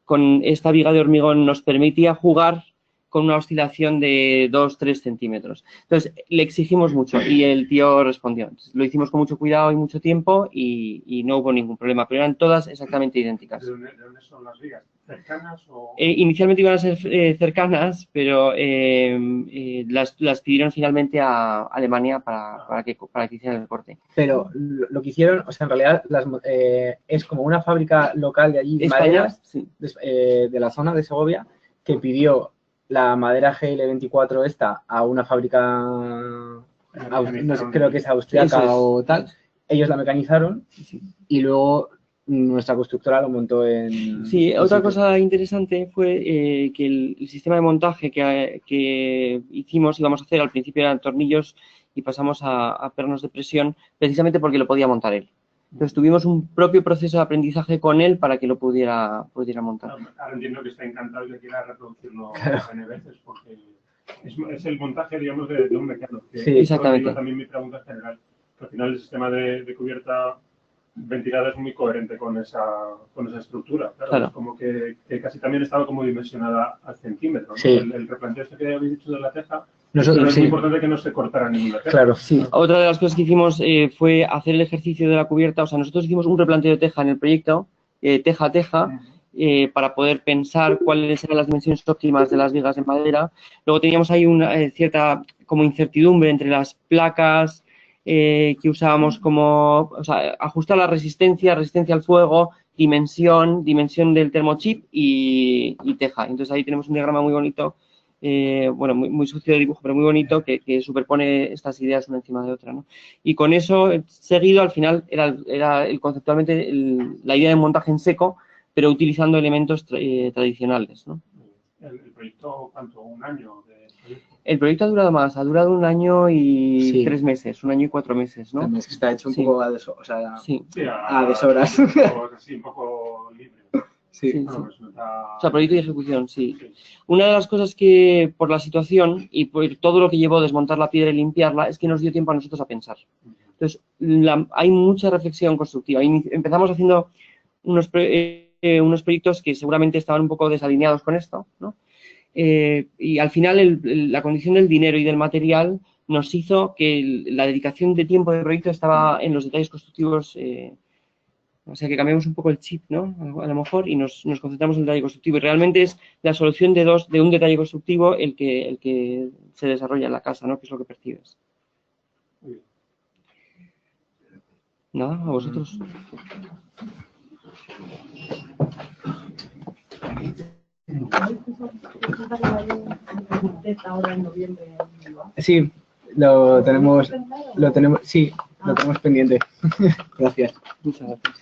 Speaker 3: con esta viga de hormigón nos permitía jugar con una oscilación de 2-3 centímetros. Entonces, le exigimos mucho y el tío respondió. Entonces, lo hicimos con mucho cuidado y mucho tiempo y no hubo ningún problema, pero eran todas exactamente idénticas.
Speaker 1: ¿De dónde son las vigas? ¿Cercanas o...?
Speaker 3: Inicialmente iban a ser cercanas, pero las pidieron finalmente a Alemania para que hicieran el corte.
Speaker 4: Pero lo que hicieron, o sea, en realidad es como una fábrica local de allí, de
Speaker 3: España,
Speaker 4: maderas,
Speaker 3: sí.
Speaker 4: de la zona de Segovia, que pidió la madera GL24 esta a una fábrica, no sé, creo que es austriaca o tal. Ellos la mecanizaron y luego nuestra constructora lo montó en...
Speaker 3: Sí, otra cosa interesante fue que el sistema de montaje que hicimos, íbamos a hacer, al principio eran tornillos y pasamos a pernos de presión, precisamente porque lo podía montar él. Entonces tuvimos un propio proceso de aprendizaje con él para que lo pudiera montar.
Speaker 1: Ahora entiendo que está encantado y que quiera reproducirlo N veces, porque es el montaje, digamos, de un mecano.
Speaker 4: Sí,
Speaker 3: exactamente.
Speaker 1: También mi pregunta es general. Al final el sistema de cubierta ventilada es muy coherente con esa estructura. Claro. Es como que casi también estaba como dimensionada al centímetro, ¿no?
Speaker 4: Sí.
Speaker 1: El replanteo este que habéis dicho de la teja,
Speaker 4: Nosotros,
Speaker 1: es muy importante que no se cortara ninguna teja.
Speaker 4: Claro,
Speaker 3: sí. Otra de las cosas que hicimos fue hacer el ejercicio de la cubierta. O sea, nosotros hicimos un replanteo de teja en el proyecto, teja a teja, para poder pensar cuáles eran las dimensiones óptimas de las vigas de madera. Luego teníamos ahí una cierta como incertidumbre entre las placas que usábamos como, o sea, ajustar la resistencia al fuego, dimensión del termochip y teja. Entonces ahí tenemos un diagrama muy bonito, bueno, muy sucio de dibujo, pero muy bonito, que superpone estas ideas una encima de otra, ¿no? Y con eso, seguido, al final, era conceptualmente la idea de montaje en seco, pero utilizando elementos tradicionales, ¿no?
Speaker 1: ¿El proyecto cuánto? ¿Un año de proyecto?
Speaker 3: El proyecto ha durado más, ha durado 1 año y 3 meses, 1 año y 4 meses, ¿no?
Speaker 4: Es que está hecho un poco a deshoras.
Speaker 1: Sí, un poco libre.
Speaker 4: Sí.
Speaker 1: Bueno, pues
Speaker 3: o sea, proyecto y ejecución, sí. Una de las cosas que, por la situación y por todo lo que llevó desmontar la piedra y limpiarla, es que nos dio tiempo a nosotros a pensar. Entonces, hay mucha reflexión constructiva. Empezamos haciendo unos proyectos que seguramente estaban un poco desalineados con esto, ¿no? Y al final la condición del dinero y del material nos hizo que la dedicación de tiempo del proyecto estaba en los detalles constructivos, o sea que cambiamos un poco el chip, ¿no? A lo mejor, y nos concentramos en el detalle constructivo. Y realmente es la solución de un detalle constructivo el que se desarrolla en la casa, ¿no? Que es lo que percibes. Nada, a vosotros.
Speaker 4: Sí, lo tenemos pendiente. Gracias.
Speaker 3: Muchas gracias.